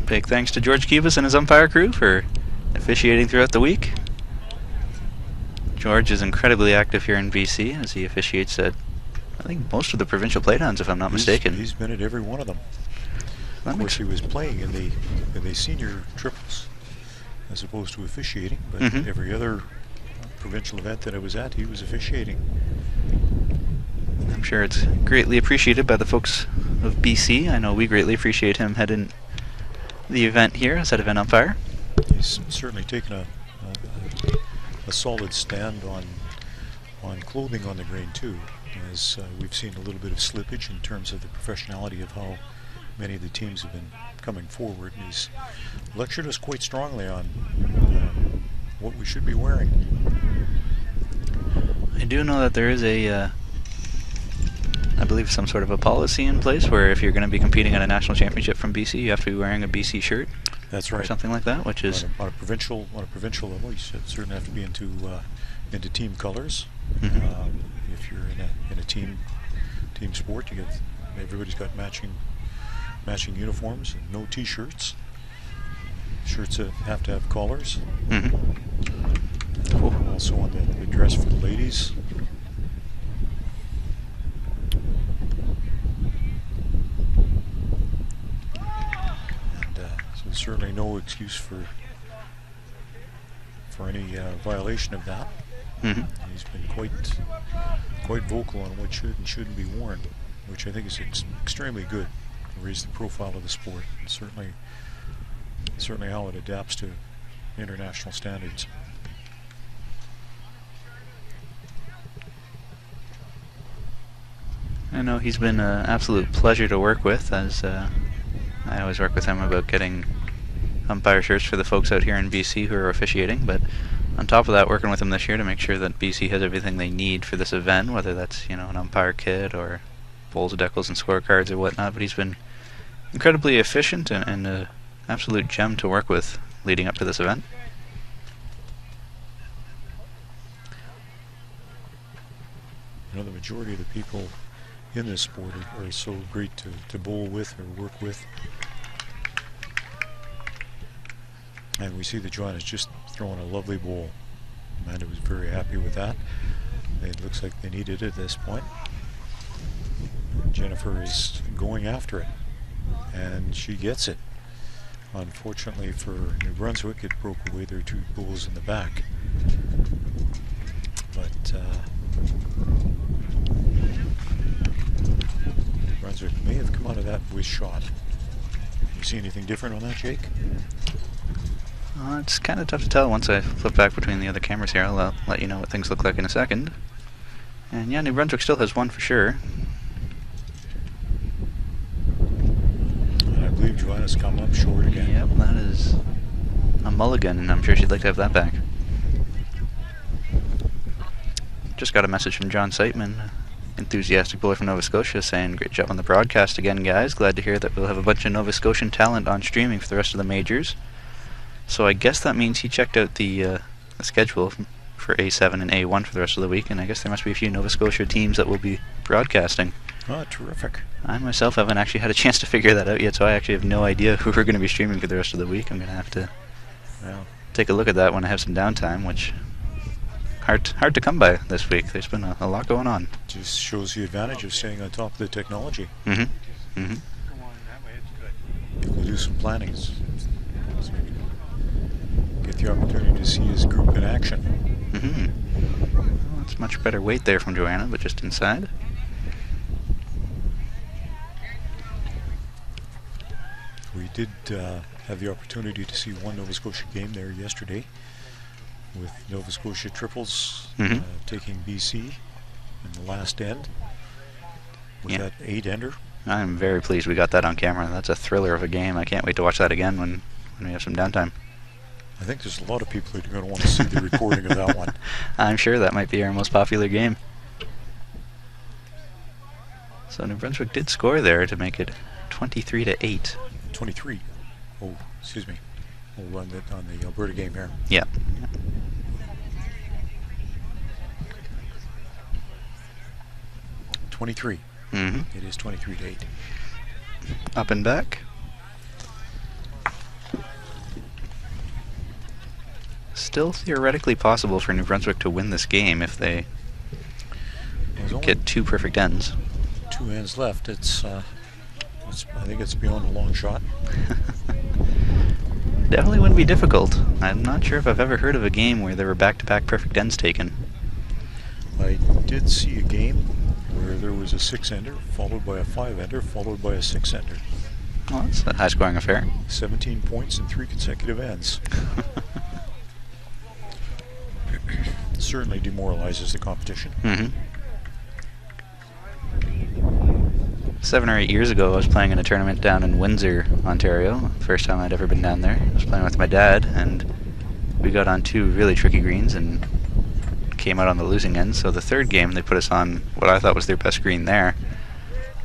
Big thanks to George Cubas and his umpire crew for officiating throughout the week. George is incredibly active here in BC as he officiates at, I think, most of the provincial playdowns, if I'm not mistaken. He's been at every one of them. Of course, he was playing in the senior triples as opposed to officiating, but every other provincial event that I was at, he was officiating. I'm sure it's greatly appreciated by the folks of BC. I know we greatly appreciate him heading the event here as head event umpire. He's certainly taken a solid stand on clothing on the green too, as we've seen a little bit of slippage in terms of the professionality of how many of the teams have been coming forward. And he's lectured us quite strongly on what we should be wearing. I do know that there is a I believe some sort of a policy in place where if you're going to be competing at a national championship from BC, you have to be wearing a BC shirt. That's right. Or something like that, which is on a provincial level, you should certainly have to be into team colors. If you're in a team sport, everybody's got matching uniforms and no T-shirts. Shirts have to have collars. Also on the dress for the ladies. Certainly no excuse for any violation of that. He's been quite vocal on what should and shouldn't be worn, which I think is extremely good to raise the profile of the sport, and certainly how it adapts to international standards. I know he's been an absolute pleasure to work with, as I always work with him about getting umpire shirts for the folks out here in BC who are officiating, but on top of that, working with him this year to make sure that BC has everything they need for this event, whether that's, an umpire kit or bowls of decals and scorecards or whatnot. But he's been incredibly efficient and an absolute gem to work with leading up to this event. The majority of the people in this sport are so great to bowl with or work with. And we see that John is just throwing a lovely bowl. Amanda was very happy with that. It looks like they needed it at this point. Jennifer is going after it, and she gets it. Unfortunately for New Brunswick, it broke away their 2 bowls in the back. But New Brunswick may have come out of that with shot. You see anything different on that, Jake? It's kind of tough to tell once I flip back between the other cameras here. I'll let you know what things look like in a second. And yeah, New Brunswick still has one for sure. And I believe Joanna's come up short again. Yep, that is a mulligan, and I'm sure she'd like to have that back. Just got a message from John Seitman, enthusiastic bowler from Nova Scotia, saying, "Great job on the broadcast again, guys. Glad to hear that we'll have a bunch of Nova Scotian talent on streaming for the rest of the majors." So I guess that means he checked out the schedule for A7 and A1 for the rest of the week, and I guess there must be a few Nova Scotia teams that will be broadcasting. Oh, terrific. I myself haven't actually had a chance to figure that out yet, so I actually have no idea who we're going to be streaming for the rest of the week. I'm going to have to take a look at that when I have some downtime, which hard to come by this week. There's been a lot going on. Just shows the advantage of staying on top of the technology. Mm-hmm. Come on, that way it's good. We'll do some planning. So we can get the opportunity to see his group in action. Mm-hmm. Well, that's much better weight there from Joanna, but just inside. We did have the opportunity to see one Nova Scotia game there yesterday, with Nova Scotia triples taking BC in the last end with that 8-ender. I'm very pleased we got that on camera. That's a thriller of a game. I can't wait to watch that again when we have some downtime. I think there's a lot of people that are going to want to see the recording of that one. I'm sure that might be our most popular game. So New Brunswick did score there to make it 23-8. 23. Oh, excuse me. We'll run that on the Alberta game here. Yeah. 23. Mm-hmm. It is 23-8. Up and back. Still theoretically possible for New Brunswick to win this game if they get 2 perfect ends. 2 ends left. I think it's beyond a long shot. Definitely wouldn't be difficult. I'm not sure if I've ever heard of a game where there were back-to-back perfect ends taken. I did see a game where there was a 6-ender, followed by a 5-ender, followed by a 6-ender. Well, that's a high-scoring affair. 17 points in 3 consecutive ends. Certainly demoralizes the competition. Mm-hmm. 7 or 8 years ago, I was playing in a tournament down in Windsor, Ontario. First time I'd ever been down there. I was playing with my dad, and we got on 2 really tricky greens and came out on the losing end. So the third game, they put us on what I thought was their best green there.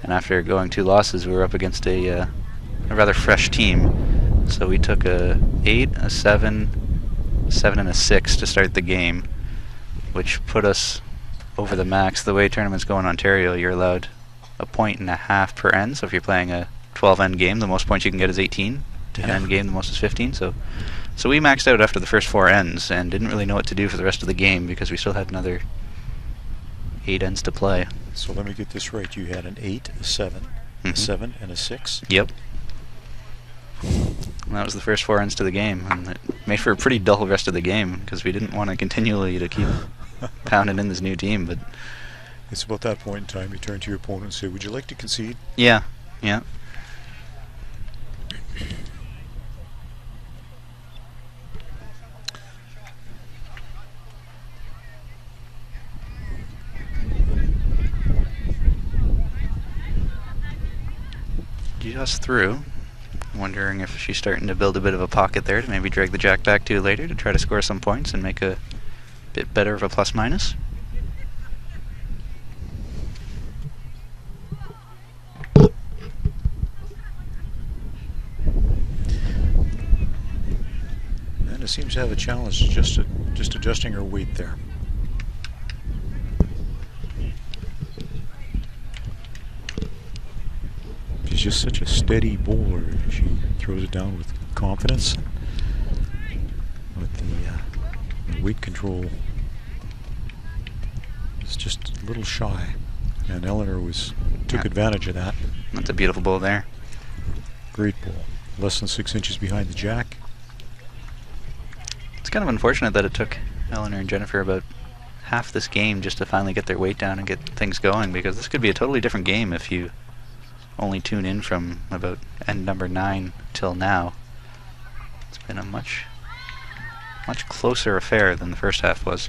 And after going 2 losses, we were up against a rather fresh team. So we took a 8, a 7, 7 and a 6 to start the game, which put us over the max. The way tournaments go in Ontario, you're allowed 1.5 points per end. So if you're playing a 12-end game, the most points you can get is 18. 10-end game, the most is 15. So we maxed out after the first 4 ends and didn't really know what to do for the rest of the game because we still had another 8 ends to play. So let me get this right. You had an 8, a 7, a 7, and a 6. Yep. And that was the first 4 ends to the game, and it made for a pretty dull rest of the game because we didn't want to continually to keep pounding in this new team. But it's about that point in time you turn to your opponent and say, "Would you like to concede?" Yeah, yeah. Just through. Wondering if she's starting to build a bit of a pocket there to maybe drag the jack back to later to try to score some points and make a bit better of a plus-minus. And it seems to have a challenge just adjusting her weight there. She's just such a steady bowler. She throws it down with confidence. With the weight control, it's just a little shy. And Eleanor took advantage of that. That's a beautiful bowl there. Great bowl. Less than 6 inches behind the jack. It's kind of unfortunate that it took Eleanor and Jennifer about half this game just to finally get their weight down and get things going, because this could be a totally different game if you only tune in from about end number 9 till now. It's been a much closer affair than the first half was.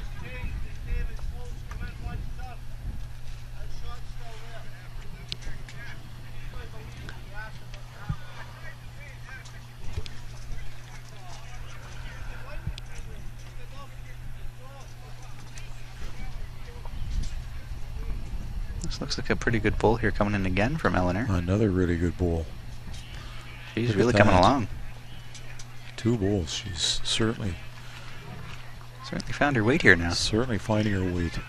This looks like a pretty good bull here coming in again from Eleanor. Another really good bull. She's Look at really coming that. along. 2 bulls. She's certainly Found her weight here now. finding her weight.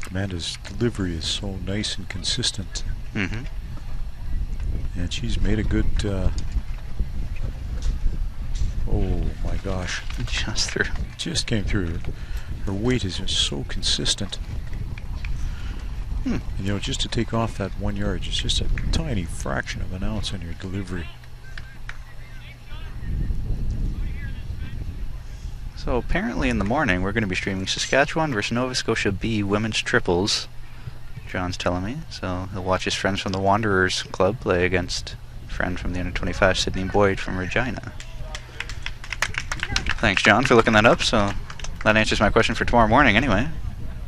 Amanda's delivery is so nice and consistent, Mm-hmm. and she's made a good. Oh my gosh! Just through. Just came through. Her weight is just so consistent. Hmm. And, you know, just to take off that 1 yard, it's just a tiny fraction of an ounce on your delivery. So apparently in the morning we're going to be streaming Saskatchewan versus Nova Scotia B women's triples. John's telling me. So he'll watch his friends from the Wanderers Club play against a friend from the under-25 Sydney Boyd from Regina. Thanks, John, for looking that up. So that answers my question for tomorrow morning anyway.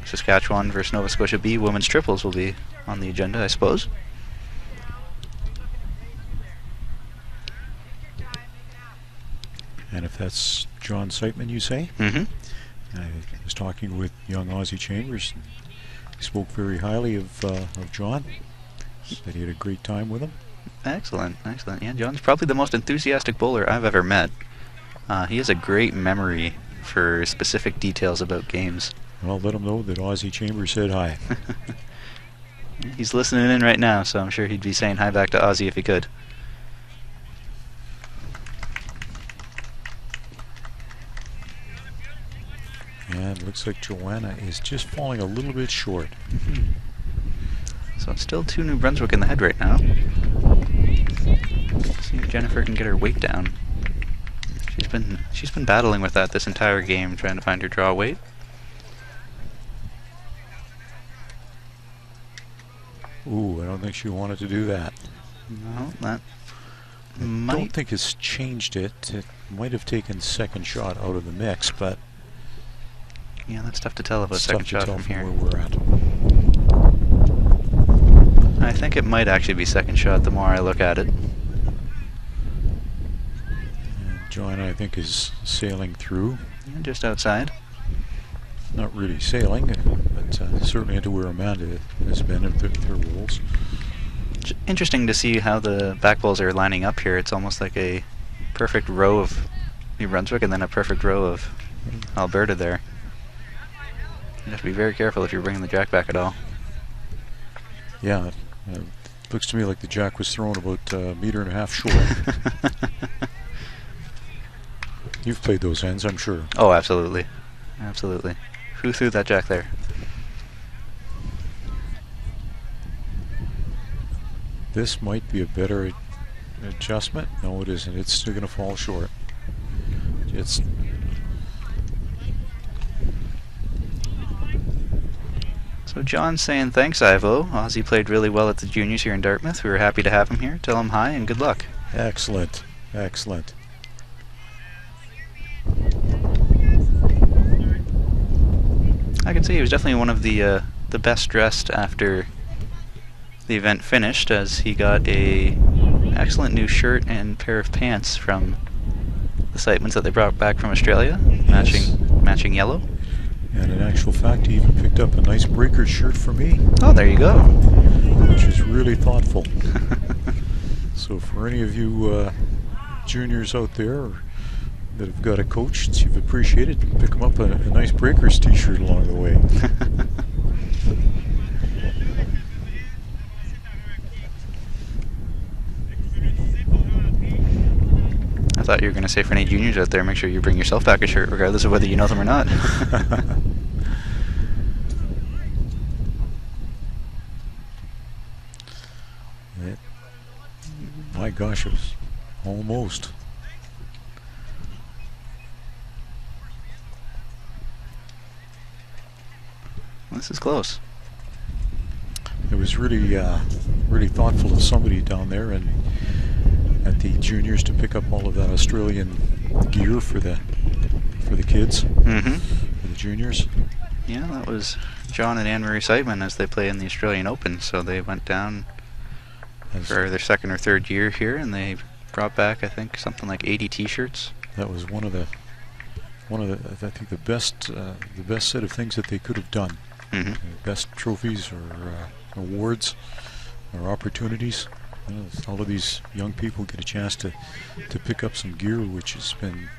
Saskatchewan versus Nova Scotia B women's triples will be on the agenda, I suppose. And if that's John Siteman, you say? Mm-hmm. I was talking with young Ozzy Chambers. And he spoke very highly of John. Said he had a great time with him. Excellent, excellent. Yeah, John's probably the most enthusiastic bowler I've ever met. He has a great memory for specific details about games. Well, let him know that Ozzy Chambers said hi. He's listening in right now, so I'm sure he'd be saying hi back to Ozzy if he could. And it looks like Joanna is just falling a little bit short. So it's still 2 New Brunswick in the head right now. See if Jennifer can get her weight down. She's been battling with that this entire game, trying to find her draw weight. Ooh, I don't think she wanted to do that. No, that I might. don't think it's changed it. It might have taken second shot out of the mix, but Yeah, that's tough to tell about it's second tough to shot tell from from here. where we're at. I think it might actually be second shot the more I look at it. And Joanna, I think, is sailing through. Yeah, just outside. Not really sailing, but certainly into where Amanda has been in her rolls. Interesting to see how the back bowls are lining up here. It's almost like a perfect row of New Brunswick and then a perfect row of Alberta there. You have to be very careful if you're bringing the jack back at all. Yeah, looks to me like the jack was thrown about a meter and a half short. You've played those ends, I'm sure. Oh, absolutely. Absolutely. Who threw that jack there? This might be a better adjustment. No, it isn't. It's still going to fall short. It's So John's saying thanks, Ivo. Ozzy played really well at the juniors here in Dartmouth. We were happy to have him here. Tell him hi and good luck. excellent. Excellent. I can say he was definitely one of the best dressed after the event finished, as he got a excellent new shirt and pair of pants from the Sitemans that they brought back from Australia, matching yellow. And in actual fact, he even picked up a nice Breakers shirt for me, Oh, there you go. which is really thoughtful. So for any of you juniors out there that have got a coach that you've appreciated, pick them up a nice Breakers t-shirt along the way. I thought you were going to say for any juniors out there, make sure you bring yourself back a shirt, regardless of whether you know them or not. My gosh, it was almost. This is close. It was really, really thoughtful of somebody down there and at the juniors to pick up all of that Australian gear for the kids, Mm-hmm. for the juniors. Yeah, that was John and Anne-Marie Siteman as they play in the Australian Open. So they went down for their second or third year here, and they brought back, I think, something like 80 T-shirts. That was one of the one of the, I think the best set of things that they could have done. Mm-hmm. Best trophies or awards or opportunities. All of these young people get a chance to pick up some gear which has been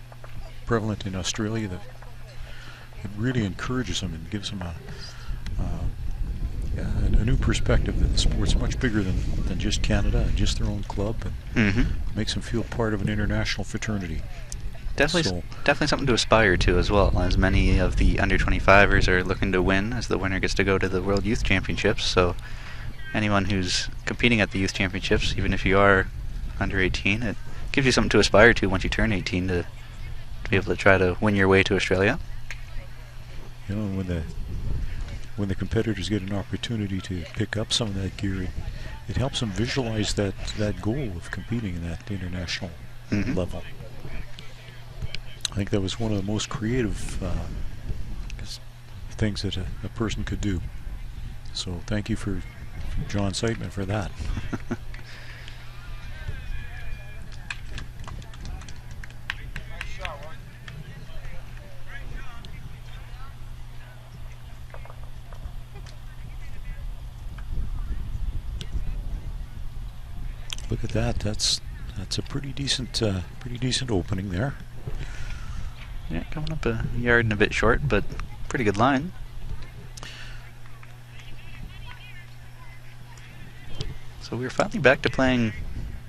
prevalent in Australia, that it really encourages them and gives them a new perspective that the sport's much bigger than just Canada and just their own club, and makes them feel part of an international fraternity. Definitely something to aspire to as well, as many of the under 25ers are looking to win, as the winner gets to go to the World Youth Championships. So anyone who's competing at the Youth Championships, even if you are under 18, it gives you something to aspire to once you turn 18 to be able to try to win your way to Australia. You know, when the competitors get an opportunity to pick up some of that gear, it helps them visualize that goal of competing in that international level. I think that was one of the most creative things that a person could do. So thank you for John Seidman for that. Look at that. That's a pretty decent opening there. Yeah, coming up a yard and a bit short, but pretty good line. So we're finally back to playing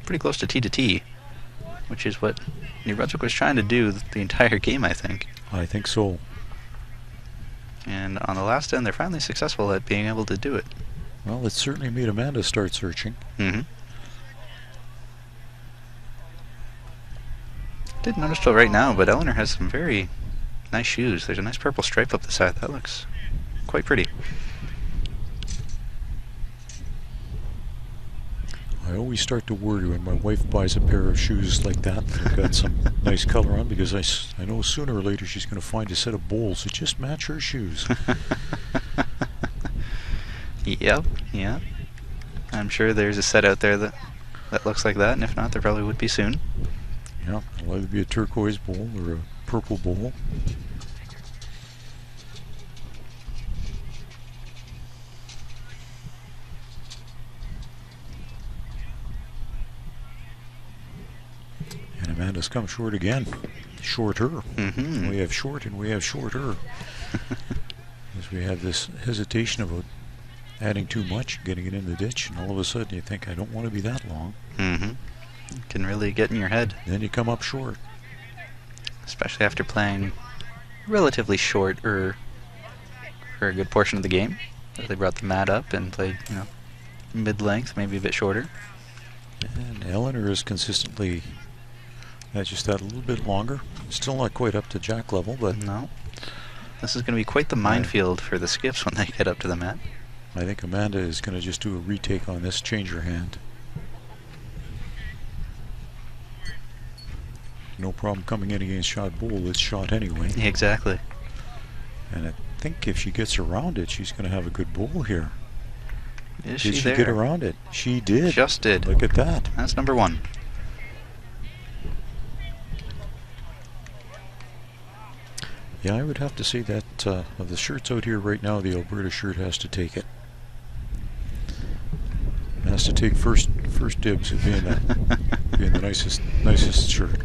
pretty close to T, which is what New Brunswick was trying to do the entire game, I think. I think so. And on the last end, they're finally successful at being able to do it. Well, it certainly made Amanda start searching. Didn't notice till right now, but Eleanor has some very nice shoes. There's a nice purple stripe up the side. That looks quite pretty. I always start to worry when my wife buys a pair of shoes like that. They've got some nice color on, because I know sooner or later she's going to find a set of bowls that just match her shoes. Yep, yeah. I'm sure there's a set out there that looks like that, and if not, there probably would be soon. Yeah, it'll either be a turquoise bowl or a purple bowl. And Amanda's come short again. Shorter. We have short and we have shorter. As we have this hesitation about adding too much, getting it in the ditch, and all of a sudden you think, I don't want to be that long. Can really get in your head. Then you come up short. Especially after playing relatively short for a good portion of the game. They brought the mat up and played, mid-length, maybe a bit shorter. And Eleanor is consistently just that a little bit longer. Still not quite up to jack level, but no. This is going to be quite the minefield for the skips when they get up to the mat. I think Amanda is going to just do a retake on this, change her hand. No problem coming in against shot bowl. It's shot anyway. Exactly. And I think if she gets around it, she's going to have a good bowl here. Did she there? Get around it? She did. Just did. Look at that. That's number one. Yeah, I would have to say that of the shirts out here right now, the Alberta shirt has to take it. It has to take first dibs at being the nicest shirt.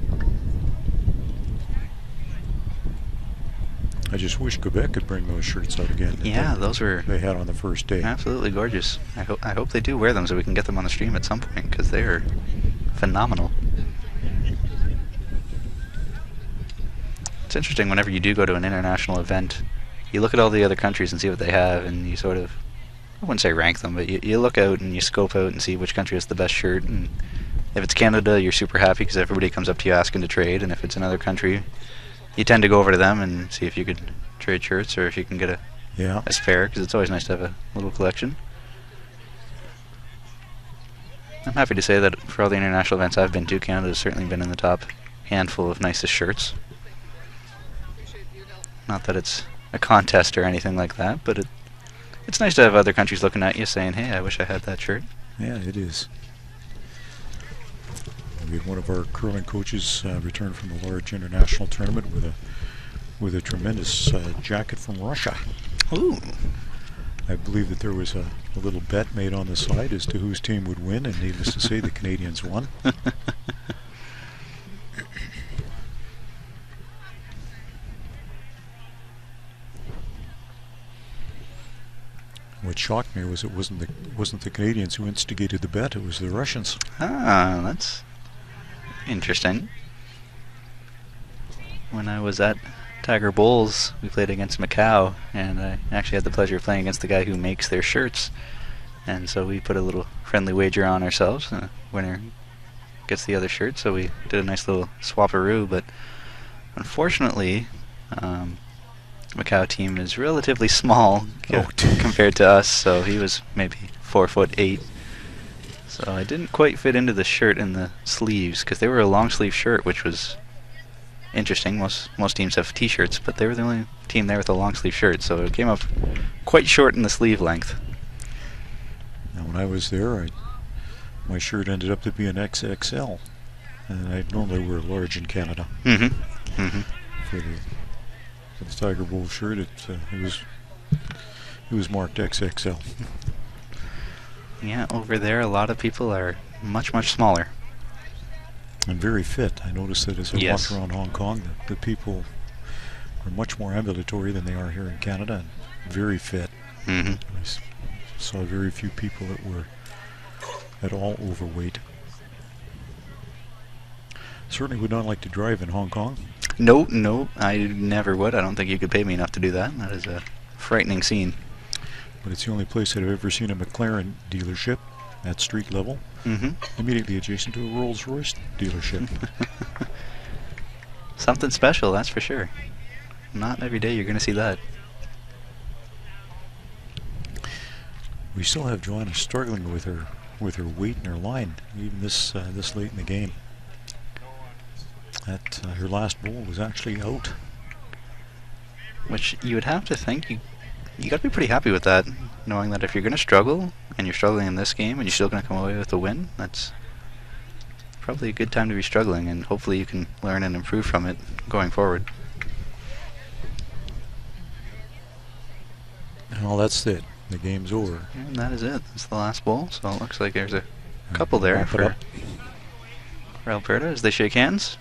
I just wish Quebec could bring those shirts out again. Yeah, those were they had on the first day. Absolutely gorgeous. I hope they do wear them so we can get them on the stream at some point, because they are phenomenal. It's interesting whenever you do go to an international event, you look at all the other countries and see what they have, and you sort of, I wouldn't say rank them, but you look out and you scope out and see which country has the best shirt. And if it's Canada, you're super happy because everybody comes up to you asking to trade, and if it's another country, you tend to go over to them and see if you could trade shirts or if you can get a spare, because it's always nice to have a little collection. I'm happy to say that for all the international events I've been to, Canada's certainly been in the top handful of nicest shirts. Not that it's a contest or anything like that, but it's nice to have other countries looking at you saying, hey, I wish I had that shirt. Yeah, it is. We had one of our curling coaches return from a large international tournament with with a tremendous jacket from Russia. Ooh. I believe that there was a little bet made on the side as to whose team would win, and needless to say, the Canadians won. What shocked me was it wasn't the Canadians who instigated the bet; it was the Russians. Ah, that's interesting. When I was at Tiger Bowls, we played against Macau, and I actually had the pleasure of playing against the guy who makes their shirts. And so we put a little friendly wager on ourselves. Winner gets the other shirt, so we did a nice little swaparoo. But unfortunately, Macau team is relatively small compared to us, so he was maybe 4'8". So I didn't quite fit into the shirt and the sleeves, because they were a long sleeve shirt, which was interesting. Most teams have t-shirts, but they were the only team there with a long sleeve shirt, so it came up quite short in the sleeve length. Now when I was there, my shirt ended up to be an XXL, and I normally wear large in Canada. Mm-hmm. Mm-hmm. For the Tiger Bowl shirt, it was marked XXL. Yeah, over there a lot of people are much, much smaller. And very fit. I noticed that as I walked around Hong Kong, the people are much more ambulatory than they are here in Canada, and very fit. Mm-hmm. I saw very few people that were at all overweight. Certainly would not like to drive in Hong Kong. No, I never would. I don't think you could pay me enough to do that. That is a frightening scene. But it's the only place that I've ever seen a McLaren dealership at street level, immediately adjacent to a Rolls-Royce dealership. Something special, that's for sure. Not every day you're going to see that. We still have Joanna struggling with her weight and her line, even this late in the game. That her last bowl was actually out. Which you would have to think you got to be pretty happy with that, knowing that if you're going to struggle and you're struggling in this game and you're still going to come away with a win, that's probably a good time to be struggling, and hopefully you can learn and improve from it going forward. Well, that's it. The game's over. And that is it. That's the last bowl, so it looks like there's a couple there for Alberta as they shake hands.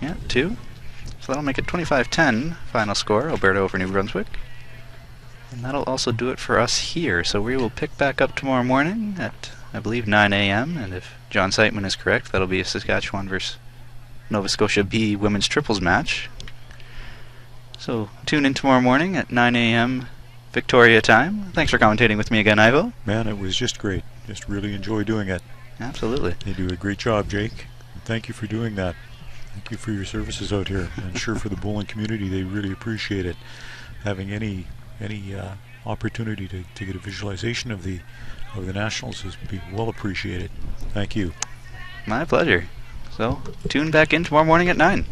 Yeah, 2. So that'll make it 25-10 final score, Alberta over New Brunswick. And that'll also do it for us here. So we will pick back up tomorrow morning at, I believe, 9 a.m. And if John Siteman is correct, that'll be a Saskatchewan versus Nova Scotia B women's triples match. So tune in tomorrow morning at 9 a.m. Victoria time. Thanks for commentating with me again, Ivo. Man, it was just great. Just really enjoy doing it. Absolutely. You do a great job, Jake. And thank you for doing that. Thank you for your services out here. I'm sure for the bowling community, they really appreciate it. Having any opportunity to get a visualization of the Nationals is be well appreciated. Thank you. My pleasure. So tune back in tomorrow morning at 9.